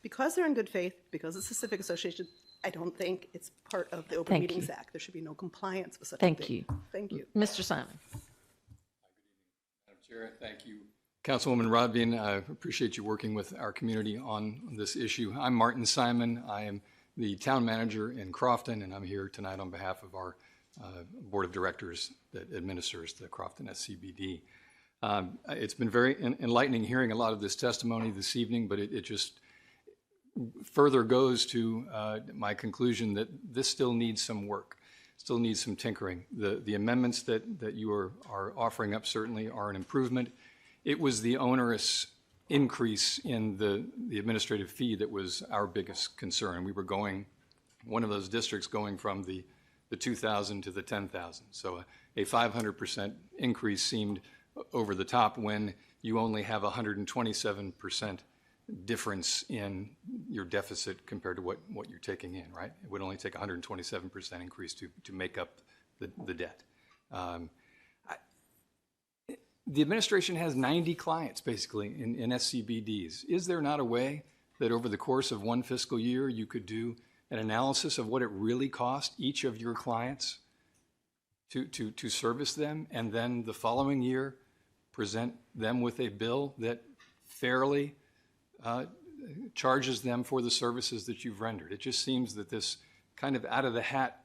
S21: because they're in good faith, because it's a civic association, I don't think it's part of the Open Meetings Act. There should be no compliance with such a thing.
S6: Thank you.
S21: Thank you.
S6: Mr. Simon.
S22: Madam Chair, thank you. Councilwoman Rodvian, I appreciate you working with our community on this issue. I'm Martin Simon. I am the town manager in Crofton, and I'm here tonight on behalf of our board of directors that administers the Crofton SCBD. It's been very enlightening hearing a lot of this testimony this evening, but it just further goes to my conclusion that this still needs some work, still needs some tinkering. The amendments that you are offering up certainly are an improvement. It was the onerous increase in the administrative fee that was our biggest concern. We were one of those districts going from the 2,000 to the 10,000. So a 500% increase seemed over the top when you only have 127% difference in your deficit compared to what you're taking in, right? It would only take 127% increase to make up the debt. The administration has 90 clients basically in SCBDs. Is there not a way that over the course of one fiscal year you could do an analysis of what it really cost each of your clients to service them, and then the following year present them with a bill that fairly charges them for the services that you've rendered. It just seems that this kind of out of the hat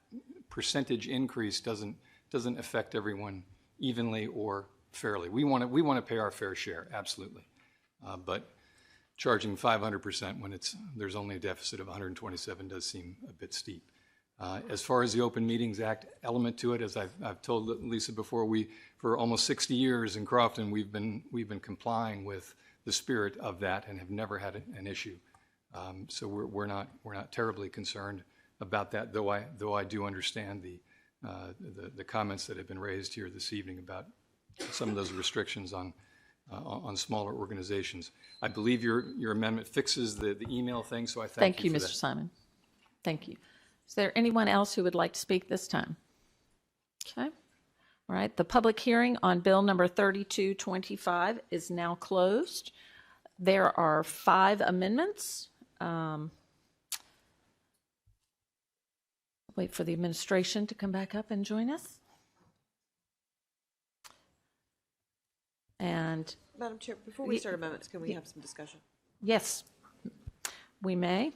S22: percentage increase doesn't affect everyone evenly or fairly. We want to pay our fair share, absolutely, but charging 500% when there's only a deficit of 127 does seem a bit steep. As far as the Open Meetings Act element to it, as I've told Lisa before, for almost 60 years in Crofton, we've been complying with the spirit of that and have never had an issue. So we're not terribly concerned about that, though I do understand the comments that have been raised here this evening about some of those restrictions on smaller organizations. I believe your amendment fixes the email thing, so I thank you for that.
S6: Thank you, Mr. Simon. Thank you. Is there anyone else who would like to speak this time? Okay. All right. The public hearing on Bill number 3225 is now closed. There are 5 amendments. Wait for the administration to come back up and join us. And
S1: Madam Chair, before we start amendments, can we have some discussion?
S6: yes, we may.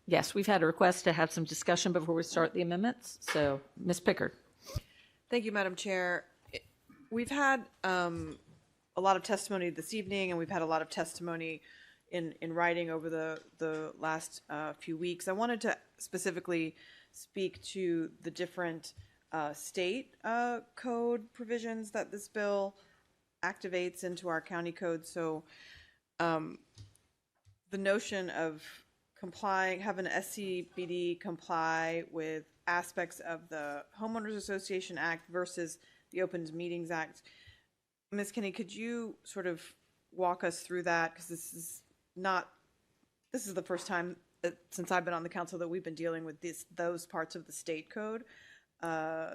S6: Yes, we've had a request to have some discussion before we start the amendments. So, Ms. Pickard.
S1: Thank you, Madam Chair. We've had a lot of testimony this evening, and we've had a lot of testimony in writing over the last few weeks. I wanted to specifically speak to the different state code provisions that this bill activates into our county code. So the notion of having an SCBD comply with aspects of the Homeowners Association Act versus the Open Meetings Act. Ms. Kinney, could you sort of walk us through that? Because this is the first time since I've been on the council that we've been dealing with those parts of the state code.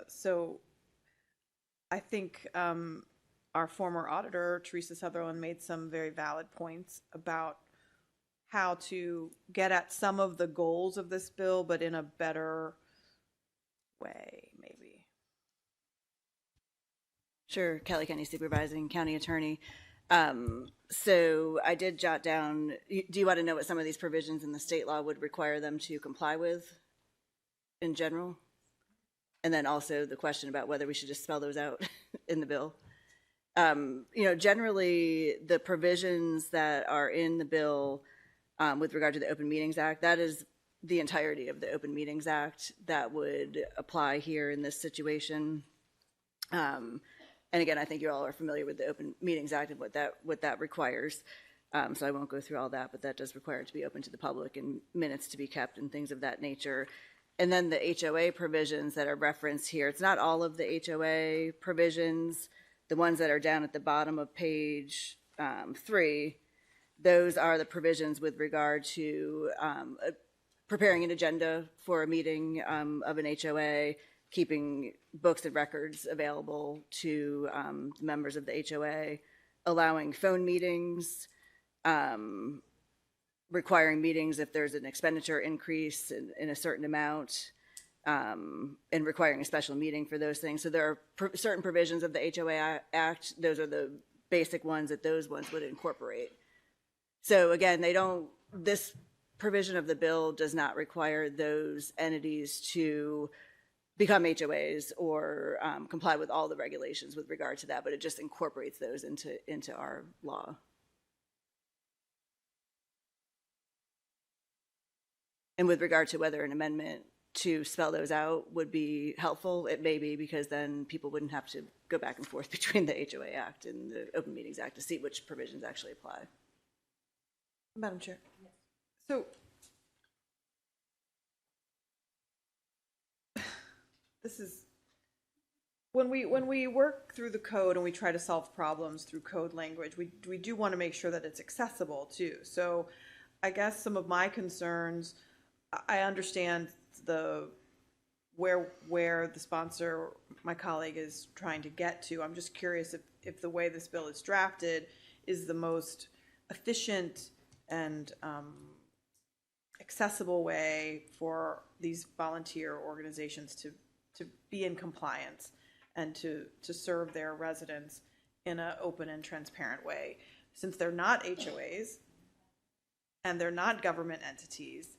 S1: So I think our former auditor, Teresa Sutherland, made some very valid points about how to get at some of the goals of this bill, but in a better way, maybe.
S8: Sure, Kelly County Supervising County Attorney. So I did jot down, do you want to know what some of these provisions in the state law would require them to comply with in general? And then also the question about whether we should just spell those out in the bill. Generally the provisions that are in the bill with regard to the Open Meetings Act, that is the entirety of the Open Meetings Act that would apply here in this situation. And again, I think you all are familiar with the Open Meetings Act and what that requires. So I won't go through all that, but that does require it to be open to the public and minutes to be kept and things of that nature. And then the HOA provisions that are referenced here, it's not all of the HOA provisions. The ones that are down at the bottom of page 3, those are the provisions with regard to preparing an agenda for a meeting of an HOA, keeping books and records available to members of the HOA, allowing phone meetings, requiring meetings if there's an expenditure increase in a certain amount, and requiring a special meeting for those things. So there are certain provisions of the HOA Act. Those are the basic ones that those ones would incorporate. So again, this provision of the bill does not require those entities to become HOAs or comply with all the regulations with regard to that, but it just incorporates those into our law. And with regard to whether an amendment to spell those out would be helpful, it may be, because then people wouldn't have to go back and forth between the HOA Act and the Open Meetings Act to see which provisions actually apply.
S1: Madam Chair. So this is when we work through the code and we try to solve problems through code language, we do want to make sure that it's accessible too. So I guess some of my concerns, I understand where the sponsor, my colleague, is trying to get to. I'm just curious if the way this bill is drafted, is the most efficient and accessible way for these volunteer organizations to be in compliance and to serve their residents in an open and transparent way. Since they're not HOAs and they're not government entities,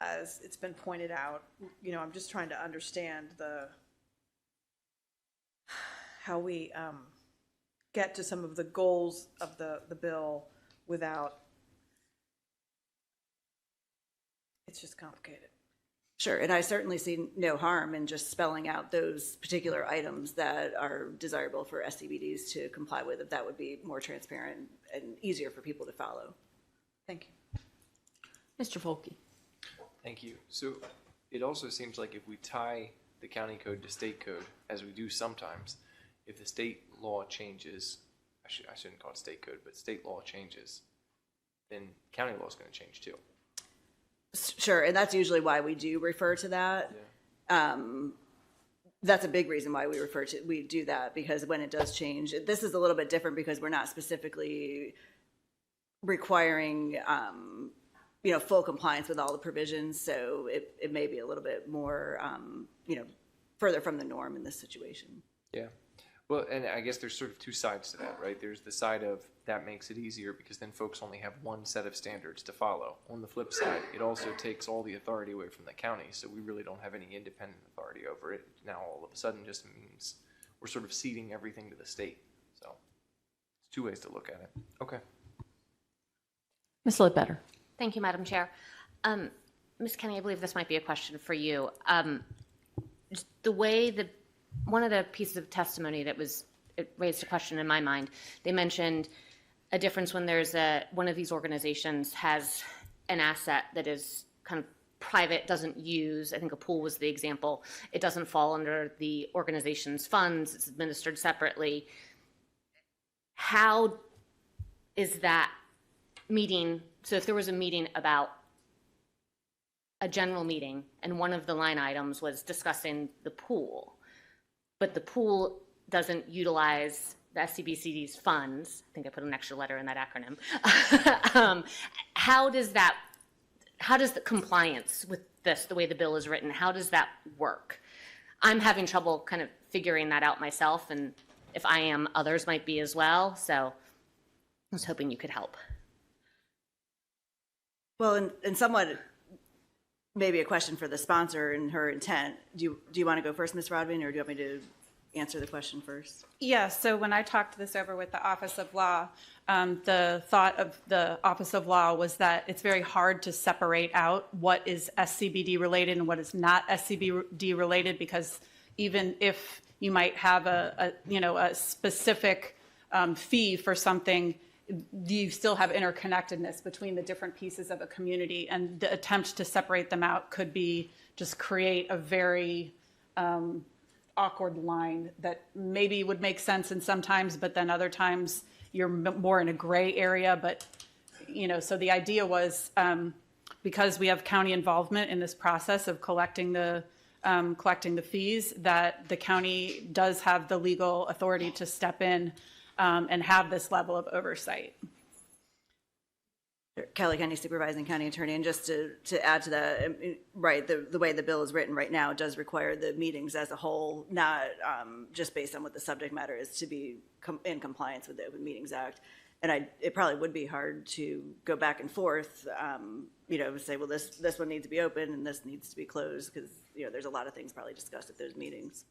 S1: as it's been pointed out, you know, I'm just trying to understand how we get to some of the goals of the bill without, it's just complicated.
S8: Sure, and I certainly see no harm in just spelling out those particular items that are desirable for SCBDs to comply with, if that would be more transparent and easier for people to follow.
S1: Thank you.
S2: Mr. Volkey.
S7: Thank you. So it also seems like if we tie the county code to state code, as we do sometimes, if the state law changes, I shouldn't call it state code, but state law changes, then county law is going to change too.
S8: Sure, and that's usually why we do refer to that. Yeah. That's a big reason why we do that, because when it does change, this is a little bit different because we're not specifically requiring full compliance with all the provisions, so it may be a little bit more further from the norm in this situation.
S7: Yeah. Well, and I guess there's sort of two sides to that, right? There's the side of that makes it easier because then folks only have one set of standards to follow. On the flip side, it also takes all the authority away from the county, so we really don't have any independent authority over it. Now, all of a sudden, just means we're sort of ceding everything to the state. So it's two ways to look at it. Okay.
S2: Ms. Ledbetter.
S10: Thank you, Madam Chair. Ms. Kenny, I believe this might be a question for you. The way one of the pieces of testimony that it raised a question in my mind. They mentioned a difference when there's one of these organizations has an asset that is kind of private, doesn't use, I think a pool was the example. It doesn't fall under the organization's funds. It's administered separately. How is that meeting? So if there was a meeting about a general meeting and one of the line items was discussing the pool, but the pool doesn't utilize the SCBCD's funds, I think I put an extra letter in that acronym, how does the compliance with this, the way the bill is written, how does that work? I'm having trouble kind of figuring that out myself, and if I am, others might be as well, so I was hoping you could help.
S8: Well, and somewhat maybe a question for the sponsor and her intent. Do you want to go first, Ms. Rodman, or do you want me to answer the question first?
S11: Yeah, so when I talked this over with the Office of Law, the thought of the Office of Law was that it's very hard to separate out what is SCBD related and what is not SCBD related, because even if you might have a specific fee for something, you still have interconnectedness between the different pieces of a community, and the attempt to separate them out could be just create a very awkward line that maybe would make sense in sometimes, but then other times you're more in a gray area. But so the idea was, because we have county involvement in this process of collecting the fees, that the county does have the legal authority to step in and have this level of oversight.
S8: Cali County Supervising County Attorney, and just to add to that, right, the way the bill is written right now does require the meetings as a whole, not just based on what the subject matter is, to be in compliance with the Open Meetings Act. And it probably would be hard to go back and forth, say, well, this one needs to be open and this needs to be closed, because there's a lot of things probably discussed at those meetings.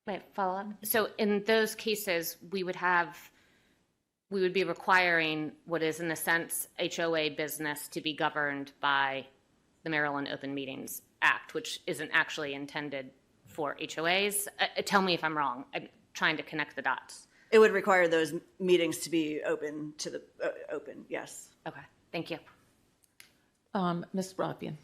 S10: Wait, follow up. So in those cases, we would be requiring what is, in a sense, HOA business to be governed by the Maryland Open Meetings Act, which isn't actually intended for HOAs. Tell me if I'm wrong. I'm trying to connect the dots.
S8: It would require those meetings to be open to the open, yes.
S10: Okay, thank you.
S2: Ms. Rodbian.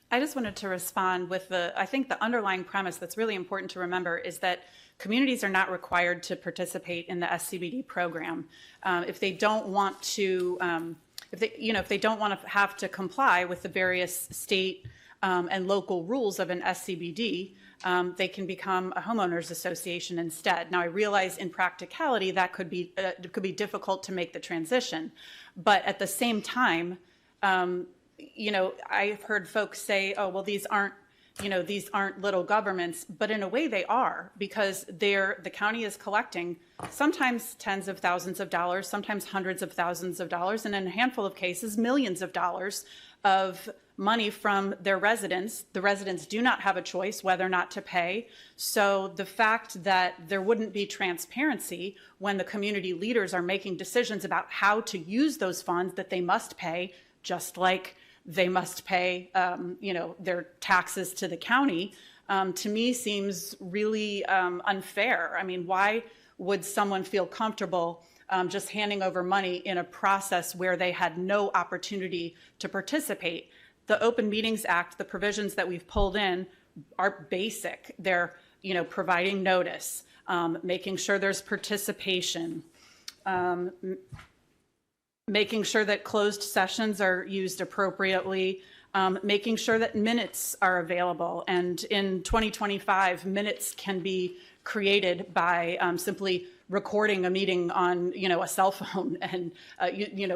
S11: I just wanted to respond with I think the underlying premise that's really important to remember is that communities are not required to participate in the SCBD program. If they don't want to, if they don't want to have to comply with the various state and local rules of an SCBD, they can become a homeowners association instead. Now, I realize in practicality that could be difficult to make the transition, but at the same time, I've heard folks say, "Oh, well, these aren't little governments," but in a way they are, because the county is collecting sometimes tens of thousands of dollars, sometimes hundreds of thousands of dollars, and in a handful of cases, millions of dollars of money from their residents. The residents do not have a choice whether or not to pay. So the fact that there wouldn't be transparency when the community leaders are making decisions about how to use those funds that they must pay, just like they must pay, their taxes to the county, to me seems really unfair. I mean, why would someone feel comfortable just handing over money in a process where they had no opportunity to participate? The Open Meetings Act, the provisions that we've pulled in are basic. They're, providing notice, making sure there's participation, making sure that closed sessions are used appropriately, making sure that minutes are available. And in 2025, minutes can be created by simply recording a meeting on, a cell phone and,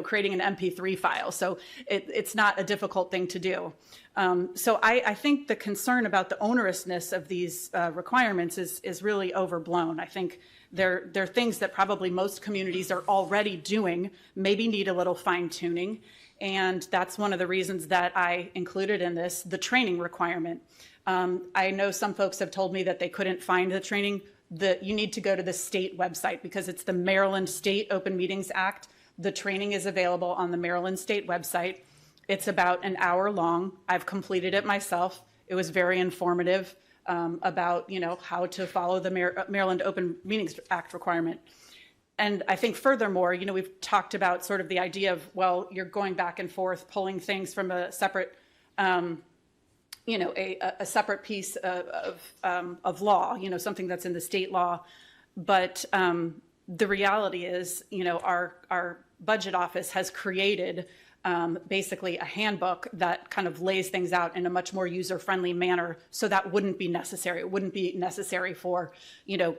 S11: creating an MP3 file. So it's not a difficult thing to do. So I think the concern about the onerousness of these requirements is really overblown. I think they're things that probably most communities are already doing, maybe need a little fine tuning. And that's one of the reasons that I included in this the training requirement. I know some folks have told me that they couldn't find the training. You need to go to the state website because it's the Maryland State Open Meetings Act. The training is available on the Maryland State website. It's about an hour long. I've completed it myself. It was very informative about, how to follow the Maryland Open Meetings Act requirement. And I think furthermore, we've talked about sort of the idea of, well, you're going back and forth, pulling things from a separate a separate piece of law, something that's in the state law. But the reality is, our budget office has created basically a handbook that kind of lays things out in a much more user-friendly manner. So that wouldn't be necessary. It wouldn't be necessary for,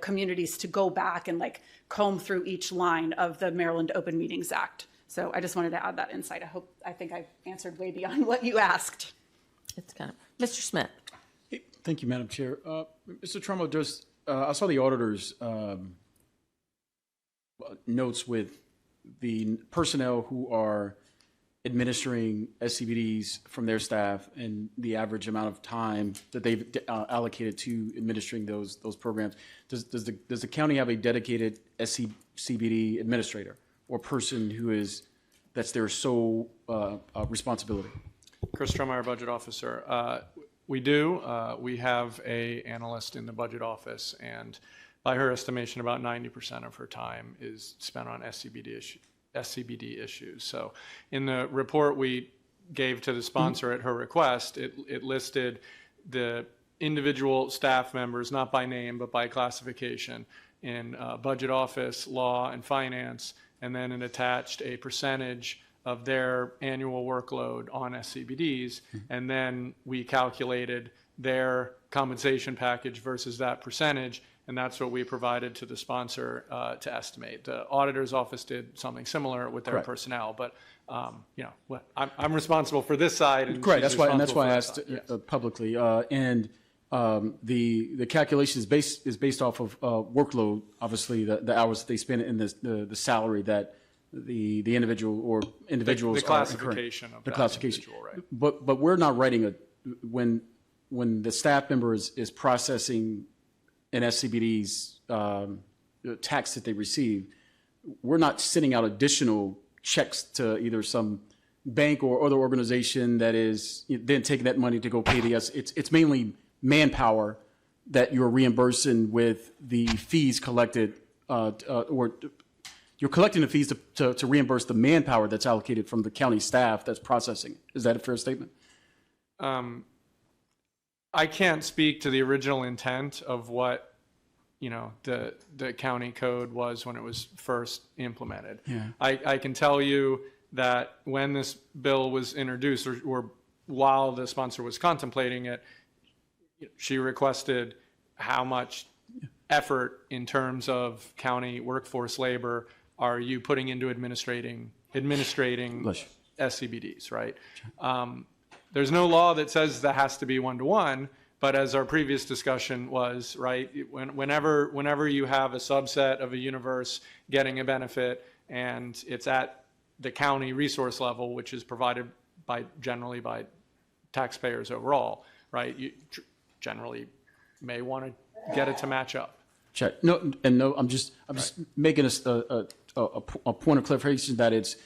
S11: communities to go back and comb through each line of the Maryland Open Meetings Act. So I just wanted to add that insight. I think I've answered way beyond what you asked.
S6: It's kind of Mr. Smith.
S5: Thank you, Madam Chair. Mr. Trumbo, I saw the auditor's notes with the personnel who are administering SCBDs from their staff and the average amount of time that they've allocated to administering those programs. Does the county have a dedicated SCBD administrator or person that's their sole responsibility?
S12: Chris Trummeyer, Budget Officer. We do. We have an analyst in the budget office, and by her estimation, about 90% of her time is spent on SCBD issues. So in the report we gave to the sponsor at her request, it listed the individual staff members, not by name, but by classification, in budget office, law, and finance, and then it attached a percentage of their annual workload on SCBDs, and then we calculated their compensation package versus that percentage, and that's what we provided to the sponsor to estimate. The auditor's office did something similar with their personnel, but I'm responsible for this side. And
S5: correct. That's why I asked
S12: publicly.
S5: The calculation is based off of workload. Obviously, the hours that they spend in the salary that the individual or individuals
S12: the classification
S5: are
S12: of
S5: the
S12: that
S5: classification.
S12: Right.
S5: But we're not writing when the staff member is processing an SCBD's tax that they receive, we're not sending out additional checks to either some bank or other organization that is then taking that money to go pay the it's mainly manpower that you're reimbursing with the fees collected or you're collecting the fees to reimburse the manpower that's allocated from the county staff that's processing. Is that a fair statement?
S12: I can't speak to the original intent of what the county code was when it was first implemented.
S5: Yeah.
S12: I can tell you that when this bill was introduced, or while the sponsor was contemplating it, she requested how much effort in terms of county workforce labor are you putting into administrating SCBDs, right? There's no law that says that has to be one-to-one, but as our previous discussion was, right, whenever you have a subset of a universe getting a benefit and it's at the county resource level, which is provided generally by taxpayers overall, right, you generally may want to get it to match up.
S5: Check. No, I'm just making a point of clarification that it's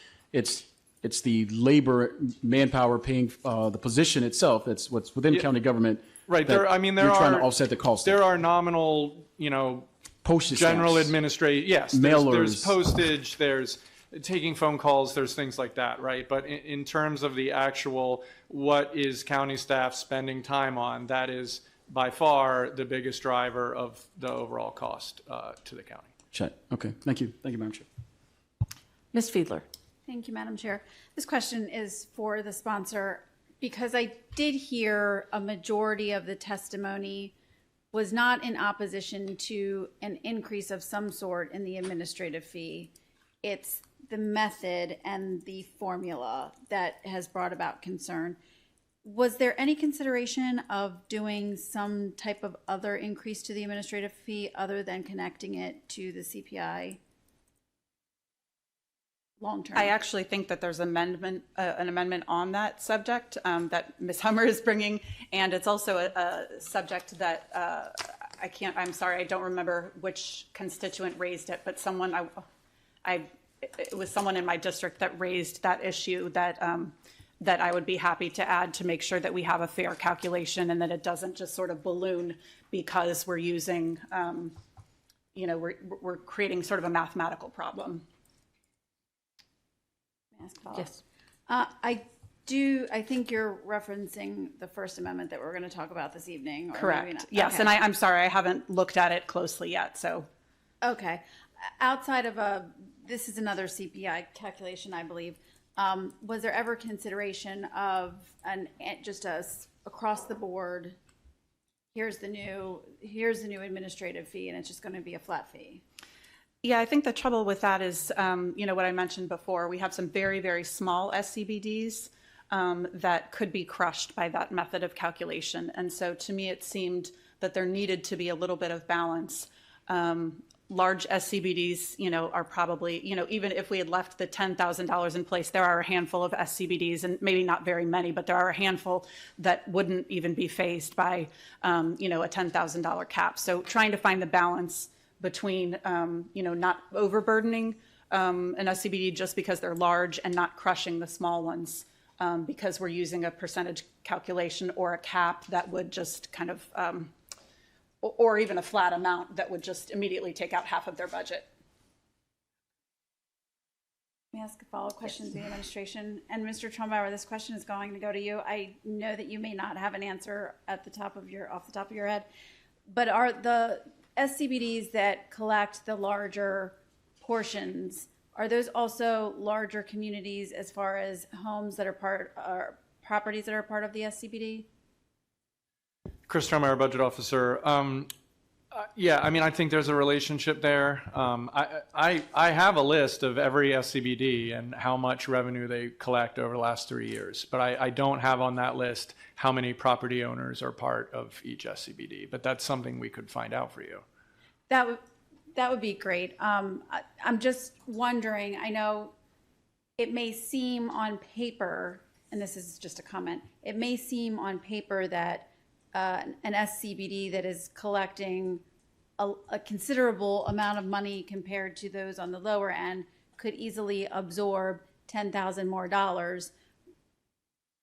S5: the labor manpower paying the position itself. That's what's within county government.
S12: Right.
S5: You're trying to offset the cost.
S12: There are nominal,
S5: postage
S12: general
S5: stamps,
S12: administrative. Yes.
S5: mailers.
S12: There's postage. There's taking phone calls. There's things like that. Right. But in terms of the actual, what is county staff spending time on? That is by far the biggest driver of the overall cost to the county.
S5: Check. Okay. Thank you. Thank you, Madam Chair.
S6: Ms. Fiedler.
S9: Thank you, Madam Chair. This question is for the sponsor because I did hear a majority of the testimony was not in opposition to an increase of some sort in the administrative fee. It's the method and the formula that has brought about concern. Was there any consideration of doing some type of other increase to the administrative fee other than connecting it to the CPI long term?
S11: I actually think that there's an amendment on that subject that Ms. Hummer is bringing, and it's also a subject that I'm sorry, I don't remember which constituent raised it, but it was someone in my district that raised that issue that I would be happy to add to make sure that we have a fair calculation and that it doesn't just sort of balloon because we're using, we're creating sort of a mathematical problem.
S9: Yes. I think you're referencing the First Amendment that we're going to talk about this evening. Or
S11: Correct.
S9: maybe not.
S11: Yes,
S9: Okay.
S11: and I'm sorry, I haven't looked at it closely yet, so.
S9: Okay. Outside of this is another CPI calculation, I believe. Was there ever consideration of just across the board, here's the new administrative fee and it's just going to be a flat fee?
S11: Yeah, I think the trouble with that is, what I mentioned before, we have some very, very small SCBDs that could be crushed by that method of calculation. And so to me, it seemed that there needed to be a little bit of balance. Large SCBDs, are probably, even if we had left the $10,000 in place, there are a handful of SCBDs, and maybe not very many, but there are a handful that wouldn't even be phased by, a $10,000 cap. So trying to find the balance between, not overburdening an SCBD just because they're large and not crushing the small ones because we're using a percentage calculation or a cap that would just kind of, or even a flat amount that would just immediately take out half of their budget.
S9: Let me ask a follow-up question to the administration. And Mr. Trumbauer, this question is going to go to you. I know that you may not have an answer off the top of your head, but are the SCBDs that collect the larger portions, are those also larger communities as far as homes that are properties that are part of the SCBD?
S12: Chris Trumbauer, Budget Officer. Yeah, I think there's a relationship there. I have a list of every SCBD and how much revenue they collect over the last 3 years, but I don't have on that list how many property owners are part of each SCBD, but that's something we could find out for you.
S9: That would be great. I'm just wondering, I know it may seem on paper, and this is just a comment, it may seem on paper that an SCBD that is collecting a considerable amount of money compared to those on the lower end could easily absorb $10,000 more dollars.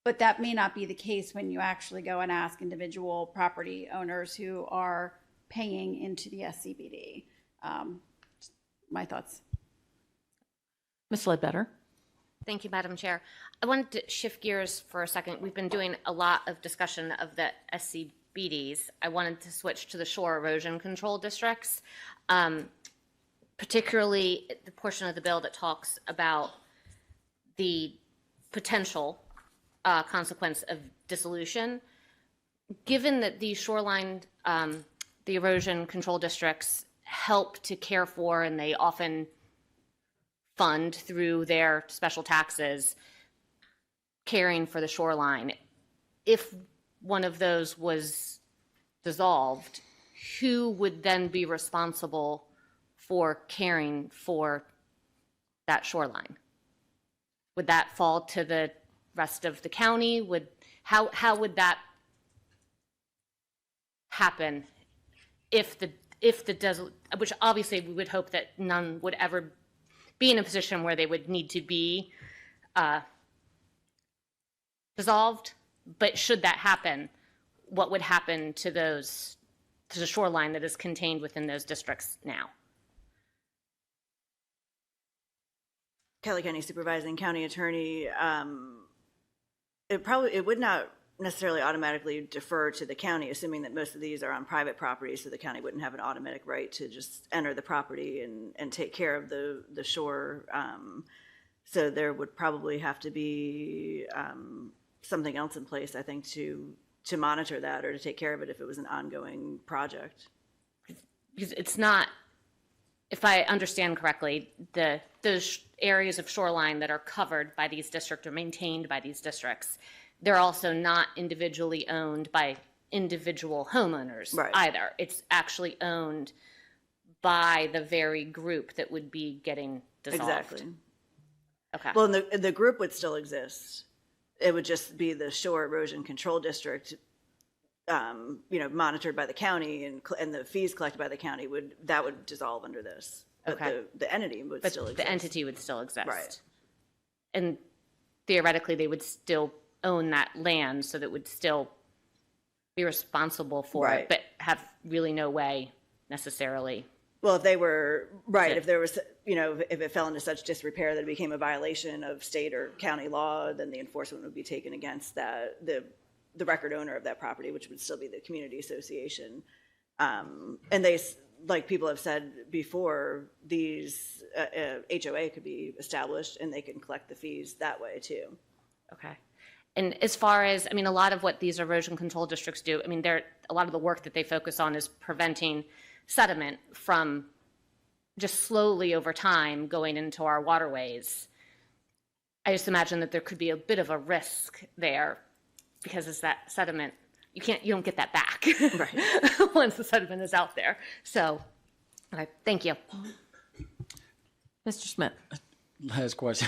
S9: But that may not be the case when you actually go and ask individual property owners who are paying into the SCBD. My thoughts.
S6: Ms. Ledbetter.
S10: Thank you, Madam Chair. I wanted to shift gears for a second. We've been doing a lot of discussion of the SCBDs. I wanted to switch to the shore erosion control districts, particularly the portion of the bill that talks about the potential consequence of dissolution. Given that the shoreline, the erosion control districts help to care for, and they often fund through their special taxes, caring for the shoreline, if one of those was dissolved, who would then be responsible for caring for that shoreline? Would that fall to the rest of the county? How would that happen if which obviously we would hope that none would ever be in a position where they would need to be dissolved, but should that happen, what would happen to the shoreline that is contained within those districts now?
S8: Kelly County Supervising County Attorney, it would not necessarily automatically defer to the county, assuming that most of these are on private property, so the county wouldn't have an automatic right to just enter the property and take care of the shore. So there would probably have to be something else in place, I think, to monitor that or to take care of it if it was an ongoing project.
S10: Because it's not, if I understand correctly, those areas of shoreline that are covered by these districts or maintained by these districts, they're also not individually owned by individual homeowners either. It's actually owned by the very group that would be getting dissolved.
S8: Exactly.
S10: Okay.
S8: Well, and the group would still exist. It would just be the shore erosion control district, monitored by the county, and the fees collected by the county would dissolve under this. But
S10: Okay.
S8: the entity would still exist.
S10: The entity would still exist.
S8: Right.
S10: And theoretically, they would still own that land, so that would still be responsible for it, but have really no way necessarily.
S8: Well, if they were, if there was, if it fell into such disrepair that it became a violation of state or county law, then the enforcement would be taken against the record owner of that property, which would still be the community association. And they, like people have said before, these HOA could be established and they can collect the fees that way too.
S10: Okay. And as far as, a lot of what these erosion control districts do, a lot of the work that they focus on is preventing sediment from just slowly over time going into our waterways. I just imagine that there could be a bit of a risk there because it's that sediment, you don't get that back once the sediment is out there. So, okay, thank you.
S6: Mr. Smith.
S5: Last question.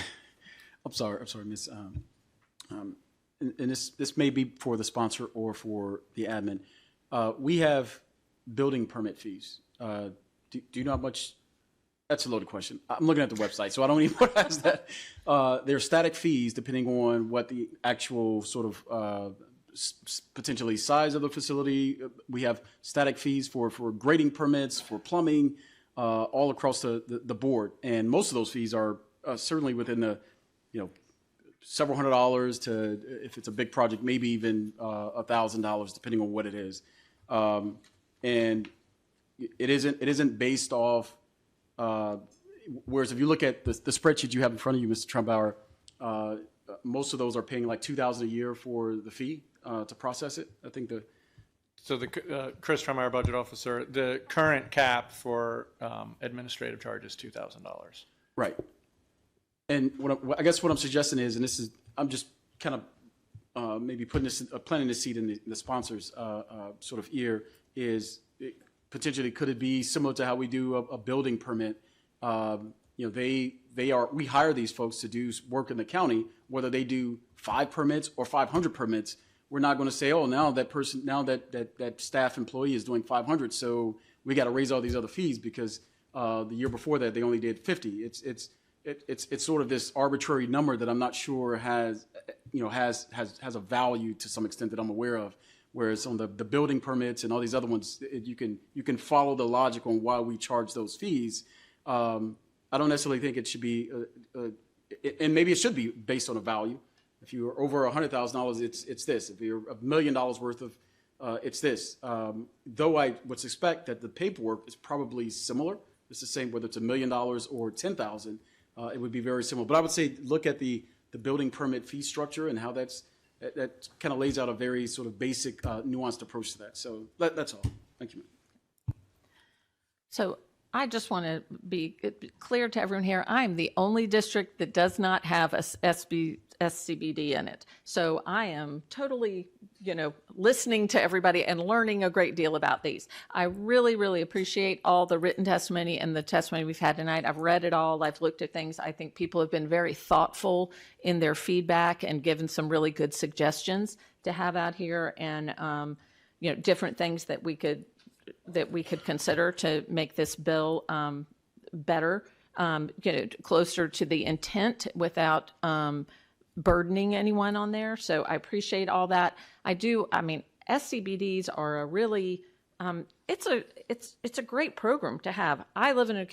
S5: I'm sorry, Miss. And this may be for the sponsor or for the admin. We have building permit fees. Do you know how much? That's a loaded question. I'm looking at the website, so I don't even want to ask that. They're static fees depending on what the actual sort of potentially size of the facility. We have static fees for grading permits, for plumbing, all across the board. And most of those fees are certainly within the, several $100s to, if it's a big project, maybe even $1,000, depending on what it is. And it isn't based off. Whereas if you look at the spreadsheet you have in front of you, Mr. Trumbauer, most of those are paying like $2,000 a year for the fee to process it. I think
S12: So Chris Trumbauer, budget officer, the current cap for administrative charge is $2,000.
S5: Right. And I guess what I'm suggesting is, and this is, I'm just kind of maybe planting this seed in the sponsor's sort of ear, is potentially could it be similar to how we do a building permit? We hire these folks to do work in the county, whether they do 5 permits or 500 permits. We're not going to say, oh, now that staff employee is doing 500, so we got to raise all these other fees because the year before that they only did 50. It's sort of this arbitrary number that I'm not sure has a value to some extent that I'm aware of. Whereas on the building permits and all these other ones, you can follow the logic on why we charge those fees. I don't necessarily think it should be, and maybe it should be based on a value. If you're over $100,000, it's this. If you're $1 million worth of, it's this. Though I would suspect that the paperwork is probably similar. It's the same whether it's $1 million or $10,000. It would be very similar. But I would say look at the building permit fee structure and how that's that kind of lays out a very sort of basic, nuanced approach to that. So that's all. Thank you, ma'am.
S6: So I just want to be clear to everyone here. I'm the only district that does not have a SCBD in it. So I am totally, listening to everybody and learning a great deal about these. I really, really appreciate all the written testimony and the testimony we've had tonight. I've read it all. I've looked at things. I think people have been very thoughtful in their feedback and given some really good suggestions to have out here, and different things that we could consider to make this bill better, closer to the intent without burdening anyone on there. So I appreciate all that. SCBDs are a really, it's a great program to have. I live in a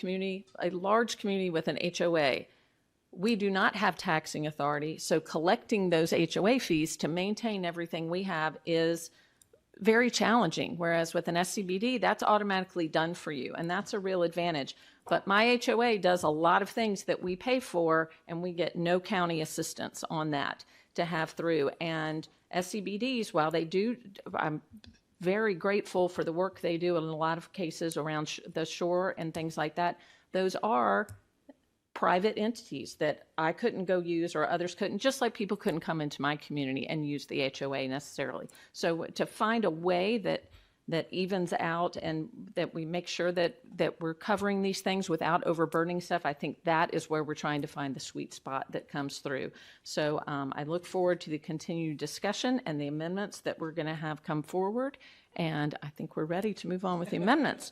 S6: large community with an HOA. We do not have taxing authority, so collecting those HOA fees to maintain everything we have is very challenging, whereas with an SCBD, that's automatically done for you, and that's a real advantage. But my HOA does a lot of things that we pay for, and we get no county assistance on that to have through. And SCBDs, while they do, I'm very grateful for the work they do in a lot of cases around the shore and things like that. Those are private entities that I couldn't go use or others couldn't, just like people couldn't come into my community and use the HOA necessarily. So to find a way that evens out and that we make sure that we're covering these things without overburdening stuff, I think that is where we're trying to find the sweet spot that comes through. So I look forward to the continued discussion and the amendments that we're going to have come forward. And I think we're ready to move on with the amendments.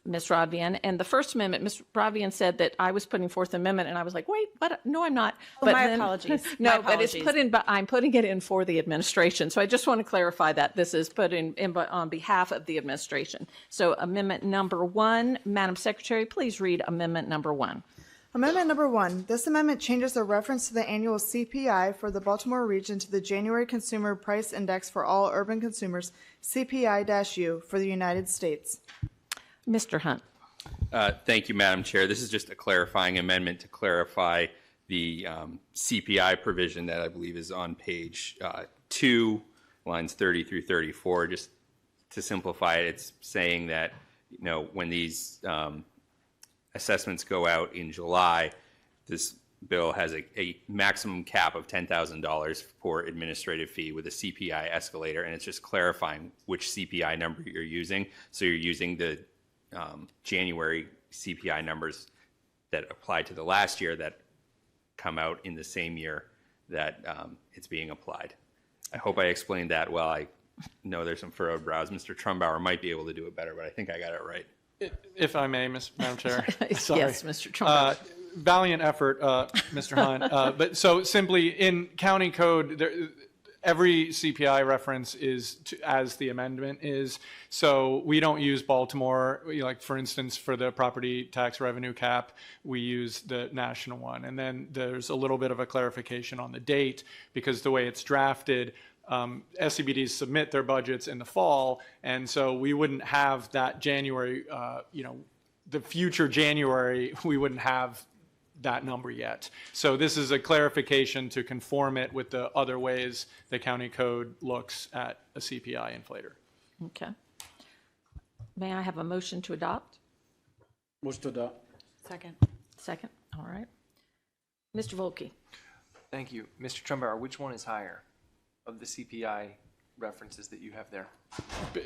S6: Ms. Rodvian. And the First Amendment, Ms. Rodvian said that I was putting forth an amendment, and I was like, wait, what? No, I'm not.
S1: Oh, my apologies.
S6: No,
S1: My
S6: but it's put in, but I'm putting it in for the administration. So I just want to clarify that this is put in on behalf of the administration. So amendment number 1, Madam Secretary, please read amendment number 1.
S13: Amendment number 1. This amendment changes the reference to the annual CPI for the Baltimore region to the January Consumer Price Index for all urban consumers, CPI-U, for the United States.
S6: Mr. Hunt.
S14: Thank you, Madam Chair. This is just a clarifying amendment to clarify the CPI provision that I believe is on page 2, lines 30 through 34. Just to simplify it, it's saying that, when these assessments go out in July, this bill has a maximum cap of $10,000 for administrative fee with a CPI escalator, and it's just clarifying which CPI number you're using. So you're using the January CPI numbers that apply to the last year that come out in the same year that it's being applied. I hope I explained that well. I know there's some furrowed brows. Mr. Trumbauer might be able to do it better, but I think I got it right.
S12: If I may, Madam Chair. Sorry.
S6: Yes, Mr. Trumbauer.
S12: Valiant effort, Mr. Hunt. But so simply in county code, every CPI reference is as the amendment is. So we don't use Baltimore, like for instance, for the property tax revenue cap, we use the national one. And then there's a little bit of a clarification on the date, because the way it's drafted, SCBDs submit their budgets in the fall. And so we wouldn't have that January, the future January, we wouldn't have that number yet. So this is a clarification to conform it with the other ways the county code looks at a CPI inflator.
S6: Okay. May I have a motion to adopt?
S5: Motion to adopt.
S6: Second. Second. All right. Mr. Volke.
S7: Thank you. Mr. Trumbauer, which one is higher of the CPI references that you have there?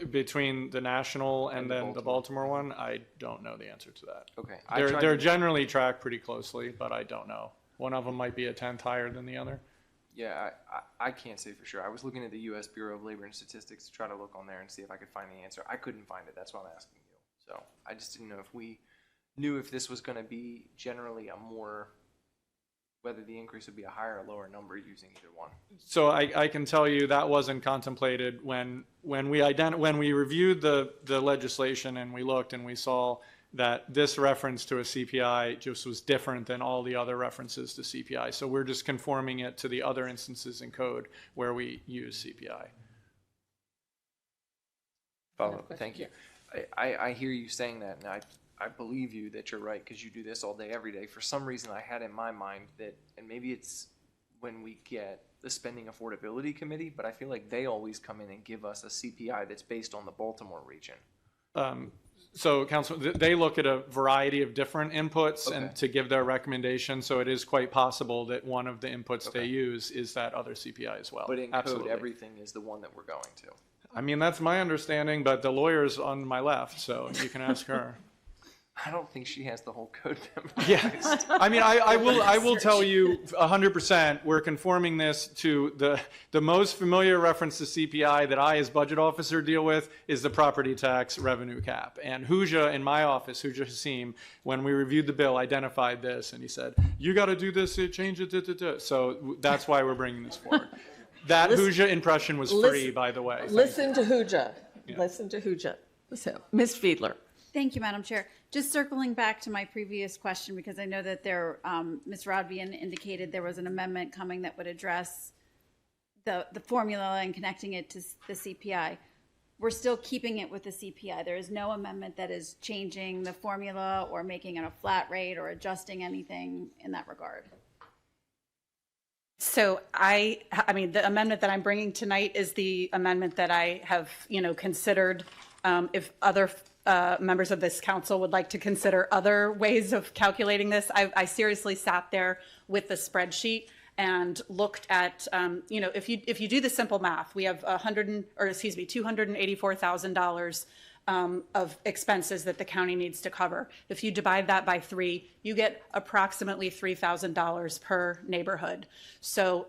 S12: Between the national and then the Baltimore one, I don't know the answer to that.
S7: Okay.
S12: They're generally tracked pretty closely, but I don't know. One of them might be a tenth higher than the other.
S7: Yeah, I can't say for sure. I was looking at the U.S. Bureau of Labor and Statistics to try to look on there and see if I could find the answer. I couldn't find it. That's why I'm asking you. So I just didn't know if we knew if this was going to be generally whether the increase would be a higher or lower number using either one.
S12: So I can tell you that wasn't contemplated when we reviewed the legislation and we looked and we saw that this reference to a CPI just was different than all the other references to CPI. So we're just conforming it to the other instances in code where we use CPI.
S7: Follow. Thank you. I hear you saying that, and I believe you that you're right, because you do this all day, every day. For some reason, I had in my mind that, and maybe it's when we get the Spending Affordability Committee, but I feel like they always come in and give us a CPI that's based on the Baltimore region.
S12: So, Council, they look at a variety of different inputs and to give their recommendation. So it is quite possible that one of the inputs they use is that other CPI as well.
S7: But in
S12: Absolutely.
S7: code, everything is the one that we're going to.
S12: I mean, that's my understanding, but the lawyer's on my left, so you can ask her.
S7: I don't think she has the whole code memorized.
S12: Yeah, I mean, I will tell you 100%, we're conforming this to the most familiar reference to CPI that I, as budget officer, deal with is the property tax revenue cap. And Huja in my office, Huja Hassim, when we reviewed the bill, identified this, and he said, you got to do this, change it, So that's why we're bringing this forward. That Huja impression was free, by the way.
S6: Listen to Huja. Listen to Huja. So, Ms. Fiedler.
S9: Thank you, Madam Chair. Just circling back to my previous question, because I know that Ms. Rodvian indicated there was an amendment coming that would address the formula and connecting it to the CPI. We're still keeping it with the CPI. There is no amendment that is changing the formula or making it a flat rate or adjusting anything in that regard.
S11: So I mean, the amendment that I'm bringing tonight is the amendment that I have, considered. If other members of this council would like to consider other ways of calculating this, I seriously sat there with the spreadsheet and looked at, if you do the simple math, we have $284,000 of expenses that the county needs to cover. If you divide that by 3, you get approximately $3,000 per neighborhood. So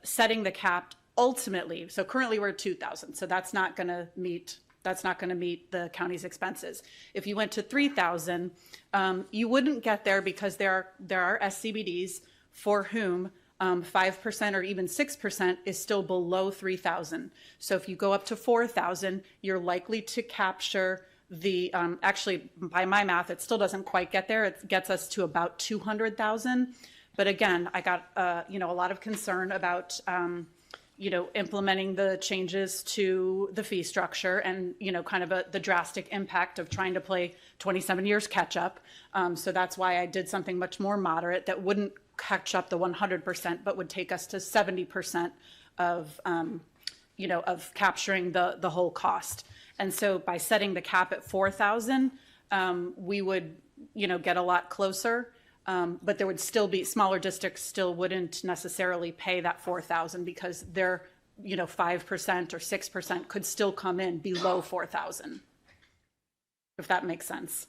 S11: setting the cap ultimately, so currently we're at 2,000, so that's not going to meet the county's expenses. If you went to 3,000, you wouldn't get there because there are SCBDs for whom 5% or even 6% is still below 3,000. So if you go up to 4,000, you're likely to capture the, actually by my math, it still doesn't quite get there. It gets us to about 200,000. But again, I got, a lot of concern about, implementing the changes to the fee structure and, kind of the drastic impact of trying to play 27 years catch up. So that's why I did something much more moderate that wouldn't catch up the 100%, but would take us to 70% of, of capturing the whole cost. And so by setting the cap at 4,000, we would, get a lot closer. But there would still be smaller districts still wouldn't necessarily pay that 4,000 because their 5% or 6% could still come in below 4,000, if that makes sense.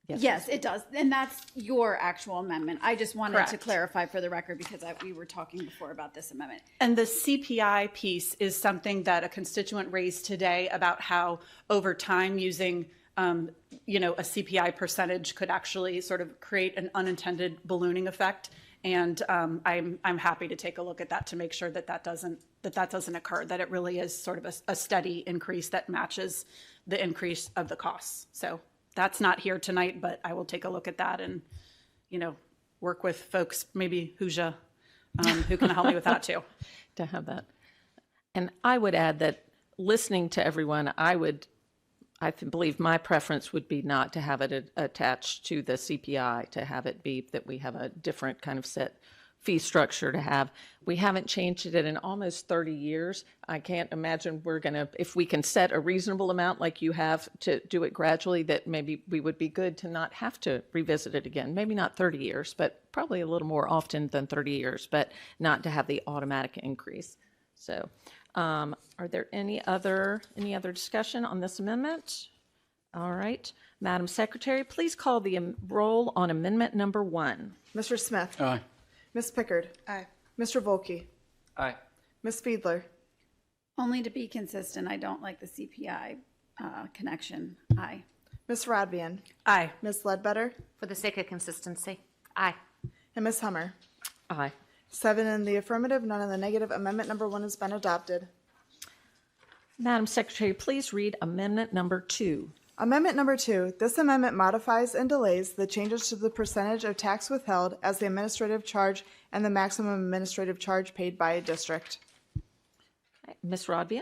S9: Yes, it does. And that's your actual amendment. I just wanted to
S11: Correct.
S9: clarify for the record because we were talking before about this amendment.
S11: And the CPI piece is something that a constituent raised today about how over time using a CPI percentage could actually sort of create an unintended ballooning effect. And I'm happy to take a look at that to make sure that doesn't occur, that it really is sort of a steady increase that matches the increase of the costs. So that's not here tonight, but I will take a look at that and, work with folks, maybe Huja, who can help me with that too.
S6: To have that. And I would add that listening to everyone, I believe my preference would be not to have it attached to the CPI, to have it be that we have a different kind of set fee structure to have. We haven't changed it in almost 30 years. I can't imagine we're going to, if we can set a reasonable amount like you have to do it gradually, that maybe we would be good to not have to revisit it again. Maybe not 30 years, but probably a little more often than 30 years, but not to have the automatic increase. So are there any other discussion on this amendment? All right. Madam Secretary, please call the roll on amendment number 1.
S13: Mr. Smith.
S5: Aye.
S13: Ms. Pickard.
S1: Aye.
S13: Mr. Volkey.
S7: Aye.
S13: Ms. Fiedler.
S9: Only to be consistent, I don't like the CPI connection. Aye.
S13: Ms. Rodvian.
S11: Aye.
S13: Ms. Ledbetter.
S10: For the sake of consistency, aye.
S13: And Ms. Hummer.
S6: Aye.
S13: 7 in the affirmative, none in the negative. Amendment number 1 has been adopted.
S6: Madam Secretary, please read amendment number 2.
S13: Amendment number 2. This amendment modifies and delays the changes to the percentage of tax withheld as the administrative charge and the maximum administrative charge paid by a district.
S6: Okay. Ms. Rodvian?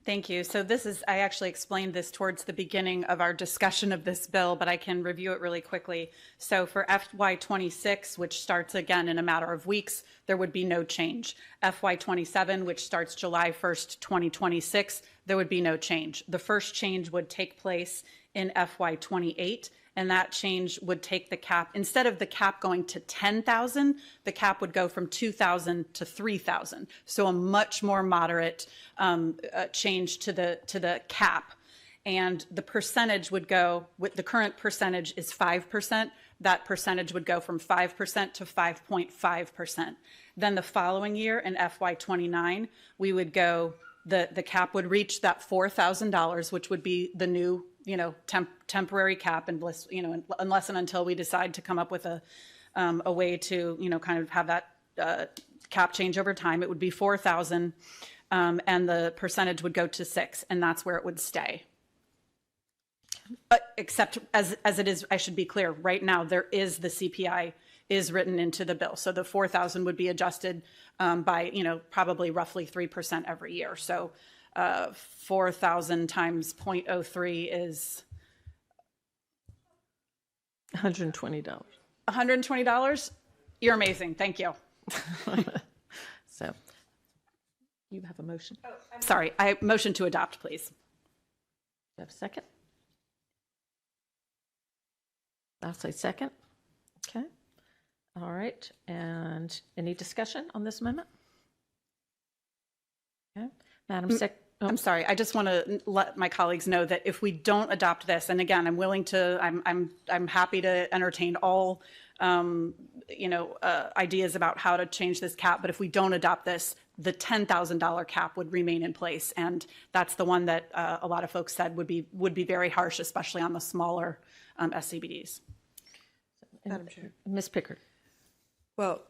S11: Thank you. So this is, I actually explained this towards the beginning of our discussion of this bill, but I can review it really quickly. So for FY26, which starts again in a matter of weeks, there would be no change. FY27, which starts July 1st, 2026, there would be no change. The first change would take place in FY28, and that change would take the cap, instead of the cap going to 10,000, the cap would go from 2,000 to 3,000. So a much more moderate change to the cap. And the percentage would go, with the current percentage is 5%, that percentage would go from 5% to 5.5%. Then the following year in FY29, we would go, the cap would reach that $4,000, which would be the new, temporary cap, unless and until we decide to come up with a way to, kind of have that cap change over time. It would be 4,000, and the percentage would go to 6, and that's where it would stay. Except as it is, I should be clear, right now there is the CPI is written into the bill. So the 4,000 would be adjusted by, probably roughly 3% every year. So 4,000 times 0.03 is
S6: $120.
S11: $120? You're amazing. Thank you.
S6: So you have a motion?
S11: Sorry, I motion to adopt, please.
S6: You have a second? I'll say second. Okay. All right. And any discussion on this amendment? Okay. Madam Sec.
S11: I'm sorry. I just want to let my colleagues know that if we don't adopt this, and again, I'm happy to entertain all, ideas about how to change this cap. But if we don't adopt this, the $10,000 cap would remain in place, and that's the one that a lot of folks said would be very harsh, especially on the smaller SCBDs.
S1: Madam Chair.
S6: Ms. Pickard.
S1: Well,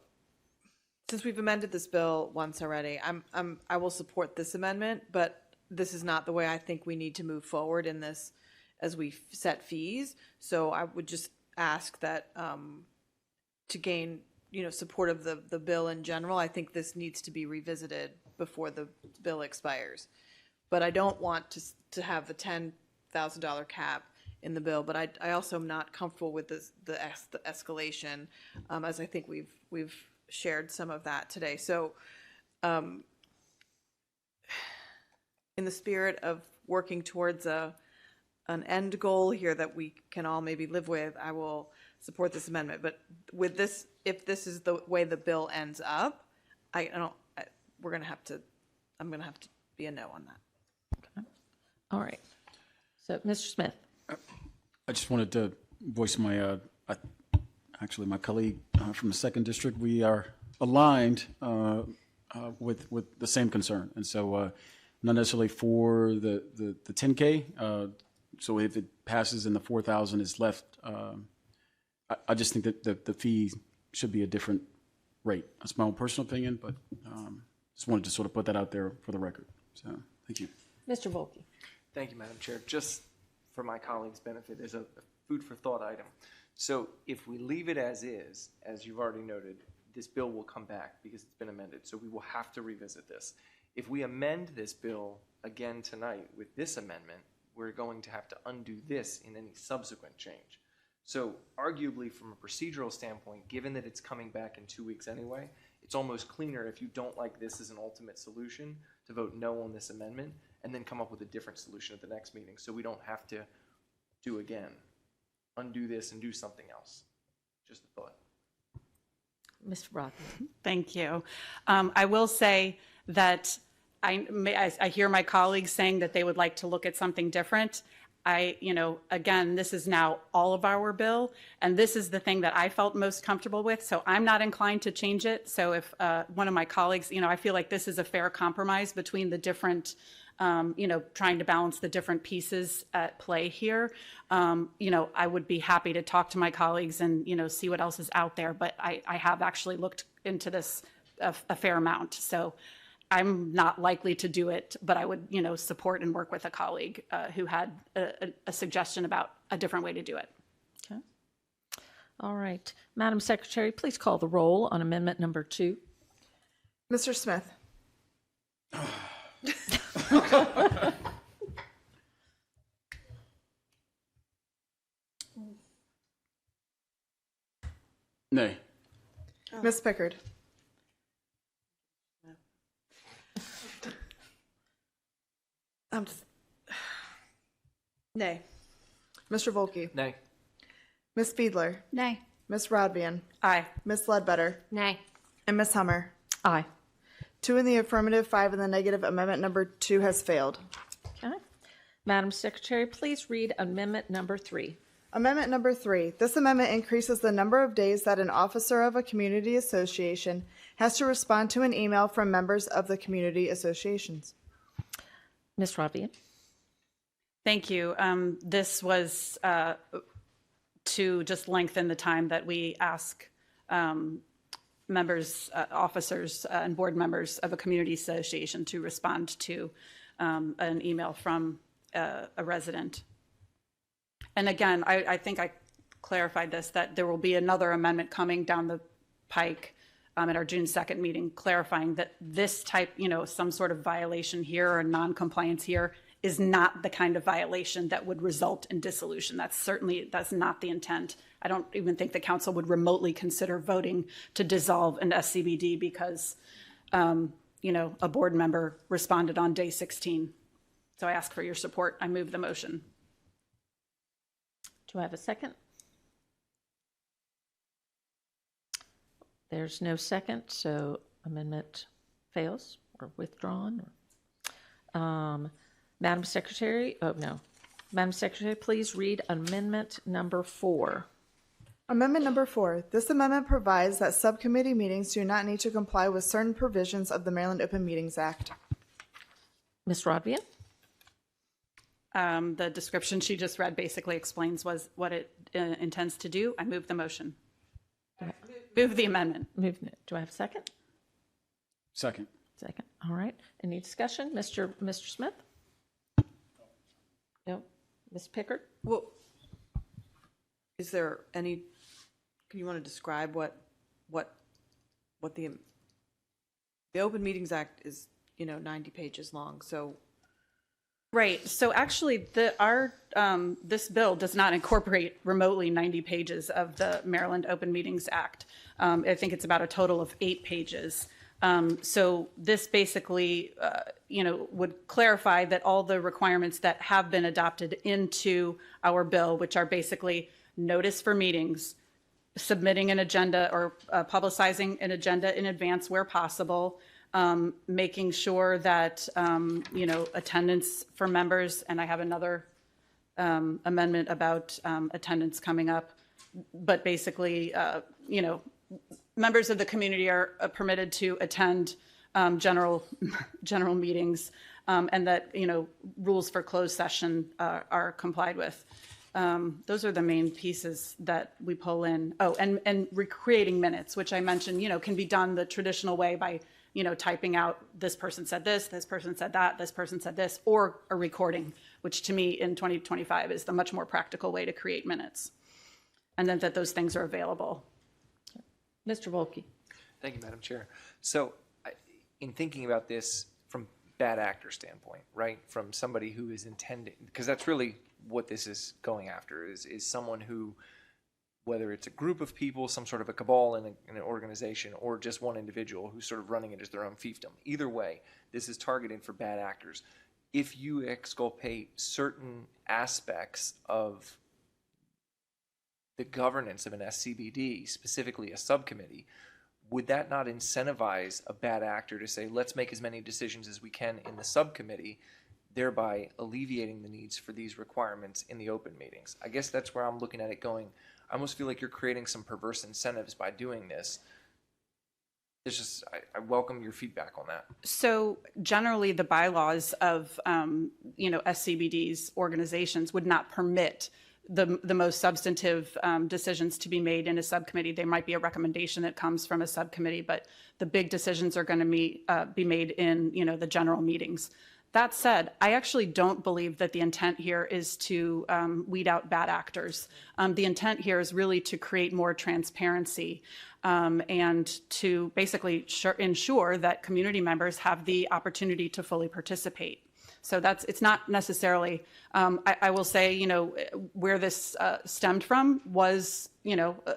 S1: since we've amended this bill once already, I will support this amendment, but this is not the way I think we need to move forward in this as we set fees. So I would just ask that to gain, support of the bill in general, I think this needs to be revisited before the bill expires. But I don't want to have the $10,000 cap in the bill, but I also am not comfortable with the escalation, as I think we've shared some of that today. So in the spirit of working towards an end goal here that we can all maybe live with, I will support this amendment. But with this, if this is the way the bill ends up, I'm going to have to be a no on that.
S6: Okay. All right. So, Mr. Smith.
S5: I just wanted to voice my, actually my colleague from the 2nd District, we are aligned with the same concern. And so not necessarily for the 10K. So if it passes and the 4,000 is left, I just think that the fee should be a different rate. That's my own personal opinion, but just wanted to sort of put that out there for the record. So thank you.
S6: Mr. Volke.
S7: Thank you, Madam Chair. Just for my colleagues' benefit, there's a food for thought item. So if we leave it as is, as you've already noted, this bill will come back because it's been amended. So we will have to revisit this. If we amend this bill again tonight with this amendment, we're going to have to undo this in any subsequent change. So arguably from a procedural standpoint, given that it's coming back in 2 weeks anyway, it's almost cleaner if you don't like this as an ultimate solution to vote no on this amendment and then come up with a different solution at the next meeting. So we don't have to do again, undo this and do something else. Just a thought.
S6: Mr. Rodman.
S11: Thank you. I will say that I hear my colleagues saying that they would like to look at something different. Again, this is now all of our bill, and this is the thing that I felt most comfortable with, so I'm not inclined to change it. So if one of my colleagues, I feel like this is a fair compromise between the different, trying to balance the different pieces at play here. I would be happy to talk to my colleagues and, see what else is out there, but I have actually looked into this a fair amount. So I'm not likely to do it, but I would, support and work with a colleague who had a suggestion about a different way to do it.
S6: Okay. All right. Madam Secretary, please call the roll on amendment number 2.
S13: Mr. Smith.
S5: Nay.
S13: Ms. Pickard?
S1: I'm just, nay.
S13: Mr. Volkey?
S7: Nay.
S13: Ms. Fiedler?
S9: Nay.
S13: Ms. Rodvian?
S11: Aye.
S13: Ms. Ledbetter?
S10: Nay.
S13: And Ms. Hummer?
S2: Aye.
S13: 2 in the affirmative, 5 in the negative. Amendment number 2 has failed.
S6: Okay. Madam Secretary, please read amendment number 3.
S13: Amendment number 3. This amendment increases the number of days that an officer of a community association has to respond to an email from members of the community associations.
S6: Ms. Rodvian?
S11: Thank you. This was to just lengthen the time that we ask members, officers, and board members of a community association to respond to an email from a resident. And again, I think I clarified this, that there will be another amendment coming down the pike at our June 2nd meeting, clarifying that this type, some sort of violation here or non-compliance here is not the kind of violation that would result in dissolution. That's not the intent. I don't even think the council would remotely consider voting to dissolve an SCBD because, a board member responded on day 16. So I ask for your support. I move the motion.
S6: Do I have a second? There's no second, so amendment fails or withdrawn. Madam Secretary, Madam Secretary, please read amendment number 4.
S13: Amendment number 4. This amendment provides that subcommittee meetings do not need to comply with certain provisions of the Maryland Open Meetings Act.
S6: Ms. Rodvian?
S11: The description she just read basically explains what it intends to do. I move the motion. Move the amendment.
S6: Do I have a second?
S5: Second.
S6: Second. All right. Any discussion? Mr. Smith? No. Ms. Pickard?
S1: Well, is there any, can you want to describe what the Open Meetings Act is, 90 pages long, so.
S11: Right. So actually, this bill does not incorporate remotely 90 pages of the Maryland Open Meetings Act. I think it's about a total of 8 pages. So this basically, would clarify that all the requirements that have been adopted into our bill, which are basically notice for meetings, submitting an agenda or publicizing an agenda in advance where possible, making sure that, attendance for members, and I have another amendment about attendance coming up, but basically, members of the community are permitted to attend general meetings, and that, rules for closed session are complied with. Those are the main pieces that we pull in. Oh, and recreating minutes, which I mentioned, can be done the traditional way by, typing out this person said this person said that, this person said this, or a recording, which to me in 2025 is the much more practical way to create minutes. And then that those things are available.
S6: Mr. Volkey.
S7: Thank you, Madam Chair. So in thinking about this from bad actor standpoint, right, from somebody who is intending, because that's really what this is going after, is someone who, whether it's a group of people, some sort of a cabal in an organization, or just one individual who's sort of running it as their own fiefdom. Either way, this is targeted for bad actors. If you exculpate certain aspects of the governance of an SCBD, specifically a subcommittee, would that not incentivize a bad actor to say, let's make as many decisions as we can in the subcommittee, thereby alleviating the needs for these requirements in the open meetings? I guess that's where I'm looking at it going. I almost feel like you're creating some perverse incentives by doing this. It's just, I welcome your feedback on that.
S11: So generally the bylaws of, SCBD's organizations would not permit the most substantive decisions to be made in a subcommittee. There might be a recommendation that comes from a subcommittee, but the big decisions are going to be made in, the general meetings. That said, I actually don't believe that the intent here is to weed out bad actors. The intent here is really to create more transparency and to basically ensure that community members have the opportunity to fully participate. So it's not necessarily, I will say, where this stemmed from was,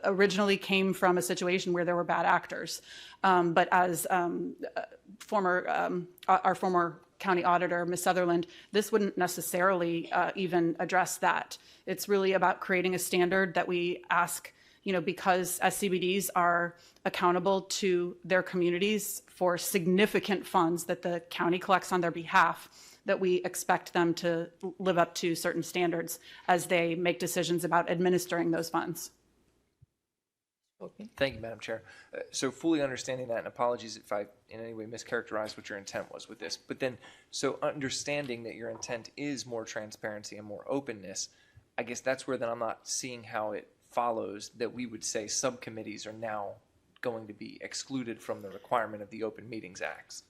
S11: originally came from a situation where there were bad actors. But as our former county auditor, Ms. Sutherland, this wouldn't necessarily even address that. It's really about creating a standard that we ask, because SCBDs are accountable to their communities for significant funds that the county collects on their behalf, that we expect them to live up to certain standards as they make decisions about administering those funds.
S7: Thank you, Madam Chair. So fully understanding that, and apologies if I in any way mischaracterized what your intent was with this, but then, so understanding that your intent is more transparency and more openness, I guess that's where then I'm not seeing how it follows that we would say subcommittees are now going to be excluded from the requirement of the Open Meetings Act.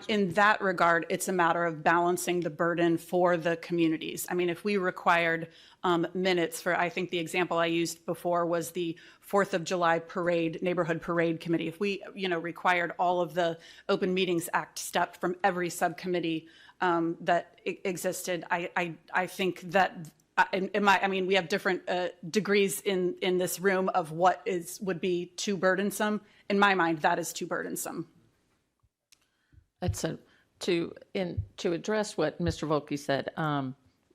S7: In that regard, it's a matter of balancing the burden for the communities. I mean, if we required minutes for, I think the example I used before was the 4th of July parade, neighborhood parade committee. If we, required all of the Open Meetings Act stuff from every subcommittee that existed, I think that we have different degrees in this room of what would be too burdensome. In my mind, that is too burdensome.
S6: To address what Mr. Volke said,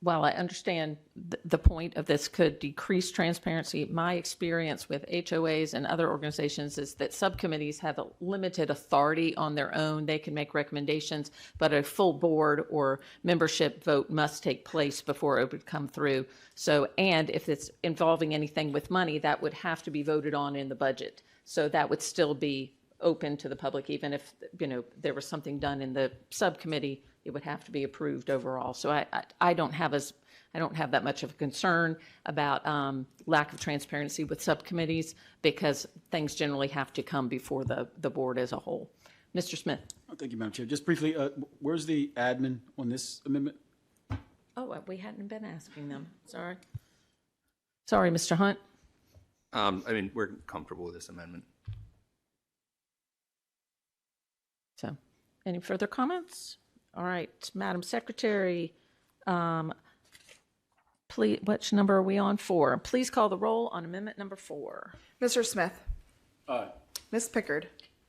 S6: while I understand the point of this could decrease transparency, my experience with HOAs and other organizations is that subcommittees have a limited authority on their own. They can make recommendations, but a full board or membership vote must take place before it would come through. So, and if it's involving anything with money, that would have to be voted on in the budget. So that would still be open to the public, even if there was something done in the subcommittee, it would have to be approved overall. So I don't have that much of a concern about lack of transparency with subcommittees, because things generally have to come before the board as a whole. Mr. Smith.
S15: Oh, thank you, Madam Chair. Just briefly, where's the admin on this amendment?
S6: Oh, we hadn't been asking them. Sorry, Mr. Hunt.
S14: We're comfortable with this amendment.
S6: So, any further comments? All right, Madam Secretary, please, which number are we on? 4. Please call the roll on amendment number 4.
S13: Mr. Smith.
S15: Aye.
S13: Ms. Pickard.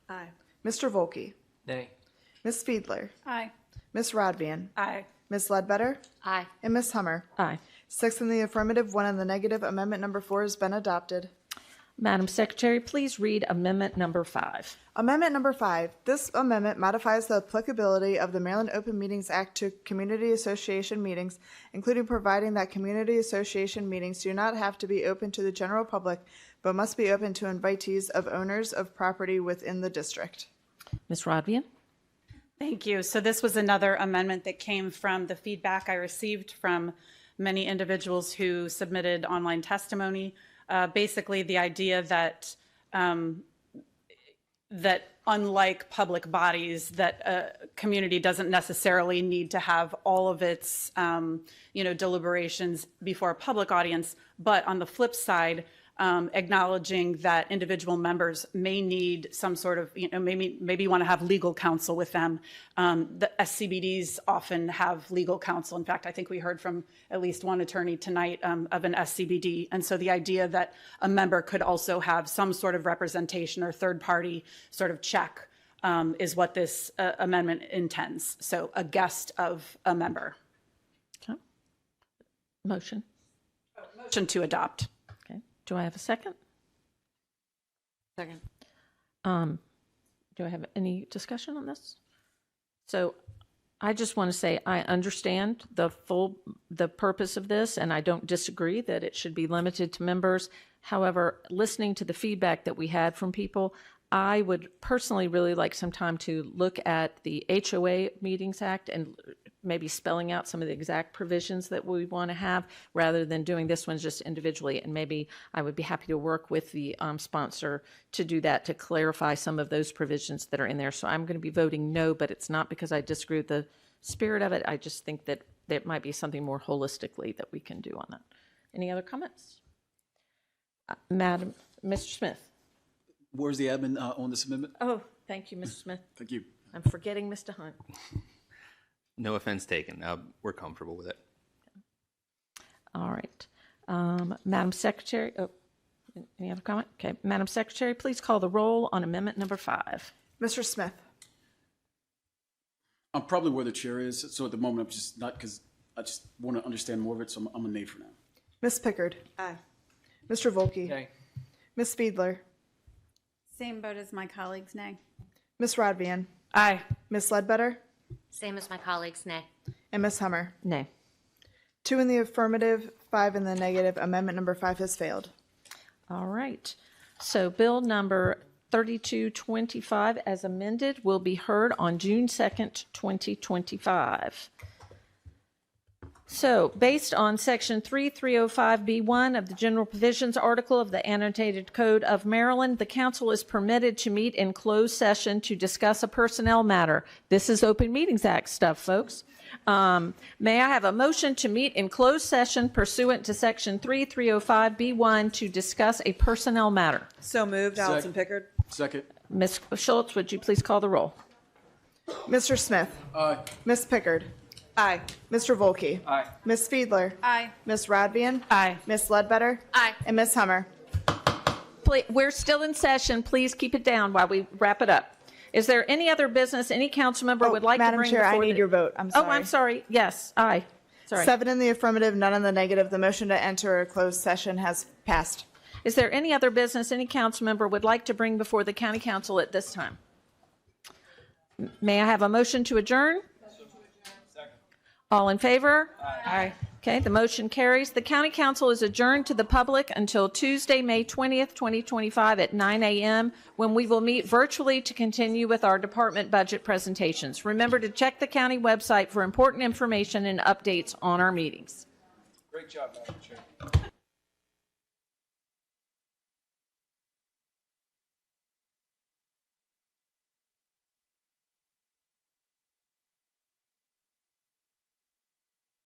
S21: Aye.
S13: Mr. Volke.
S7: Nay.
S13: Ms. Fiedler.
S9: Aye.
S13: Ms. Rodvian.
S11: Aye.
S13: Ms. Ledbetter.
S10: Aye.
S13: And Ms. Hummer.
S6: Aye.
S13: 6 in the affirmative, 1 in the negative. Amendment number 4 has been adopted.
S6: Madam Secretary, please read amendment number 5.
S13: Amendment number 5. This amendment modifies the applicability of the Maryland Open Meetings Act to community association meetings, including providing that community association meetings do not have to be open to the general public, but must be open to invitees of owners of property within the district.
S6: Ms. Rodvian?
S11: Thank you. So this was another amendment that came from the feedback I received from many individuals who submitted online testimony. Basically, the idea that that unlike public bodies, that a community doesn't necessarily need to have all of its deliberations before a public audience, but on the flip side, acknowledging that individual members may need some sort of, maybe want to have legal counsel with them. The SCBDs often have legal counsel. In fact, I think we heard from at least one attorney tonight of an SCBD. And so the idea that a member could also have some sort of representation or third party sort of check is what this amendment intends. So a guest of a member.
S6: Okay. Motion.
S11: Motion to adopt.
S6: Do I have a second?
S21: Second.
S6: Do I have any discussion on this? So I just want to say I understand the purpose of this, and I don't disagree that it should be limited to members. However, listening to the feedback that we had from people, I would personally really like some time to look at the HOA Meetings Act and maybe spelling out some of the exact provisions that we want to have rather than doing this one just individually. And maybe I would be happy to work with the sponsor to do that, to clarify some of those provisions that are in there. So I'm going to be voting no, but it's not because I disagree with the spirit of it. I just think that there might be something more holistically that we can do on that. Any other comments? Madam, Mr. Smith.
S15: Where's the admin on this amendment?
S6: Oh, thank you, Mr. Smith.
S15: Thank you.
S6: I'm forgetting Mr. Hunt.
S14: No offense taken. We're comfortable with it.
S6: All right. Madam Secretary, any other comment? Okay. Madam Secretary, please call the roll on amendment number 5.
S13: Mr. Smith.
S15: I'm probably where the chair is, so at the moment I'm just not, because I just want to understand more of it, so I'm a nay for now.
S13: Ms. Pickard.
S1: Aye.
S13: Mr. Volke.
S7: Nay.
S13: Ms. Fiedler.
S9: Same vote as my colleagues, nay.
S13: Ms. Rodvian.
S11: Aye.
S13: Ms. Ledbetter.
S10: Same as my colleagues, nay.
S13: And Ms. Hummer.
S6: Nay.
S13: 2 in the affirmative, 5 in the negative. Amendment number 5 has failed.
S6: All right. So bill number 3225 as amended will be heard on June 2nd, 2025. So based on section 3305B1 of the General Provisions Article of the Annotated Code of Maryland, the council is permitted to meet in closed session to discuss a personnel matter. This is Open Meetings Act stuff, folks. May I have a motion to meet in closed session pursuant to section 3305B1 to discuss a personnel matter?
S1: So moved, Allison Pickard.
S15: Second.
S6: Ms. Schultz, would you please call the roll?
S13: Mr. Smith.
S15: Aye.
S13: Ms. Pickard.
S1: Aye.
S13: Mr. Volke.
S7: Aye.
S13: Ms. Fiedler.
S9: Aye.
S13: Ms. Rodvian.
S11: Aye.
S13: Ms. Ledbetter.
S10: Aye.
S13: And Ms. Hummer.
S6: We're still in session. Please keep it down while we wrap it up. Is there any other business any council member would like
S13: Madam
S6: to bring
S13: Chair,
S6: before
S13: I need your vote. I'm sorry.
S6: Oh, I'm sorry. Yes, aye. Sorry.
S13: 7 in the affirmative, none in the negative. The motion to enter a closed session has passed.
S6: Is there any other business any council member would like to bring before the county council at this time? May I have a motion to adjourn? All in favor?
S11: Aye.
S6: Okay, the motion carries. The county council is adjourned to the public until Tuesday, May 20th, 2025 at 9 a.m. when we will meet virtually to continue with our department budget presentations. Remember to check the county website for important information and updates on our meetings.
S7: Great job, Madam Chair.